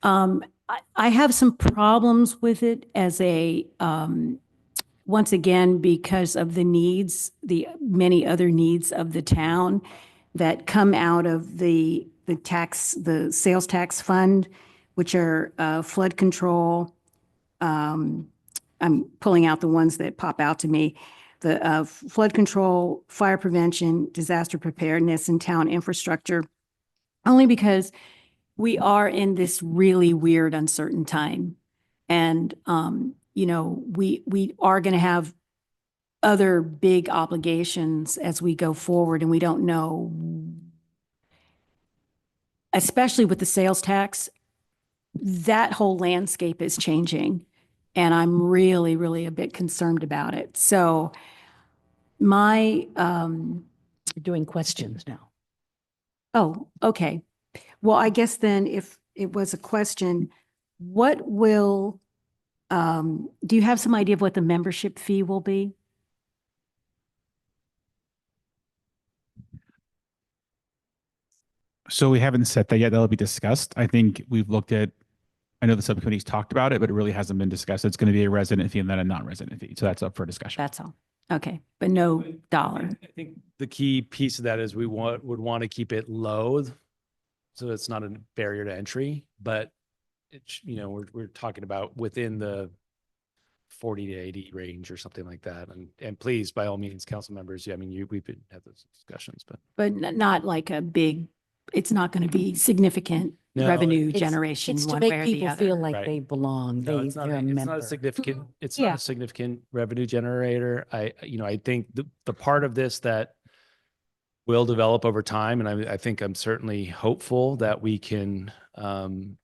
D: I have some problems with it as a, once again, because of the needs, the many other needs of the town that come out of the sales tax fund, which are flood control. I'm pulling out the ones that pop out to me. The flood control, fire prevention, disaster preparedness, and town infrastructure, only because we are in this really weird, uncertain time. And, we are going to have other big obligations as we go forward, and we don't know, especially with the sales tax, that whole landscape is changing. And I'm really, really a bit concerned about it. So my,
A: We're doing questions now.
D: oh, okay. Well, I guess then if it was a question, what will, do you have some idea of what the membership fee will be?
O: So we haven't set that yet. That'll be discussed. I think we've looked at, I know the subcommittee's talked about it, but it really hasn't been discussed. It's going to be a resident fee and then a non-resident fee. So that's up for discussion.
D: That's all. Okay, but no dollar.
J: I think the key piece of that is would want to keep it low, so it's not a barrier to entry, but it's, we're talking about within the 40 to 80 range or something like that. And please, by all means, council members, we've been had those discussions, but
D: Not like a big, it's not going to be significant
J: No,
D: revenue
A: It's-
D: generation
A: It's to
D: one
A: make
D: way or the
A: people feel
D: other.
A: like
J: Right.
A: they belong.
J: no,
A: They're a
J: it's not
A: member.
J: a significant, it's
A: Yeah.
J: not a significant revenue generator. I think the part of this that will develop over time, and I think I'm certainly hopeful that we can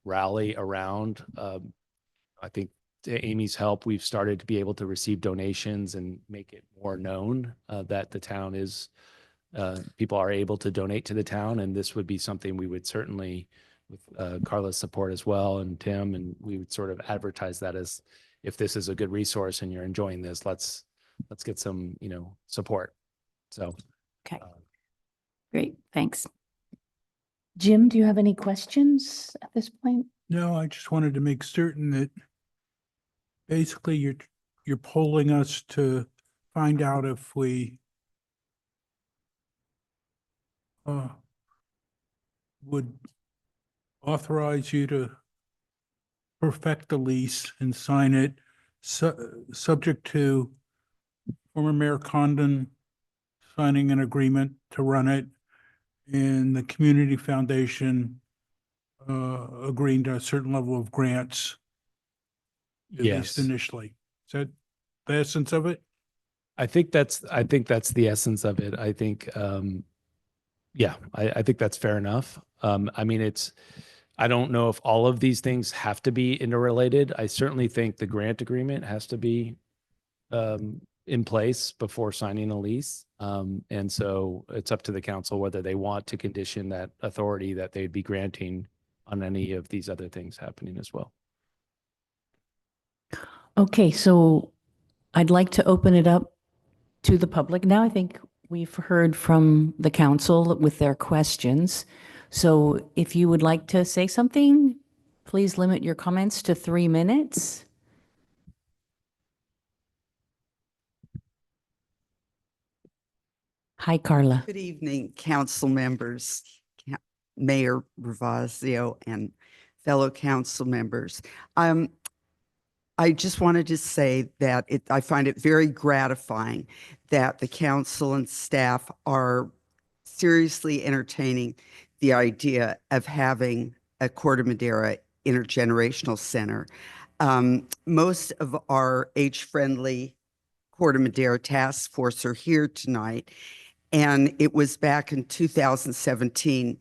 J: rally around. I think to Amy's help, we've started to be able to receive donations and make it more known that the town is, people are able to donate to the town. And this would be something we would certainly, with Carla's support as well, and Tim, and we would sort of advertise that as, if this is a good resource and you're enjoying this, let's get some, support. So.
D: Okay.
J: um,
D: Great, thanks.
A: Jim, do you have any questions at this point?
I: No, I just wanted to make certain that basically you're polling us to find out if we would authorize you to perfect the lease and sign it, subject to former Mayor Condon signing an agreement to run it, and the community foundation agreeing to a certain level of grants, at least
J: Yes.
I: initially. Is that the essence of it?
J: I think that's the essence of it. I think, yeah, I think that's fair enough. I don't know if all of these things have to be interrelated. I certainly think the grant agreement has to be in place before signing a lease. And so it's up to the council whether they want to condition that authority that they'd be granting on any of these other things happening as well.
A: Okay, so I'd like to open it up to the public. Now I think we've heard from the council with their questions. So if you would like to say something, please limit your comments to 3 minutes. Hi, Carla.
Q: Good evening, council members, Mayor Ravazio, and fellow council members. I just wanted to say that I find it very gratifying that the council and staff are seriously entertaining the idea of having a Corte Madera intergenerational center. Most of our age-friendly Corte Madera task force are here tonight. And it was back in 2017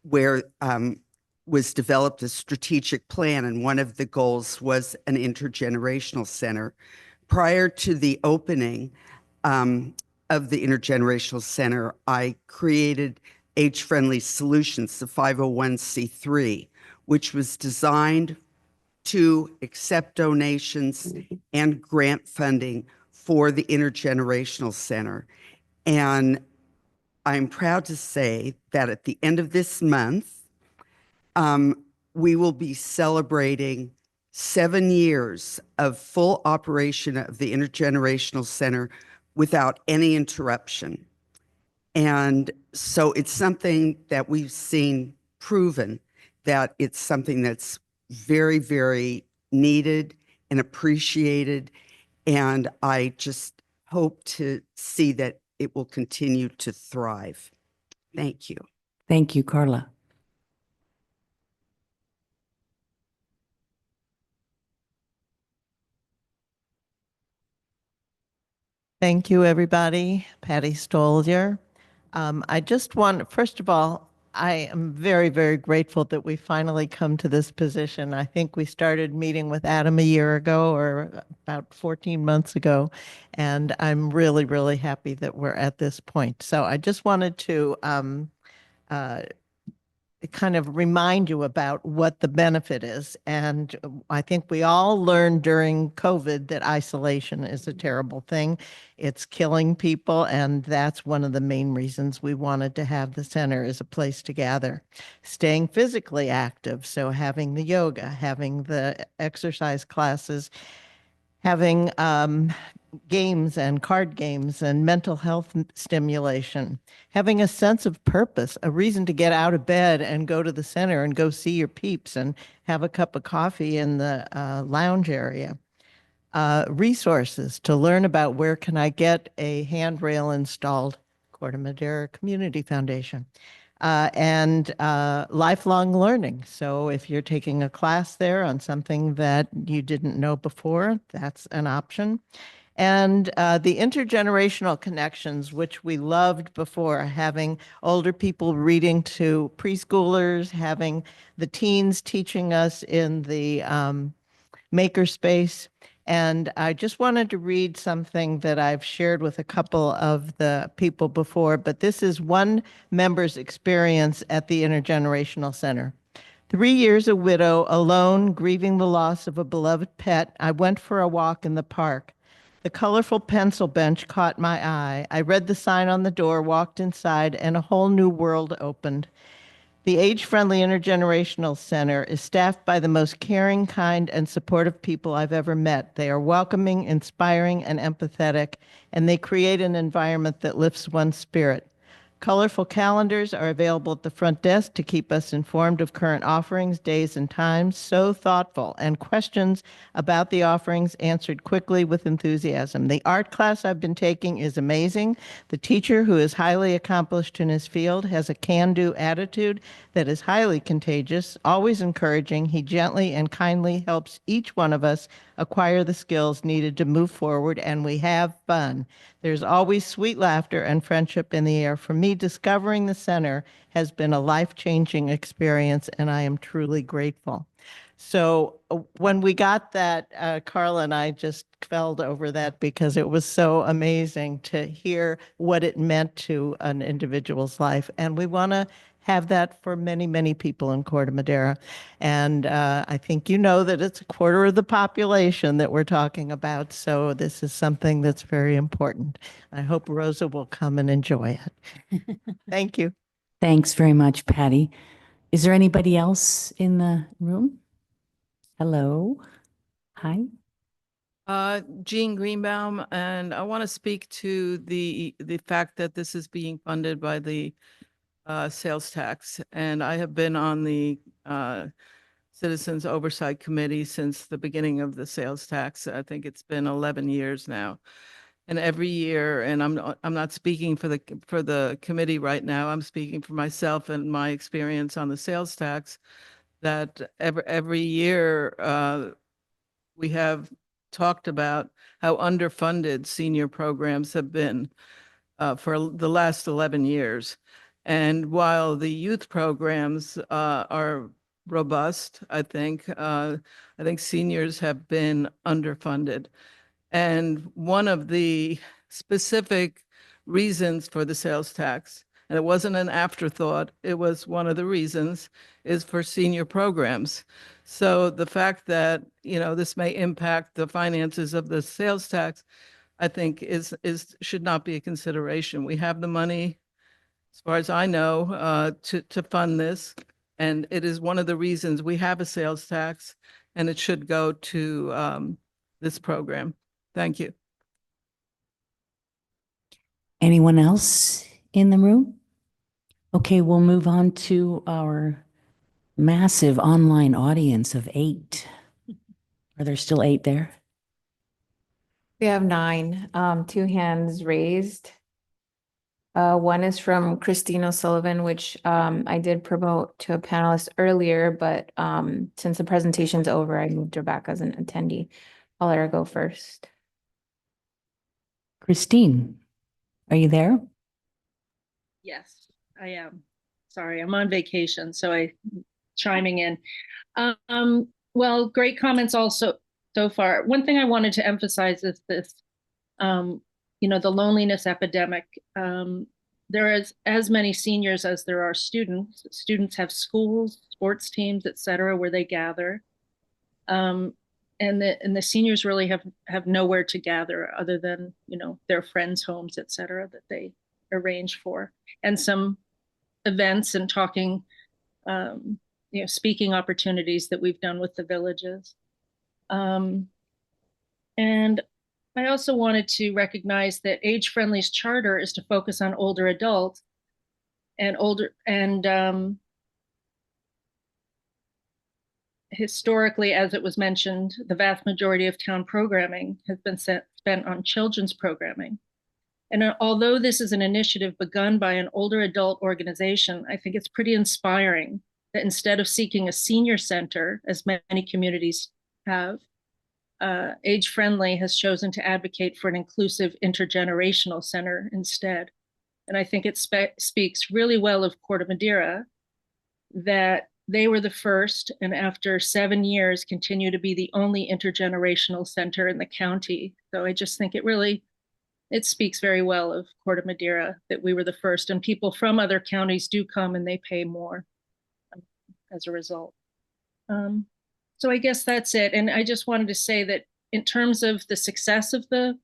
Q: where was developed a strategic plan, and one of the goals was an intergenerational center. Prior to the opening of the intergenerational center, I created Age-Friendly Solutions, the 501c3, which was designed to accept donations and grant funding for the intergenerational center. And I'm proud to say that at the end of this month, we will be celebrating 7 years of full operation of the Intergenerational Center without any interruption. And so it's something that we've seen proven that it's something that's very, very needed and appreciated. And I just hope to see that it will continue to thrive. Thank you.
A: Thank you, Carla.
R: Thank you, everybody. Patty Stolier. I just want, first of all, I am very, very grateful that we finally come to this position. I think we started meeting with Adam a year ago or about 14 months ago, and I'm really, really happy that we're at this point. So I just wanted to kind of remind you about what the benefit is. And I think we all learned during COVID that isolation is a terrible thing. It's killing people. And that's one of the main reasons we wanted to have the center as a place to gather. Staying physically active. So having the yoga, having the exercise classes, having games and card games and mental health stimulation, having a sense of purpose, a reason to get out of bed and go to the center and go see your peeps and have a cup of coffee in the lounge area. Resources to learn about where can I get a handrail installed, Corte Madera Community Foundation. And lifelong learning. So if you're taking a class there on something that you didn't know before, that's an option. And the intergenerational connections, which we loved before, having older people reading to preschoolers, having the teens teaching us in the makerspace. And I just wanted to read something that I've shared with a couple of the people before, but this is one member's experience at the Intergenerational Center. 3 years a widow, alone, grieving the loss of a beloved pet, I went for a walk in the park. The colorful pencil bench caught my eye. I read the sign on the door, walked inside, and a whole new world opened. The age-friendly Intergenerational Center is staffed by the most caring, kind, and supportive people I've ever met. They are welcoming, inspiring, and empathetic, and they create an environment that lifts one's spirit. Colorful calendars are available at the front desk to keep us informed of current offerings, days, and times. So thoughtful, and questions about the offerings answered quickly with enthusiasm. The art class I've been taking is amazing. The teacher, who is highly accomplished in his field, has a can-do attitude that is highly contagious, always encouraging. He gently and kindly helps each one of us acquire the skills needed to move forward, and we have fun. There's always sweet laughter and friendship in the air. For me, discovering the center has been a life-changing experience, and I am truly grateful. So when we got that, Carla and I just fell over that because it was so amazing to hear what it meant to an individual's life. And we want to have that for many, many people in Corte Madera. And I think you know that it's a quarter of the population that we're talking about. So this is something that's very important. I hope Rosa will come and enjoy it. Thank you.
A: Thanks very much, Patty. Is there anybody else in the room? Hello. Hi.
S: Jean Greenbaum, and I want to speak to the fact that this is being funded by the sales tax. And I have been on the Citizens Oversight Committee since the beginning of the sales tax. I think it's been 11 years now. And every year, and I'm not speaking for the committee right now, I'm speaking for myself and my experience on the sales tax, that every year we have talked about how underfunded senior programs have been for the last 11 years. And while the youth programs are robust, I think seniors have been underfunded. And one of the specific reasons for the sales tax, and it wasn't an afterthought, it was one of the reasons, is for senior programs. So the fact that, this may impact the finances of the sales tax, I think should not be a consideration. We have the money, as far as I know, to fund this. And it is one of the reasons we have a sales tax, and it should go to this program. Thank you.
A: Anyone else in the room? Okay, we'll move on to our massive online audience of 8. Are there still 8 there?
B: We have 9, 2 hands raised. One is from Christine O'Sullivan, which I did promote to a panelist earlier, but since the presentation's over, I moved her back as an attendee. I'll let her go first.
A: Christine, are you there?
T: Yes, I am. Sorry, I'm on vacation, so I'm chiming in. Well, great comments also so far. One thing I wanted to emphasize is this, the loneliness epidemic. There is as many seniors as there are students. Students have schools, sports teams, et cetera, where they gather. And the seniors really have nowhere to gather other than, their friends' homes, et cetera, that they arrange for, and some events and talking, speaking opportunities that we've done with the villages. And And I also wanted to recognize that Age Friendly's charter is to focus on older adults and historically, as it was mentioned, the vast majority of town programming has been spent on children's programming. And although this is an initiative begun by an older adult organization, I think it's pretty inspiring that instead of seeking a senior center, as many communities have, Age Friendly has chosen to advocate for an inclusive intergenerational center instead. And I think it speaks really well of Corte Madera that they were the first, and after 7 years, continue to be the only intergenerational center in the county. So I just think it speaks very well of Corte Madera that we were the first, and people from other counties do come and they pay more as a result. So I guess that's it. And I just wanted to say that in terms of the success of the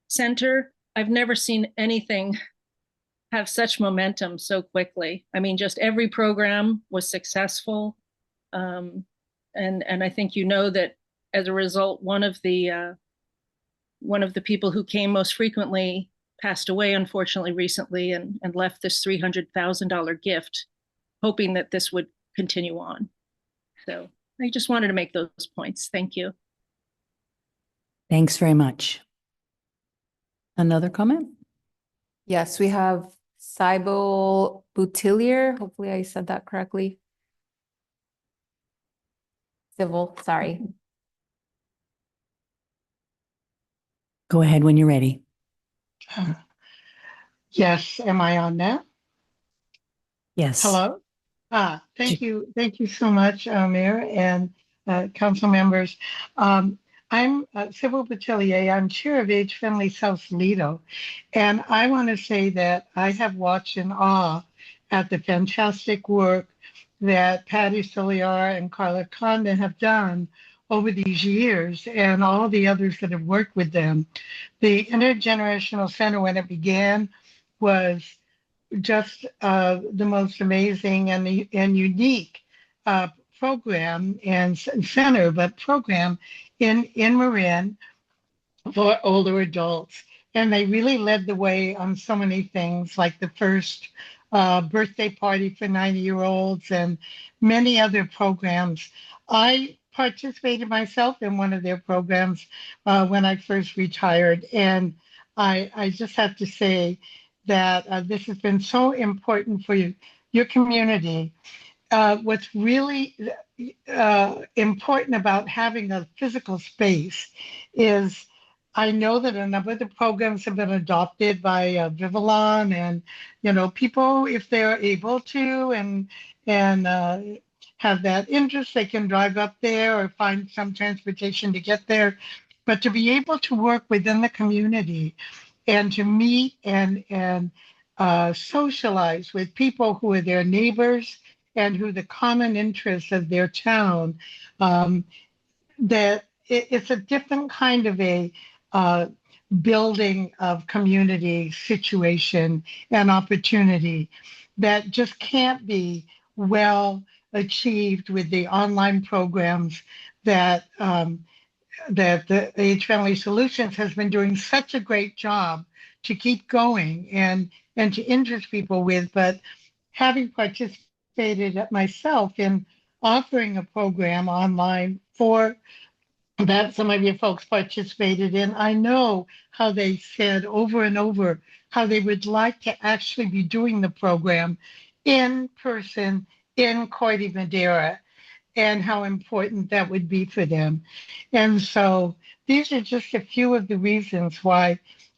T: center, I've never seen anything have such momentum so quickly. I mean, just every program was successful. And I think you know that as a result, one of the people who came most frequently passed away, unfortunately, recently, and left this $300,000 gift, hoping that this would continue on. So I just wanted to make those points. Thank you.
A: Thanks very much. Another comment?
B: Yes, we have Cybele Boutillier. Hopefully I said that correctly. Civil, sorry.
A: Go ahead when you're ready.
U: Yes, am I on now?
A: Yes.
U: Hello? Thank you. Thank you so much, Mayor and council members. I'm Civil Batillier. I'm chair of Age Friendly Sausalito. And I want to say that I have watched in awe at the fantastic work that Patty Soliar and Carla Condon have done over these years, and all the others that have worked with them. The Intergenerational Center, when it began, was just the most amazing and unique program and center, but program in Marin for older adults. And they really led the way on so many things, like the first birthday party for 90-year-olds and many other programs. I participated myself in one of their programs when I first retired. And I just have to say that this has been so important for your community. What's really important about having a physical space is I know that a number of the programs have been adopted by Vivalon, and people, if they're able to and have that interest, they can drive up there or find some transportation to get there. But to be able to work within the community and to meet and socialize with people who are their neighbors and who the common interests of their town, that it's a different kind of a building of community situation and opportunity that just can't be well achieved with the online programs that that the Age Friendly Solutions has been doing such a great job to keep going and to interest people with. But having participated myself in offering a program online for that some of you folks participated in, I know how they said over and over how they would like to actually be doing the program in person in Corte Madera, and how important that would be for them. And so these are just a few of the reasons why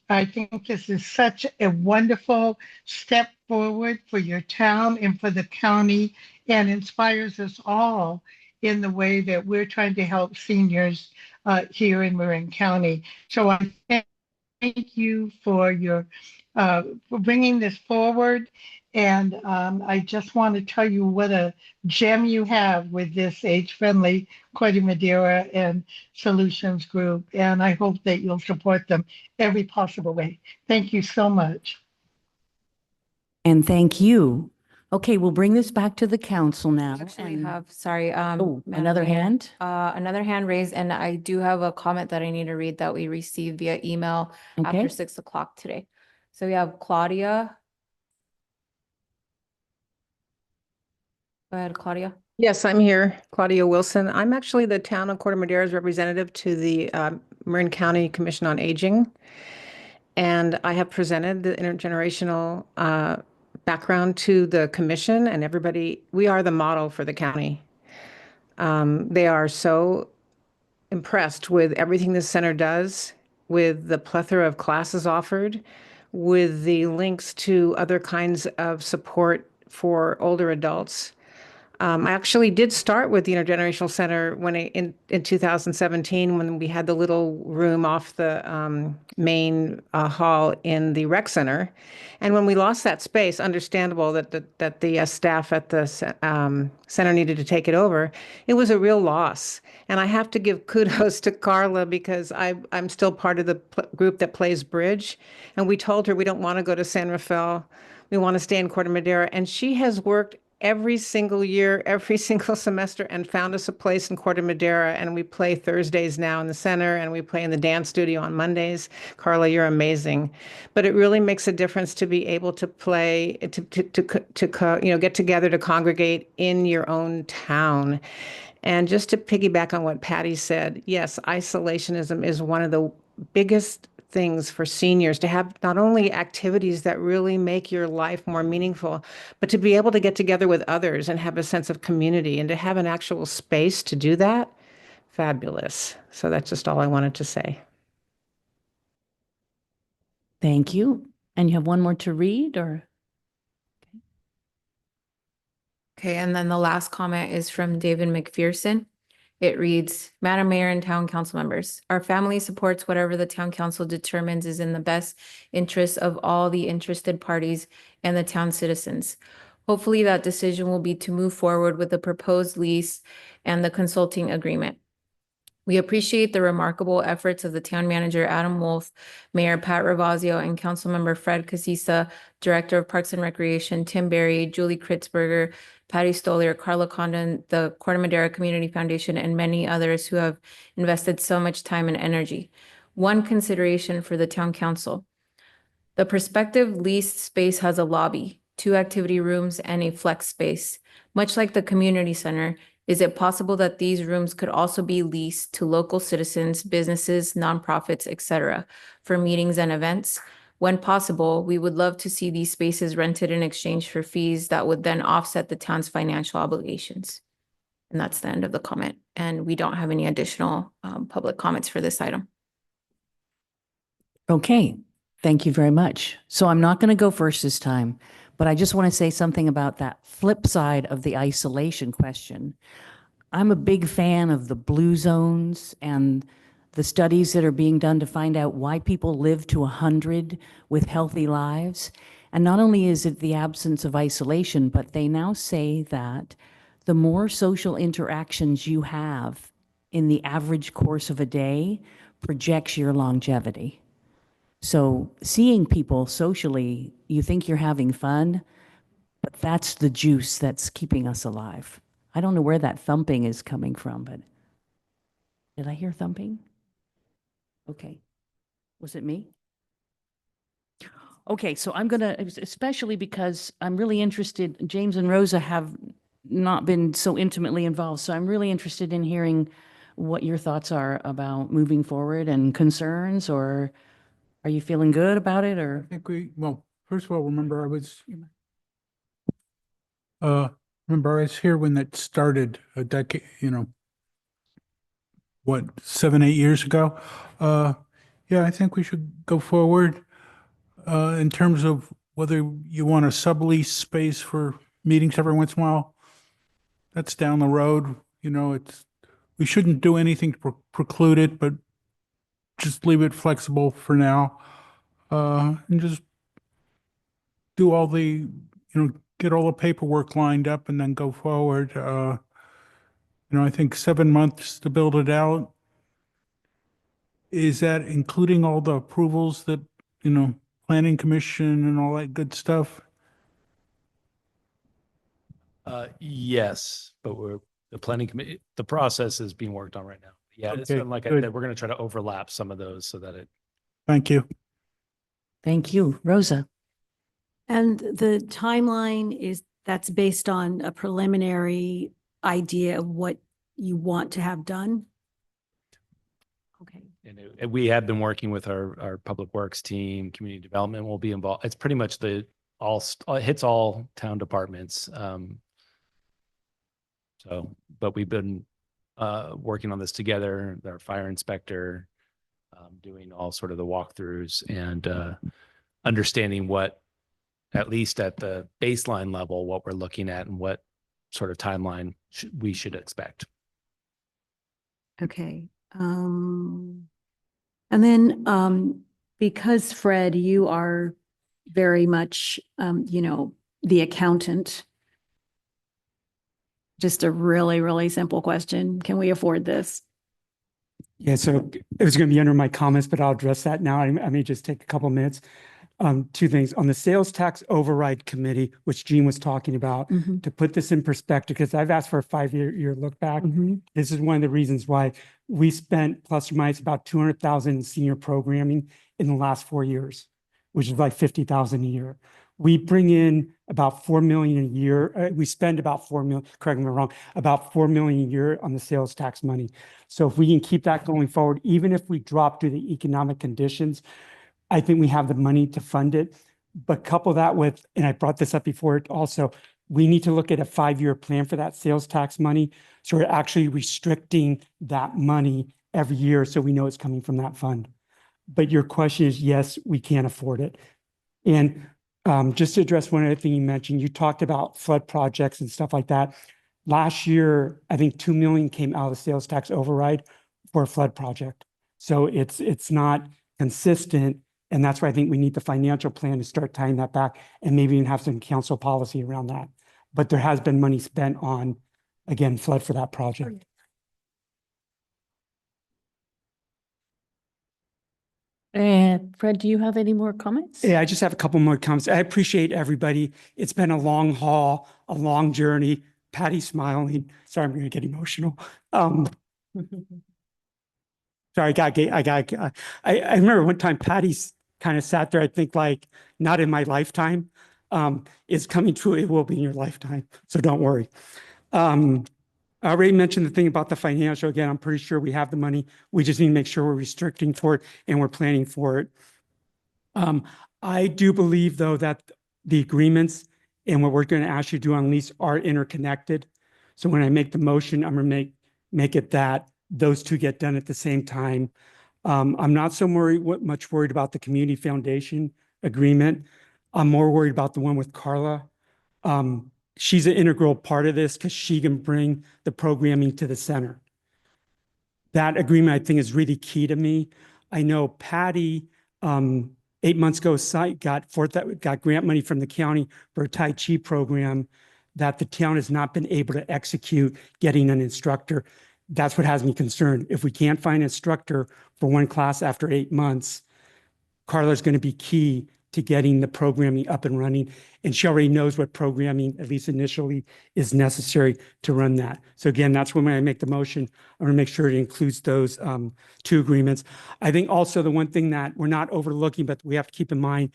U: I think this is such a wonderful step forward for your town and for the county, and inspires us all in the way that we're trying to help seniors here in Marin County. So I thank you for your for bringing this forward. And I just want to tell you what a gem you have with this Age Friendly Corte Madera and Solutions Group. And I hope that you'll support them every possible way. Thank you so much.
A: And thank you. Okay, we'll bring this back to the council now.
B: Actually
A: and-
B: have, sorry,
A: Oh,
B: Madam
A: another
B: Mayor,
A: hand?
B: another hand raised, and I do have a comment that I need to read that we received via email after
A: Okay.
B: 6 o'clock today. So we have Claudia. Go ahead, Claudia.
F: Yes, I'm here, Claudia Wilson. I'm actually the town of Corte Madera's representative to the Marin County Commission on Aging. And I have presented the intergenerational background to the commission and everybody. We are the model for the county. They are so impressed with everything the center does, with the plethora of classes offered, with the links to other kinds of support for older adults. I actually did start with the Intergenerational Center when in 2017 when we had the little room off the main hall in the rec center. And when we lost that space, understandable that the staff at the center needed to take it over, it was a real loss. And I have to give kudos to Carla because I'm still part of the group that plays bridge. And we told her we don't want to go to San Rafael. We want to stay in Corte Madera. And she has worked every single year, every single semester, and found us a place in Corte Madera. And we play Thursdays now in the center, and we play in the dance studio on Mondays. Carla, you're amazing. But it really makes a difference to be able to play, to get together to congregate in your own town. And just to piggyback on what Patty said, yes, isolationism is one of the biggest things for seniors, to have not only activities that really make your life more meaningful, but to be able to get together with others and have a sense of community and to have an actual space to do that. Fabulous. So that's just all I wanted to say.
A: Thank you. And you have one more to read, or?
B: Okay, and then the last comment is from David McPherson. It reads, Madam Mayor and Town Council members, our family supports whatever the Town Council determines is in the best interest of all the interested parties and the town citizens. Hopefully that decision will be to move forward with the proposed lease and the consulting agreement. We appreciate the remarkable efforts of the town manager, Adam Wolf, Mayor Pat Ravazio, and Councilmember Fred Casisa, Director of Parks and Recreation, Tim Berry, Julie Kritzberger, Patty Stolier, Carla Condon, the Corte Madera Community Foundation, and many others who have invested so much time and energy. One consideration for the town council. The prospective leased space has a lobby, 2 activity rooms, and a flex space. Much like the community center, is it possible that these rooms could also be leased to local citizens, businesses, nonprofits, etc., for meetings and events? When possible, we would love to see these spaces rented in exchange for fees that would then offset the town's financial obligations. And that's the end of the comment. And we don't have any additional public comments for this item.
A: Okay, thank you very much. So I'm not going to go first this time, but I just want to say something about that flip side of the isolation question. I'm a big fan of the blue zones and the studies that are being done to find out why people live to 100 with healthy lives. And not only is it the absence of isolation, but they now say that the more social interactions you have in the average course of a day projects your longevity. So seeing people socially, you think you're having fun, but that's the juice that's keeping us alive. I don't know where that thumping is coming from, but did I hear thumping? Okay. Was it me? Okay, so I'm gonna, especially because I'm really interested, James and Rosa have not been so intimately involved, so I'm really interested in hearing what your thoughts are about moving forward and concerns, or are you feeling good about it, or?
I: I think well, first of all, remember I was here when that started a decade, what, 7, 8 years ago? Yeah, I think we should go forward. In terms of whether you want to sublease space for meetings every once in a while, that's down the road. We shouldn't do anything to preclude it, but just leave it flexible for now. And just do all get all the paperwork lined up and then go forward. I think 7 months to build it out. Is that including all the approvals that, planning commission and all that good stuff?
J: Yes, but the planning committee, the process is being worked on right now. Yeah, it's
I: Okay,
J: like I
I: good.
J: said, we're going to try to overlap some of those so that it.
I: Thank you.
A: Thank you. Rosa?
D: And the timeline that's based on a preliminary idea of what you want to have done? Okay.
J: And we have been working with our public works team, community development will be involved. It's pretty much it hits all town departments. But we've been working on this together, our fire inspector, doing all sort of the walkthroughs and understanding what, at least at the baseline level, what we're looking at and what sort of timeline we should expect.
D: Okay. And then, because Fred, you are very much, the accountant. Just a really, really simple question. Can we afford this?
G: Yeah, so it was going to be under my comments, but I'll address that now. I may just take a couple minutes. Two things on the sales tax override committee, which Gene was talking about, to put this in perspective, because I've asked for a 5-year look back. This is one of the reasons why we spent plus or minus about 200,000 in senior programming in the last 4 years, which is like 50,000 a year. We bring in about 4 million a year. We spend about 4 million, correct me if I'm wrong, about 4 million a year on the sales tax money. So if we can keep that going forward, even if we drop due to economic conditions, I think we have the money to fund it. But couple that with, and I brought this up before also, we need to look at a 5-year plan for that sales tax money. So we're actually restricting that money every year so we know it's coming from that fund. But your question is, yes, we can afford it. And just to address one other thing you mentioned, you talked about flood projects and stuff like that. Last year, I think 2 million came out of the sales tax override for a flood project. So it's not consistent. And that's why I think we need the financial plan to start tying that back and maybe even have some council policy around that. But there has been money spent on, again, flood for that project.
A: And Fred, do you have any more comments?
G: Yeah, I just have a couple more comments. I appreciate everybody. It's been a long haul, a long journey. Patty's smiling. Sorry, I'm going to get emotional. Sorry, I remember one time Patty's kind of sat there, I think like, not in my lifetime. It's coming true. It will be in your lifetime. So don't worry. I already mentioned the thing about the financial. Again, I'm pretty sure we have the money. We just need to make sure we're restricting for it and we're planning for it. I do believe though that the agreements and what we're going to ask you to do on lease are interconnected. So when I make the motion, I'm going to make it that those two get done at the same time. I'm not so much worried about the community foundation agreement. I'm more worried about the one with Carla. She's an integral part of this because she can bring the programming to the center. That agreement, I think, is really key to me. I know Patty, 8 months ago, got grant money from the county for a Tai Chi program that the town has not been able to execute getting an instructor. That's what has me concerned. If we can't find an instructor for one class after 8 months, Carla's going to be key to getting the programming up and running. And she already knows what programming, at least initially, is necessary to run that. So again, that's when I make the motion, I'm going to make sure it includes those two agreements. I think also the one thing that we're not overlooking, but we have to keep in mind,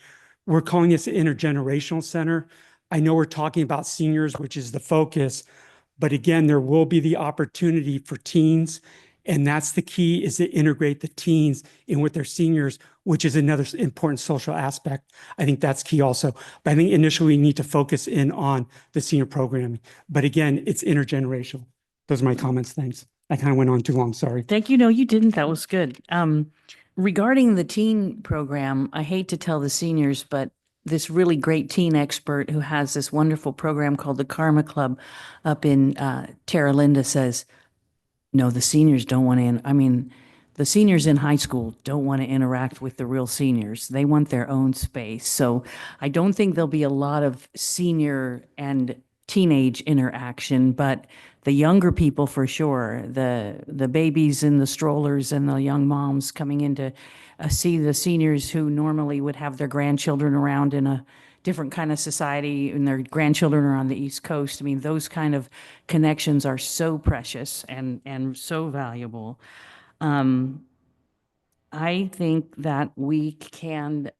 G: we're calling this an intergenerational center. I know we're talking about seniors, which is the focus, but again, there will be the opportunity for teens. And that's the key, is to integrate the teens in with their seniors, which is another important social aspect. I think that's key also. But I think initially we need to focus in on the senior programming. But again, it's intergenerational. Those are my comments. Thanks. I kind of went on too long. Sorry.
A: Thank you. No, you didn't. That was good. Regarding the teen program, I hate to tell the seniors, but this really great teen expert who has this wonderful program called the Karma Club up in Terra Linda says, no, the seniors don't want to, the seniors in high school don't want to interact with the real seniors. They want their own space. So I don't think there'll be a lot of senior and teenage interaction, but the younger people for sure, the babies in the strollers and the young moms coming in to see the seniors who normally would have their grandchildren around in a different kind of society and their grandchildren are on the East Coast. I mean, those kind of connections are so precious and so valuable. I think that we can,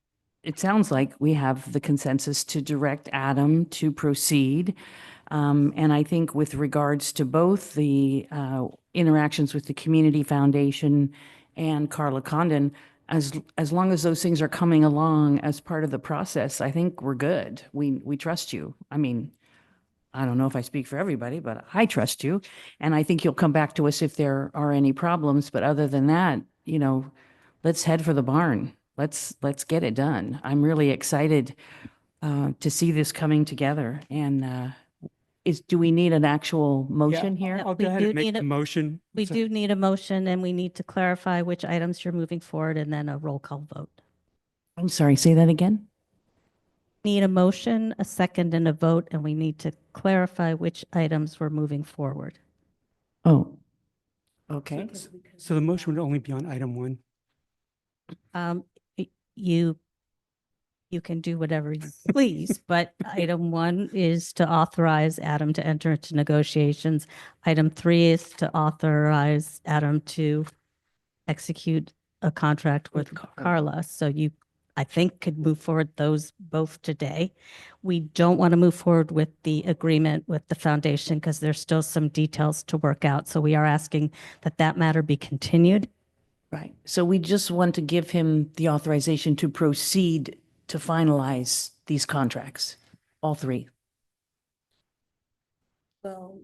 A: it sounds like we have the consensus to direct Adam to proceed. And I think with regards to both the interactions with the Community Foundation and Carla Condon, as long as those things are coming along as part of the process, I think we're good. We trust you. I mean, I don't know if I speak for everybody, but I trust you. And I think you'll come back to us if there are any problems. But other than that, you know, let's head for the barn. Let's get it done. I'm really excited to see this coming together. And do we need an actual motion here?
G: I'll
P: We
G: go ahead
P: do
G: and make
P: need
G: the
P: a-
G: motion.
P: We
G: So-
P: do need a motion and we need to clarify which items you're moving forward and then a roll call vote.
A: I'm sorry, say that again?
P: Need a motion, a second and a vote, and we need to clarify which items we're moving forward.
A: Oh, okay.
G: So the motion would only be on item 1.
P: You can do whatever you please, but item 1 is to authorize Adam to enter into negotiations. Item 3 is to authorize Adam to execute a contract with Carla. So you, I think, could move forward those both today. We don't want to move forward with the agreement with the foundation because there's still some details to work out. So we are asking that that matter be continued.
A: Right. So we just want to give him the authorization to proceed to finalize these contracts, all 3.
P: Well,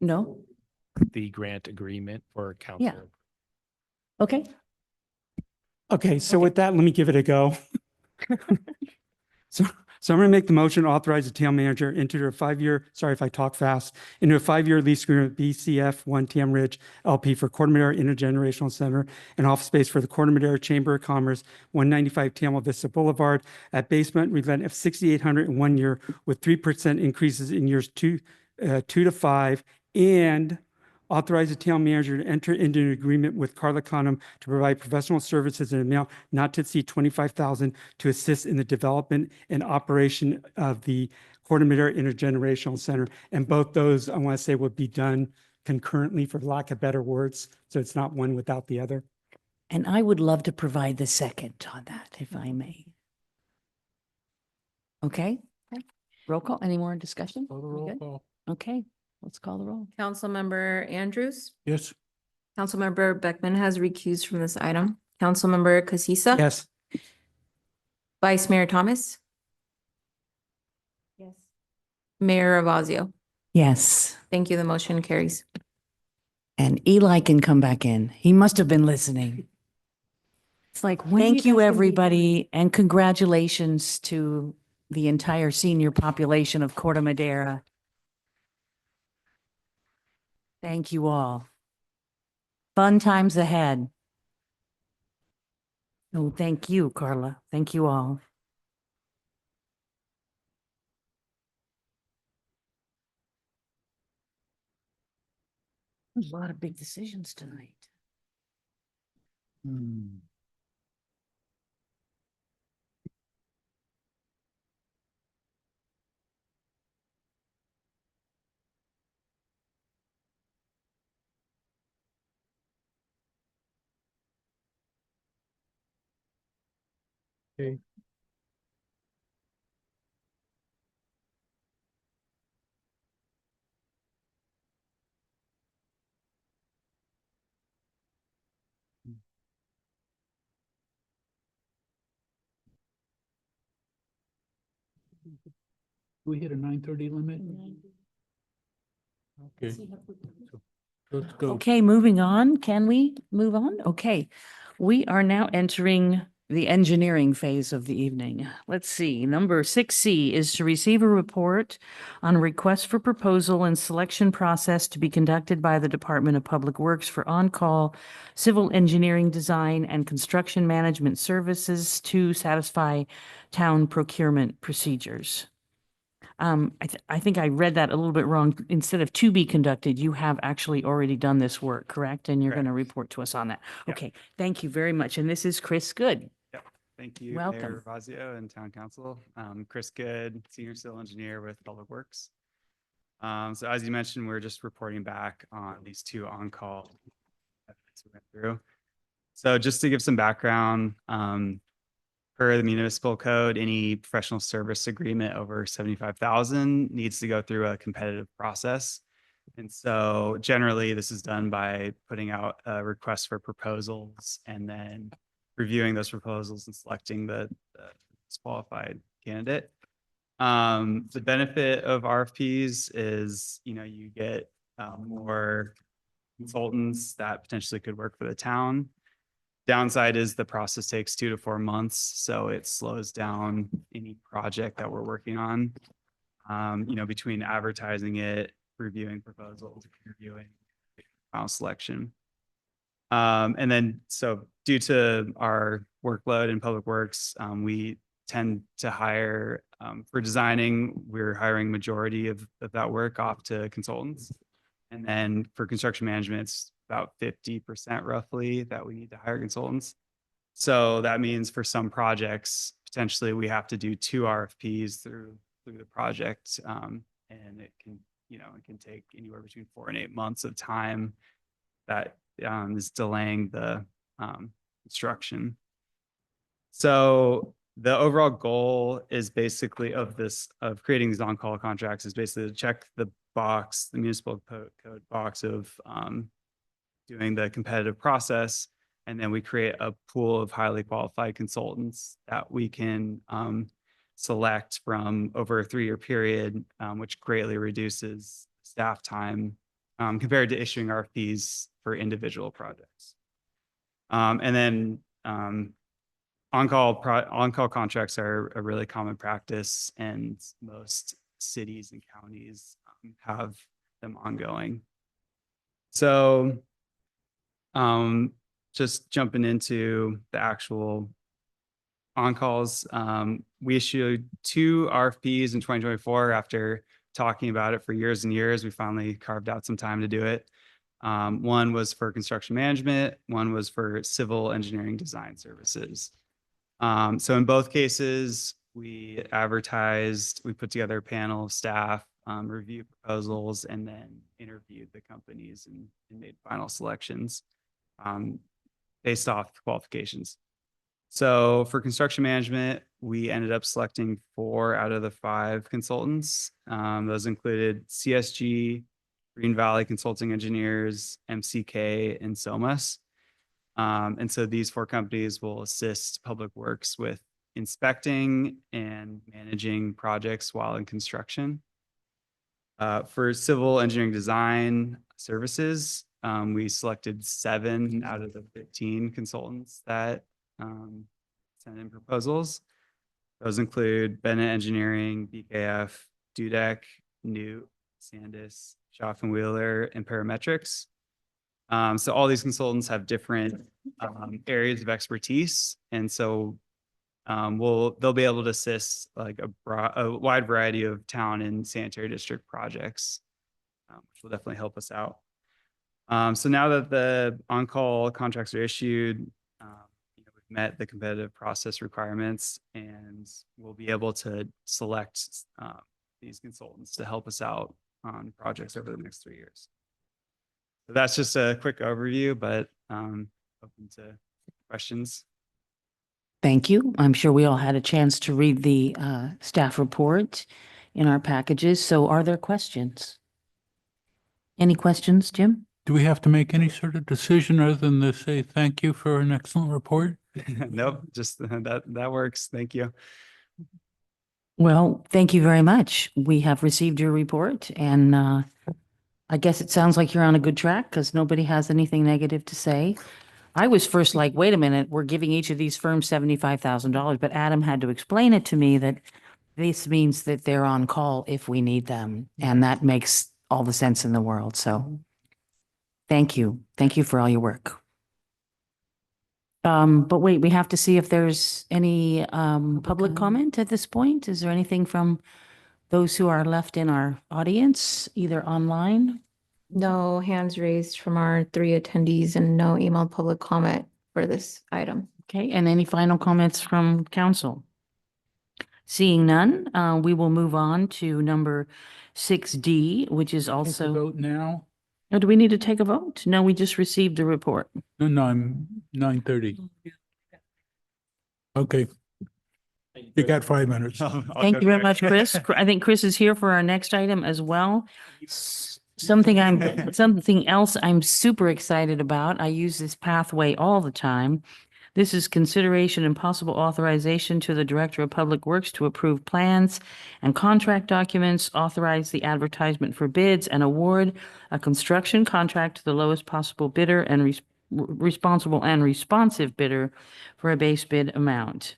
A: no?
J: The grant agreement for council.
A: Yeah. Okay.
G: Okay, so with that, let me give it a go. So I'm going to make the motion, authorize the town manager into a 5-year, sorry if I talk fast, into a 5-year lease agreement with BCF 1 Tam Ridge LP for Corte Madera Intergenerational Center and office space for the Corte Madera Chamber of Commerce, 195 Tamil Vista Boulevard at basement rent of $6,800 in 1 year with 3% increases in years 2 to 5, and authorize the town manager to enter into an agreement with Carla Condon to provide professional services in an amount not to exceed $25,000 to assist in the development and operation of the Corte Madera Intergenerational Center. And both those, I want to say, would be done concurrently, for lack of better words. So it's not one without the other.
A: And I would love to provide the second on that, if I may. Okay? Roll call. Any more discussion?
I: Call the
A: We
I: roll
A: good?
I: call.
A: Okay, let's call the roll.
B: Councilmember Andrews.
I: Yes.
B: Councilmember Beckman has recused from this item. Councilmember Casissa.
G: Yes.
B: Vice Mayor Thomas.
P: Yes.
B: Mayor Ravazio.
A: Yes.
B: Thank you. The motion carries.
A: And Eli can come back in. He must have been listening.
D: It's like, when
A: Thank you,
D: guys gonna be done?
A: everybody, and congratulations to the entire senior population of Corte Madera. Thank you all. Fun times ahead. Oh, thank you, Carla. Thank you all. A lot of big decisions tonight.
I: Okay. We hit a 9:30 limit? Okay. So, let's go.
A: Okay, moving on. Can we move on? Okay. We are now entering the engineering phase of the evening. Let's see. Number 6C is to receive a report on a request for proposal and selection process to be conducted by the Department of Public Works for on-call civil engineering design and construction management services to satisfy town procurement procedures. I think I read that a little bit wrong. Instead of to be conducted, you have actually already done this work, correct? And you're going to report to us on that.
C: Yep.
A: Okay, thank you very much. And this is Chris Good.
K: Thank you,
A: Welcome.
K: Mayor Ravazio and Town Council. Chris Good, Senior Civil Engineer with Public Works. So as you mentioned, we're just reporting back on these two on-call efforts we went through. So just to give some background, per the municipal code, any professional service agreement over 75,000 needs to go through a competitive process. And so generally this is done by putting out a request for proposals and then reviewing those proposals and selecting the qualified candidate. The benefit of RFPs is, you get more consultants that potentially could work for the town. Downside is the process takes 2 to 4 months, so it slows down any project that we're working on. Between advertising it, reviewing proposals, reviewing final selection. And then, so due to our workload in Public Works, we tend to hire, for designing, we're hiring majority of that work off to consultants. And then for construction management, it's about 50% roughly that we need to hire consultants. So that means for some projects, potentially we have to do 2 RFPs through the project. And it can take anywhere between 4 and 8 months of time that is delaying the construction. So the overall goal is basically of creating these on-call contracts is basically to check the municipal code box of doing the competitive process. And then we create a pool of highly qualified consultants that we can select from over a 3-year period, which greatly reduces staff time compared to issuing RFPs for individual projects. And then on-call contracts are a really common practice, and most cities and counties have them ongoing. So just jumping into the actual on-calls, we issued 2 RFPs in 2024 after talking about it for years and years. We finally carved out some time to do it. One was for construction management, one was for civil engineering design services. So in both cases, we put together a panel of staff, reviewed proposals, and then interviewed the companies and made final selections based off qualifications. So for construction management, we ended up selecting 4 out of the 5 consultants. Those included CSG, Green Valley Consulting Engineers, MCK, and SOMAS. And so these 4 companies will assist Public Works with inspecting and managing projects while in construction. For civil engineering design services, we selected 7 out of the 15 consultants that sent in proposals. Those include Bennett Engineering, BKF, Dudek, Newt, Sandus, Schaff and Wheeler, and Parametrics. So all these consultants have different areas of expertise, and so they'll be able to assist like a wide variety of town and sanitary district projects, which will definitely help us out. So now that the on-call contracts are issued, we've met the competitive process requirements, and we'll be able to select these consultants to help us out on projects over the next 3 years. So that's just a quick overview, but open to questions.
A: Thank you. I'm sure we all had a chance to read the staff report in our packages. So are there questions? Any questions, Jim?
I: Do we have to make any sort of decision other than to say thank you for an excellent report?
K: Nope, just that works. Thank you.
A: Well, thank you very much. We have received your report, and I guess it sounds like you're on a good track because nobody has anything negative to say. I was first like, wait a minute, we're giving each of these firms $75,000, but Adam had to explain it to me that this means that they're on call if we need them, and that makes all the sense in the world. So thank you. Thank you for all your work. But wait, we have to see if there's any public comment at this point. Is there anything from those who are left in our audience, either online?
B: No hands raised from our 3 attendees and no emailed public comment for this item.
A: Okay, and any final comments from council? Seeing none, we will move on to number 6D, which is
I: Take the
A: also,
I: vote now?
A: oh, do we need to take a vote? No, we just received the report.
I: No, I'm 9:30. Okay. You got 5 minutes.
A: Thank you very much, Chris. I think Chris is here for our next item as well. Something else I'm super excited about. I use this pathway all the time. This is consideration and possible authorization to the Director of Public Works to approve plans and contract documents, authorize the advertisement for bids, and award a construction contract to the lowest possible bidder and responsible and responsive bidder for a base bid amount.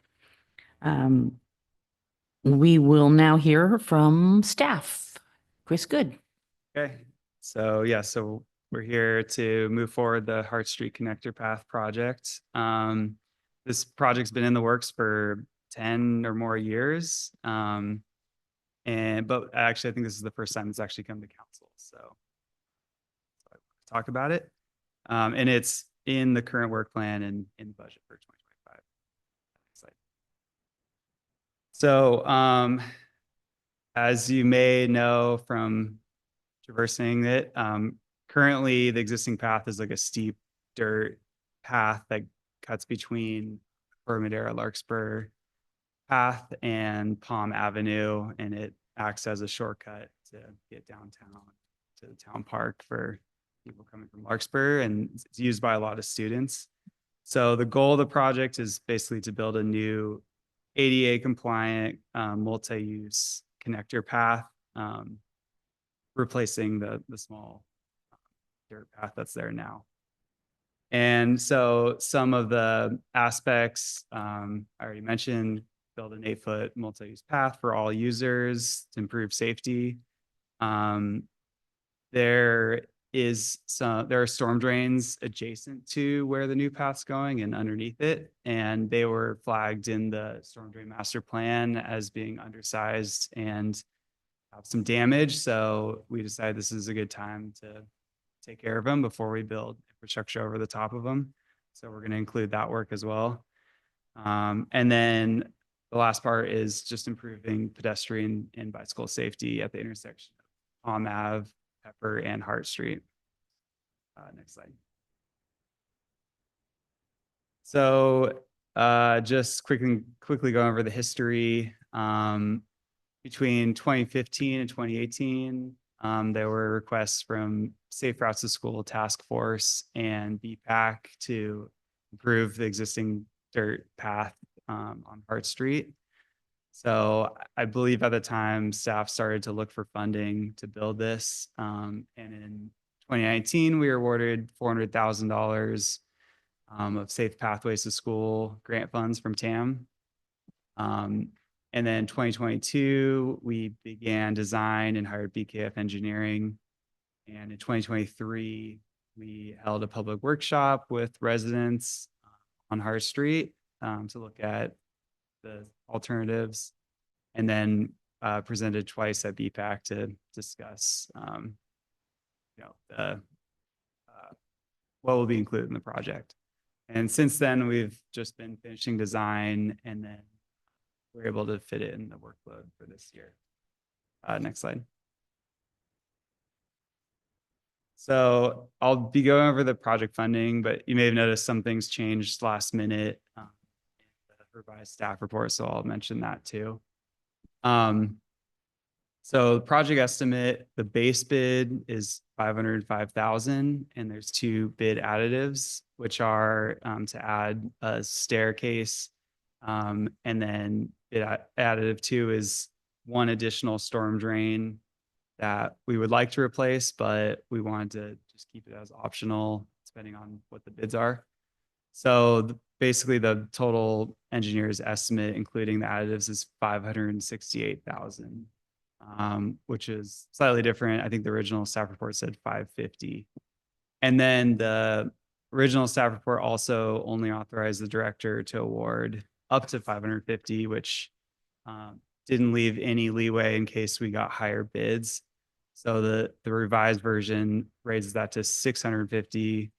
A: We will now hear from staff. Chris Good.
K: Okay, so yeah, so we're here to move forward the Hart Street Connector Path project. This project's been in the works for 10 or more years. But actually, I think this is the first time it's actually come to council. So talk about it. And it's in the current work plan and in the budget for 2025. So as you may know from traversing it, currently the existing path is like a steep dirt path that cuts between Corte Madera Larkspur path and Palm Avenue, and it acts as a shortcut to get downtown to the town park for people coming from Larkspur, and it's used by a lot of students. So the goal of the project is basically to build a new ADA compliant multi-use connector path, replacing the small dirt path that's there now. And so some of the aspects I already mentioned: build an 8-foot multi-use path for all users to improve safety. There are storm drains adjacent to where the new path's going and underneath it, and they were flagged in the storm drain master plan as being undersized and have some damage. So we decided this is a good time to take care of them before we build infrastructure over the top of them. So we're going to include that work as well. And then the last part is just improving pedestrian and bicycle safety at the intersection of Palm Ave, Pepper, and Hart Street. Next slide. So just quickly going over the history. Between 2015 and 2018, there were requests from Safe Routes to School Task Force and BPAC to improve the existing dirt path on Hart Street. So I believe at the time staff started to look for funding to build this. And in 2019, we were awarded $400,000 of Safe Pathways to School grant funds from TAM. And then 2022, we began design and hired BKF Engineering. And in 2023, we held a public workshop with residents on Hart Street to look at the alternatives, and then presented twice at BPAC to discuss what will be included in the project. And since then, we've just been finishing design, and then we're able to fit it in the workload for this year. Next slide. So I'll be going over the project funding, but you may have noticed some things changed last minute in the revised staff report, so I'll mention that too. So the project estimate, the base bid is $505,000, and there's 2 bid additives, which are to add a staircase, and then bid additive 2 is 1 additional storm drain that we would like to replace, but we wanted to just keep it as optional depending on what the bids are. So basically the total engineer's estimate, including the additives, is $568,000, which is slightly different. I think the original staff report said $550. And then the original staff report also only authorized the director to award up to $550, which didn't leave any leeway in case we got higher bids. So the revised version raises that to $650,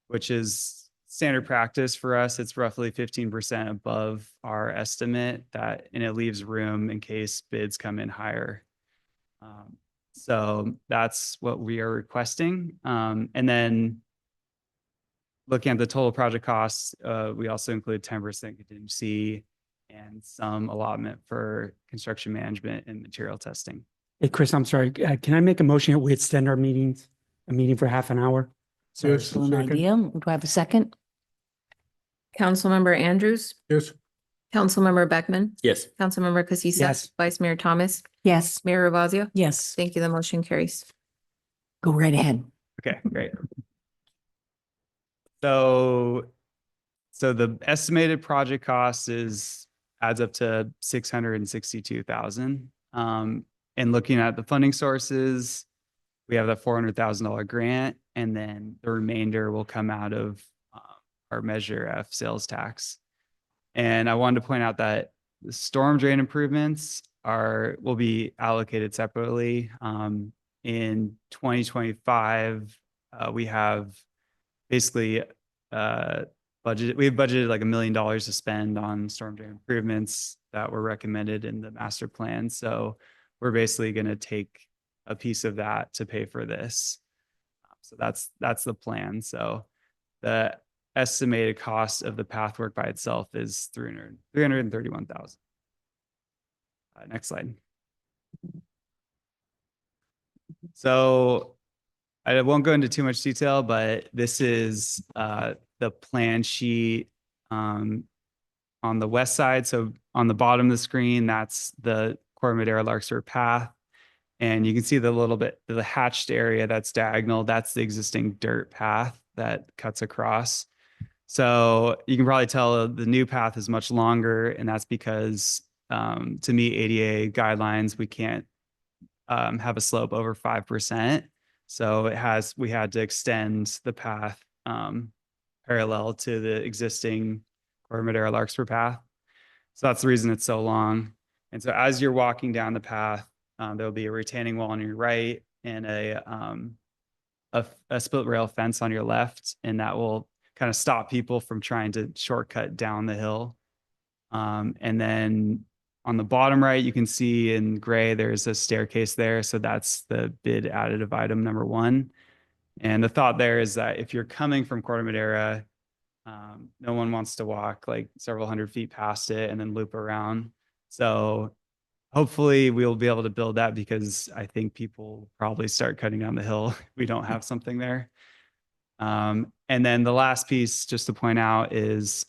K: which is standard practice for us. It's roughly 15% above our estimate and it leaves room in case bids come in higher. So that's what we are requesting. And then looking at the total project costs, we also include 10% contingency and some allotment for construction management and material testing.
G: Hey, Chris, I'm sorry. Can I make a motion that we extend a meeting for half an hour?
I: Yes,
A: Excellent
I: second.
A: idea. Do I have a second?
B: Councilmember Andrews,
I: Yes.
B: Councilmember Beckman,
C: Yes.
B: Councilmember Casissa.
G: Yes.
B: Vice Mayor Thomas,
D: Yes.
B: Mayor Ravazio.
A: Yes,
B: Thank you. The motion carries.
A: go right ahead.
K: Okay, great. So the estimated project cost adds up to 662,000. And looking at the funding sources, we have that $400,000 grant, and then the remainder will come out of our Measure F sales tax. And I wanted to point out that the storm drain improvements will be allocated separately. In 2025, we have basically we have budgeted like $1 million to spend on storm drain improvements that were recommended in the master plan. So we're basically going to take a piece of that to pay for this. So that's the plan. So the estimated cost of the path work by itself is $331,000. Next slide. So I won't go into too much detail, but this is the plan sheet on the west side. So on the bottom of the screen, that's the Corte Madera Larkspur path. And you can see the hatched area that's diagonal. That's the existing dirt path that cuts across. So you can probably tell the new path is much longer, and that's because to meet ADA guidelines, we can't have a slope over 5%. So we had to extend the path parallel to the existing Corte Madera Larkspur path. So that's the reason it's so long. And so as you're walking down the path, there'll be a retaining wall on your right and a split rail fence on your left, and that will kind of stop people from trying to shortcut down the hill. And then on the bottom right, you can see in gray, there's a staircase there. So that's the bid additive item number 1. And the thought there is that if you're coming from Corte Madera, no one wants to walk like several hundred feet past it and then loop around. So hopefully we'll be able to build that, because I think people probably start cutting down the hill if we don't have something there. And then the last piece, just to point out, is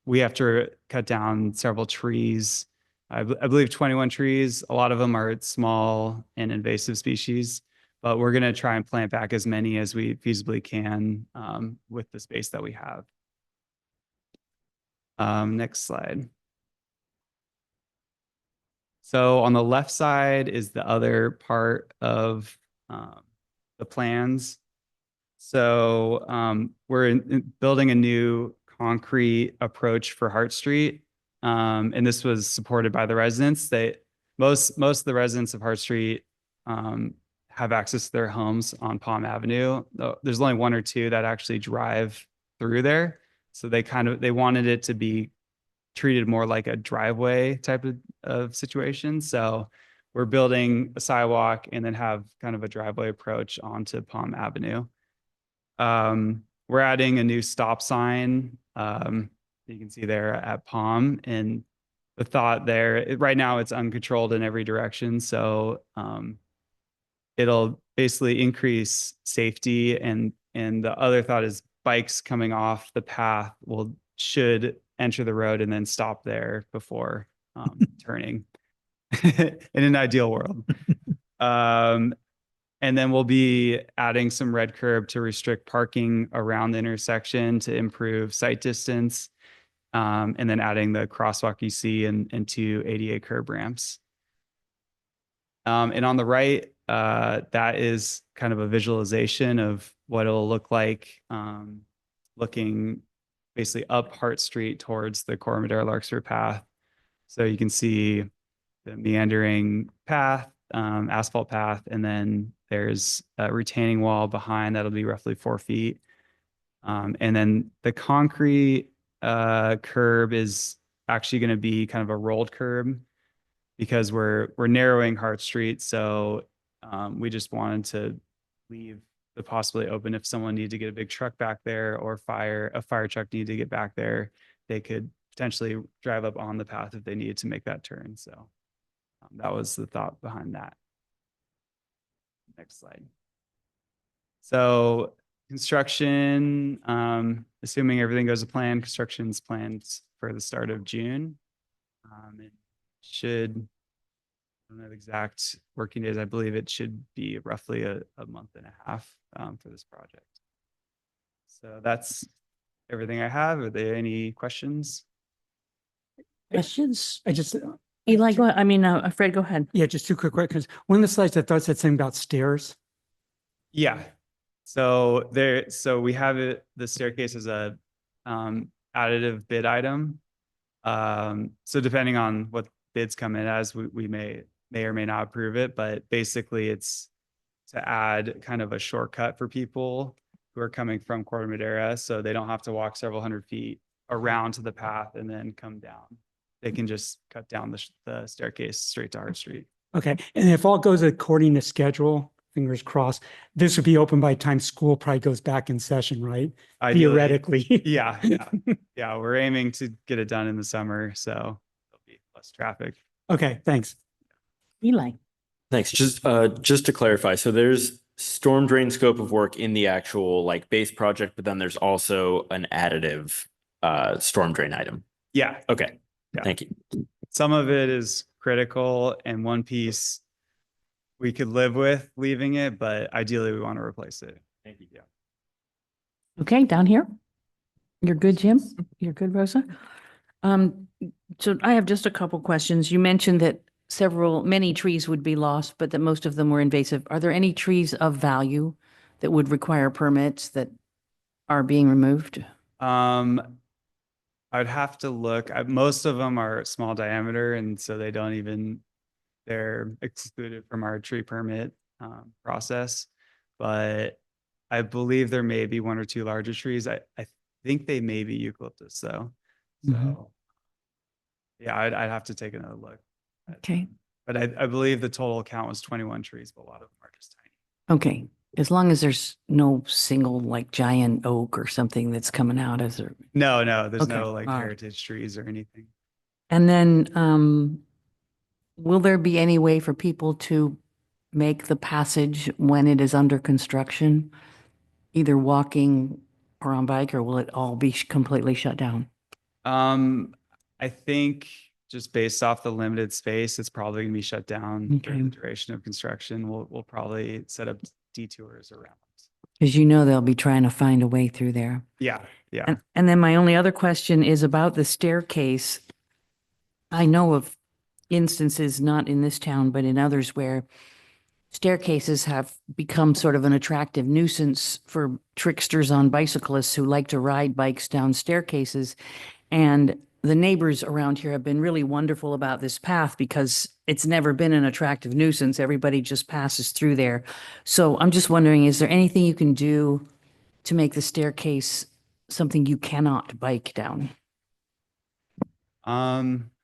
K: we have to cut down several trees. I believe 21 trees. A lot of them are small and invasive species, but we're going to try and plant back as many as we feasibly can with the space that we have. Next slide. So on the left side is the other part of the plans. So we're building a new concrete approach for Hart Street. And this was supported by the residents. Most of the residents of Hart Street have access to their homes on Palm Avenue. There's only 1 or 2 that actually drive through there. So they wanted it to be treated more like a driveway type of situation. So we're building a sidewalk and then have kind of a driveway approach onto Palm Avenue. We're adding a new stop sign. You can see there at Palm, and the thought there, right now it's uncontrolled in every direction. So it'll basically increase safety, and the other thought is bikes coming off the path should enter the road and then stop there before turning in an ideal world. And then we'll be adding some red curb to restrict parking around the intersection to improve sight distance. And then adding the crosswalk you see and 2 ADA curb ramps. And on the right, that is kind of a visualization of what it'll look like looking basically up Hart Street towards the Corte Madera Larkspur path. So you can see the meandering path, asphalt path, and then there's a retaining wall behind that'll be roughly 4 feet. And then the concrete curb is actually going to be kind of a rolled curb because we're narrowing Hart Street. So we just wanted to leave the possibility open if someone needed to get a big truck back there or a fire truck needed to get back there, they could potentially drive up on the path if they needed to make that turn. So that was the thought behind that. Next slide. So construction, assuming everything goes to plan, construction's planned for the start of June. It should, I don't know the exact working days. I believe it should be roughly a month and a half for this project. So that's everything I have. Are there any questions?
A: Questions?
G: I just,
A: Eli, go ahead. I mean, Fred, go ahead.
G: yeah, just two quick questions. One of the slides I thought said something about stairs.
K: Yeah. So we have the staircase as a additive bid item. So depending on what bids come in as, we may or may not approve it, but basically it's to add kind of a shortcut for people who are coming from Corte Madera, so they don't have to walk several hundred feet around to the path and then come down. They can just cut down the staircase straight to Hart Street.
G: Okay, and if all goes according to schedule, fingers crossed, this would be open by the time school probably goes back in session, right?
K: Ideally.
G: Theoretically.
K: Yeah. Yeah, we're aiming to get it done in the summer, so there'll be less traffic.
G: Okay, thanks.
A: Eli.
C: Thanks. Just to clarify, so there's storm drain scope of work in the actual like base project, but then there's also an additive storm drain item.
K: Yeah.
C: Okay.
K: Yeah.
C: Thank you.
K: Some of it is critical and one piece we could live with leaving it, but ideally we want to replace it. Thank you. Yeah.
A: Okay, down here. You're good, Jim? You're good, Rosa? So I have just a couple questions. You mentioned that many trees would be lost, but that most of them were invasive. Are there any trees of value that would require permits that are being removed?
K: I'd have to look. Most of them are small diameter, and so they're excluded from our tree permit process. But I believe there may be one or two larger trees. I think they may be eucalyptus though. So yeah, I'd have to take another look.
A: Okay.
K: But I believe the total count was 21 trees, but a lot of them are just tiny.
A: Okay, as long as there's no single like giant oak or something that's coming out as a.
K: No, there's
A: Okay,
K: no like
A: all right.
K: heritage trees or anything.
A: And then, will there be any way for people to make the passage when it is under construction, either walking or on bike, or will it all be completely shut down?
K: I think just based off the limited space, it's probably gonna be shut down during the duration of construction. We'll probably set up detours around.
A: Because they'll be trying to find a way through there.
K: Yeah.
A: And then my only other question is about the staircase. I know of instances, not in this town, but in others, where staircases have become sort of an attractive nuisance for tricksters on bicyclists who like to ride bikes down staircases. And the neighbors around here have been really wonderful about this path because it's never been an attractive nuisance. Everybody just passes through there. So I'm just wondering, is there anything you can do to make the staircase something you cannot bike down?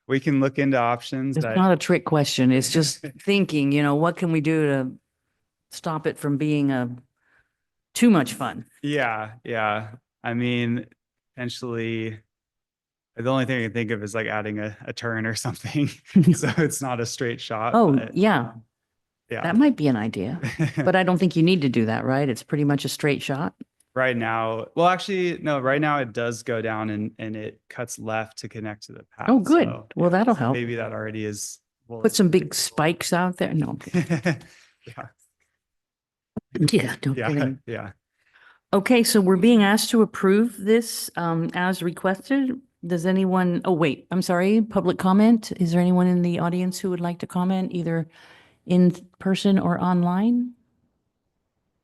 K: We can look into options.
A: It's not a trick question. It's just thinking, what can we do to stop it from being too much fun?
K: Yeah. I mean, potentially, the only thing I can think of is like adding a turn or something, so it's not a straight shot.
A: Oh,
K: but
A: yeah.
K: Yeah.
A: That might be an idea, but I don't think you need to do that, right? It's pretty much a straight shot.
K: Right now, well, actually, no, right now it does go down and it cuts left to connect to the path.
A: Oh, good.
K: So,
A: Well, that'll help.
K: maybe that already is.
A: Put some big spikes out there. No.
K: Yeah.
A: Yeah, no kidding.
K: Yeah.
A: Okay, so we're being asked to approve this as requested. Does anyone, oh, wait, I'm sorry, public comment? Is there anyone in the audience who would like to comment either in person or online?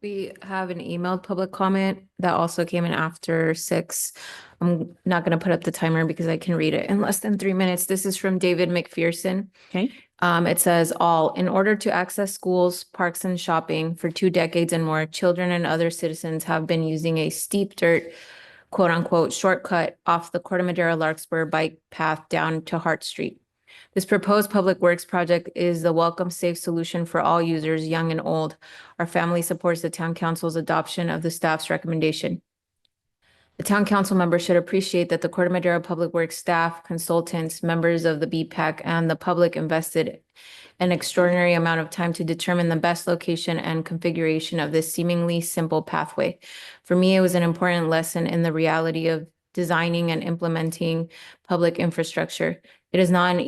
B: We have an emailed public comment that also came in after 6. I'm not going to put up the timer because I can read it in less than 3 minutes. This is from David McPherson.
A: Okay.
B: It says all, in order to access schools, parks, and shopping for 2 decades and more, children and other citizens have been using a steep dirt, quote unquote, shortcut off the Corte Madera Larkspur bike path down to Hart Street. This proposed public works project is the welcome, safe solution for all users, young and old. Our family supports the town council's adoption of the staff's recommendation. The town council member should appreciate that the Corte Madera Public Works staff, consultants, members of the BPAC, and the public invested an extraordinary amount of time to determine the best location and configuration of this seemingly simple pathway. For me, it was an important lesson in the reality of designing and implementing public infrastructure. It is not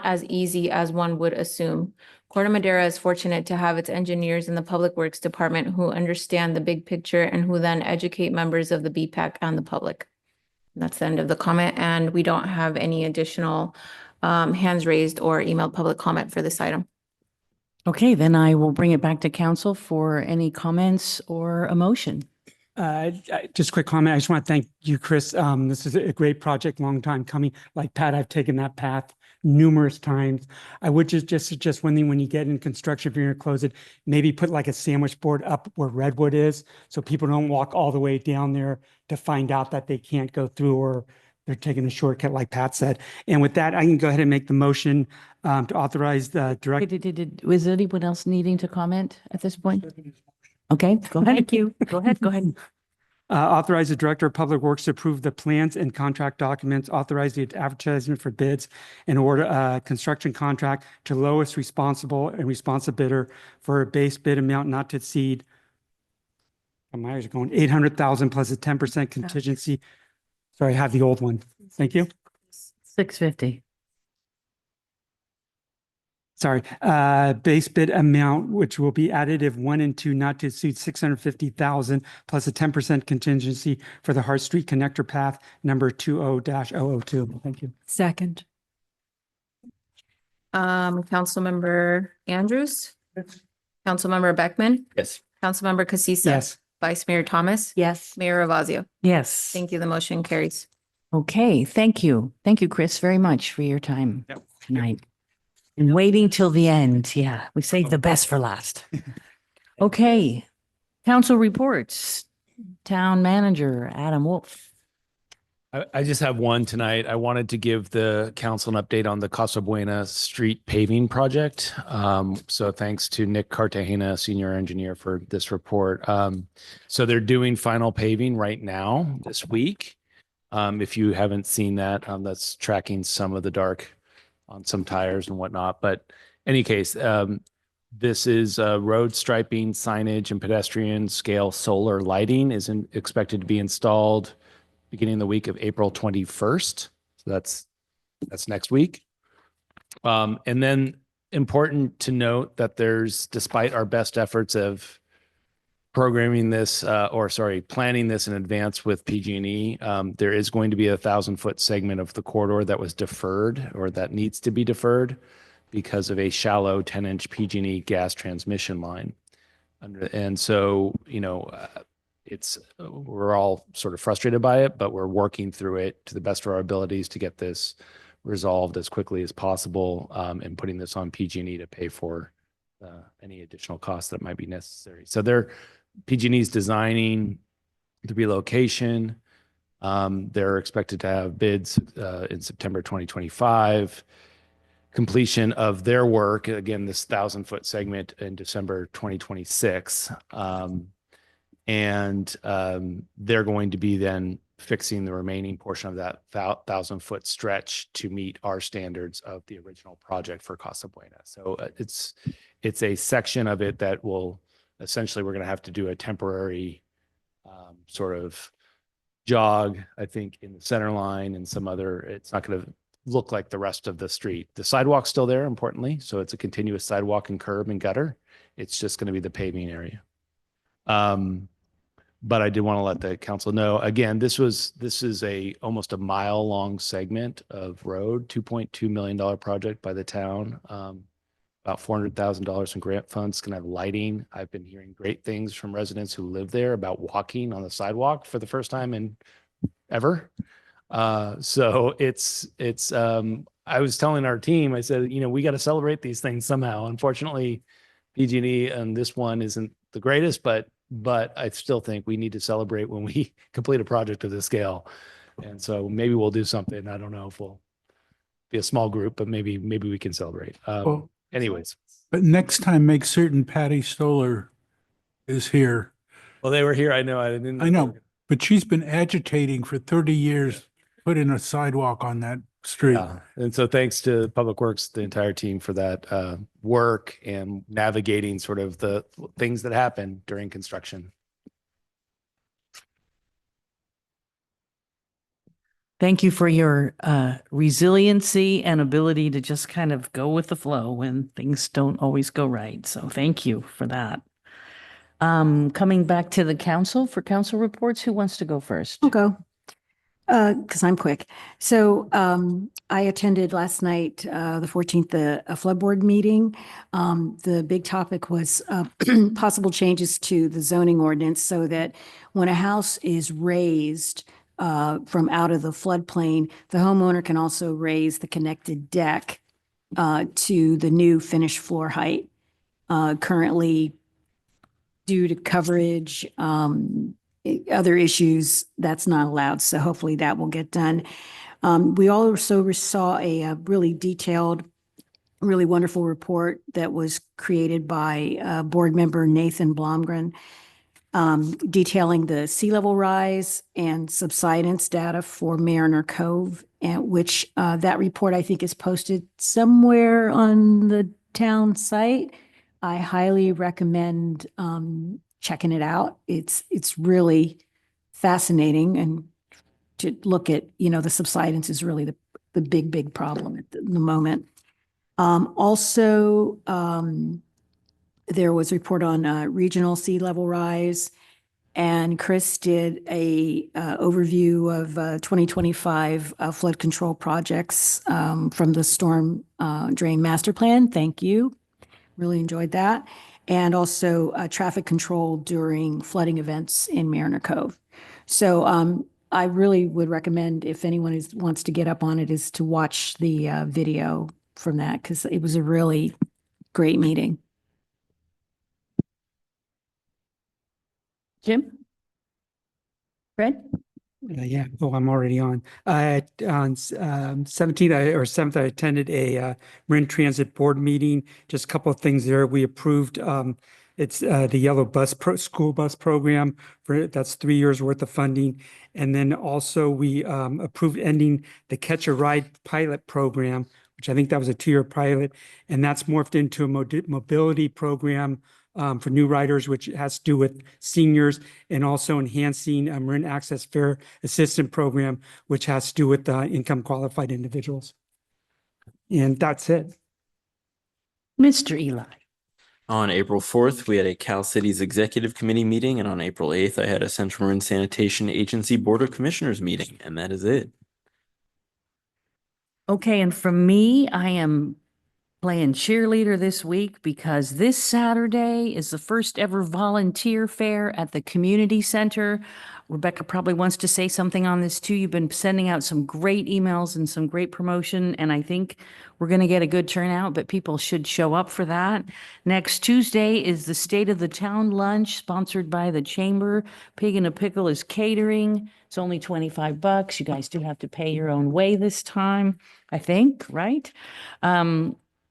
B: as easy as one would assume. Corte Madera is fortunate to have its engineers in the Public Works Department who understand the big picture and who then educate members of the BPAC and the public. That's the end of the comment, and we don't have any additional hands raised or emailed public comment for this item.
A: Okay, then I will bring it back to council for any comments or a motion.
G: Just a quick comment. I just want to thank you, Chris. This is a great project, long time coming. Like Pat, I've taken that path numerous times. I would just suggest one thing: when you get in construction, if you're going to close it, maybe put like a sandwich board up where Redwood is, so people don't walk all the way down there to find out that they can't go through, or they're taking a shortcut, like Pat said. And with that, I can go ahead and make the motion to authorize the director.
A: Was anyone else needing to comment at this point? Okay, go ahead.
D: Thank you.
A: Go ahead.
G: Authorize the Director of Public Works to approve the plans and contract documents, authorize the advertisement for bids, and order a construction contract to lowest responsible and responsive bidder for a base bid amount not to exceed, my eyes are going, 800,000 plus a 10% contingency. Sorry, I have the old one. Thank you.
A: 650.
G: Sorry, base bid amount, which will be additive 1 and 2, not to exceed 650,000 plus a 10% contingency for the Hart Street Connector Path number 20-002. Thank you.
D: Second.
B: Councilmember Andrews? Councilmember Beckman?
C: Yes.
B: Councilmember Casissa?
G: Yes.
B: Vice Mayor Thomas?
A: Yes.
B: Mayor Ravazio?
A: Yes.
B: Thank you. The motion carries.
A: Okay, thank you. Thank you, Chris, very much for your time
K: Yep.
A: tonight. And waiting till the end. Yeah, we saved the best for last. Okay, council reports. Town Manager Adam Wolf.
J: I just have one tonight. I wanted to give the council an update on the Casa Buena Street paving project. So thanks to Nick Cartagena, senior engineer, for this report. So they're doing final paving right now this week. If you haven't seen that, that's tracking some of the dark on some tires and whatnot. But any case, this is road striping, signage, and pedestrian scale solar lighting is expected to be installed beginning the week of April 21st. So that's next week. And then important to note that despite our best efforts of planning this in advance with PG&E, there is going to be a 1,000-foot segment of the corridor that was deferred, or that needs to be deferred, because of a shallow 10-inch PG&E gas transmission line. And so, we're all sort of frustrated by it, but we're working through it to the best of our abilities to get this resolved as quickly as possible, and putting this on PG&E to pay for any additional costs that might be necessary. So PG&E is designing the relocation. They're expected to have bids in September 2025. Completion of their work, again, this 1,000-foot segment, in December 2026. And they're going to be then fixing the remaining portion of that 1,000-foot stretch to meet our standards of the original project for Casa Buena. So it's a section of it that will essentially, we're going to have to do a temporary sort of jog, I think, in the center line, and some other, it's not going to look like the rest of the street. The sidewalk's still there, importantly. So it's a continuous sidewalk and curb and gutter. It's just going to be the paving area. But I did want to let the council know, again, this is almost a mile long segment of road, $2.2 million project by the town. About $400,000 in grant funds, going to have lighting. I've been hearing great things from residents who live there about walking on the sidewalk for the first time in ever. So it's I was telling our team, I said, we got to celebrate these things somehow. Unfortunately, PG&E and this one isn't the greatest, but I still think we need to celebrate when we complete a project of this scale. And so maybe we'll do something. I don't know if we'll be a small group, but maybe we can celebrate.
I: Well,
J: Anyways.
I: but next time, make certain Patty Stoller is here.
J: Well, they were here. I know. I didn't.
I: I know, but she's been agitating for 30 years, putting a sidewalk on that street.
J: Yeah. And so thanks to Public Works, the entire team for that work and navigating sort of the things that happen during construction.
A: Thank you for your resiliency and ability to just kind of go with the flow when things don't always go right. So thank you for that. Coming back to the council for council reports, who wants to go first?
D: I'll go. Because I'm quick. So I attended last night, the 14th, a flood board meeting. The big topic was possible changes to the zoning ordinance so that when a house is raised from out of the floodplain, the homeowner can also raise the connected deck to the new finished floor height. Currently, due to coverage, other issues, that's not allowed. So hopefully that will get done. We also saw a really detailed, really wonderful report that was created by board member Nathan Blomgren, detailing the sea level rise and subsidence data for Mariner Cove, and which that report I think is posted somewhere on the town site. I highly recommend checking it out. It's really fascinating, and to look at, the subsidence is really the big problem at the moment. Also, there was a report on regional sea level rise, and Chris did a overview of 2025 flood control projects from the storm drain master plan. Thank you. Really enjoyed that. And also traffic control during flooding events in Mariner Cove. So I really would recommend, if anyone wants to get up on it, is to watch the video from that, because it was a really great meeting.
A: Jim? Fred?
G: Yeah, oh, I'm already on. On 17th or 7th, I attended a Marin Transit Board meeting. Just a couple of things there. We approved it's the yellow school bus program that's 3 years worth of funding. And then also we approved ending the Catch a Ride pilot program, which I think that was a 2-year pilot. And that's morphed into a mobility program for new riders, which has to do with seniors, and also enhancing a Marin Access Fare Assistance Program, which has to do with income qualified individuals. And that's it.
A: Mr. Eli.
C: On April 4th, we had a Cal Cities Executive Committee meeting, and on April 8th, I had a Central Marin Sanitation Agency Board of Commissioners meeting, and that is it.
A: Okay, and for me, I am playing cheerleader this week because this Saturday is the first ever volunteer fair at the community center. Rebecca probably wants to say something on this too. You've been sending out some great emails and some great promotion, and I think we're going to get a good turnout, but people should show up for that. Next Tuesday is the State of the Town lunch sponsored by the Chamber. Pig in a Pickle is catering. It's only $25. You guys do have to pay your own way this time, I think, right?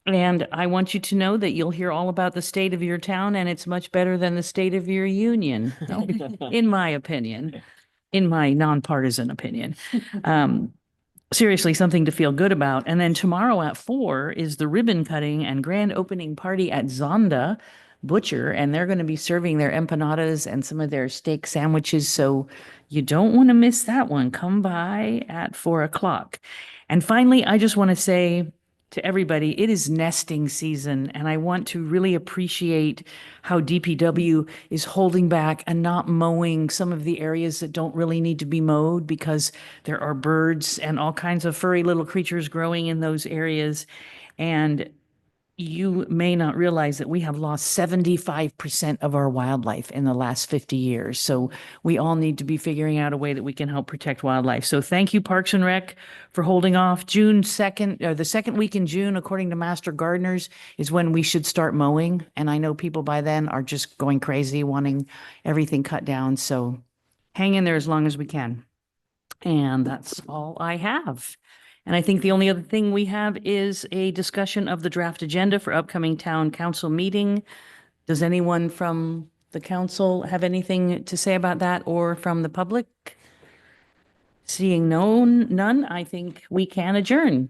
A: And I want you to know that you'll hear all about the state of your town, and it's much better than the state of your union, in my opinion, in my nonpartisan opinion. Seriously, something to feel good about. And then tomorrow at 4 is the ribbon cutting and grand opening party at Zonda Butcher, and they're going to be serving their empanadas and some of their steak sandwiches. So you don't want to miss that one. Come by at 4 o'clock. And finally, I just want to say to everybody, it is nesting season, and I want to really appreciate how DPW is holding back and not mowing some of the areas that don't really need to be mowed, because there are birds and all kinds of furry little creatures growing in those areas. And you may not realize that we have lost 75% of our wildlife in the last 50 years. So we all need to be figuring out a way that we can help protect wildlife. So thank you, Parks and Rec, for holding off. June 2nd, or the second week in June, according to Master Gardeners, is when we should start mowing. And I know people by then are just going crazy, wanting everything cut down. So hang in there as long as we can. And that's all I have. And I think the only other thing we have is a discussion of the draft agenda for upcoming town council meeting. Does anyone from the council have anything to say about that, or from the public? Seeing none, I think we can adjourn.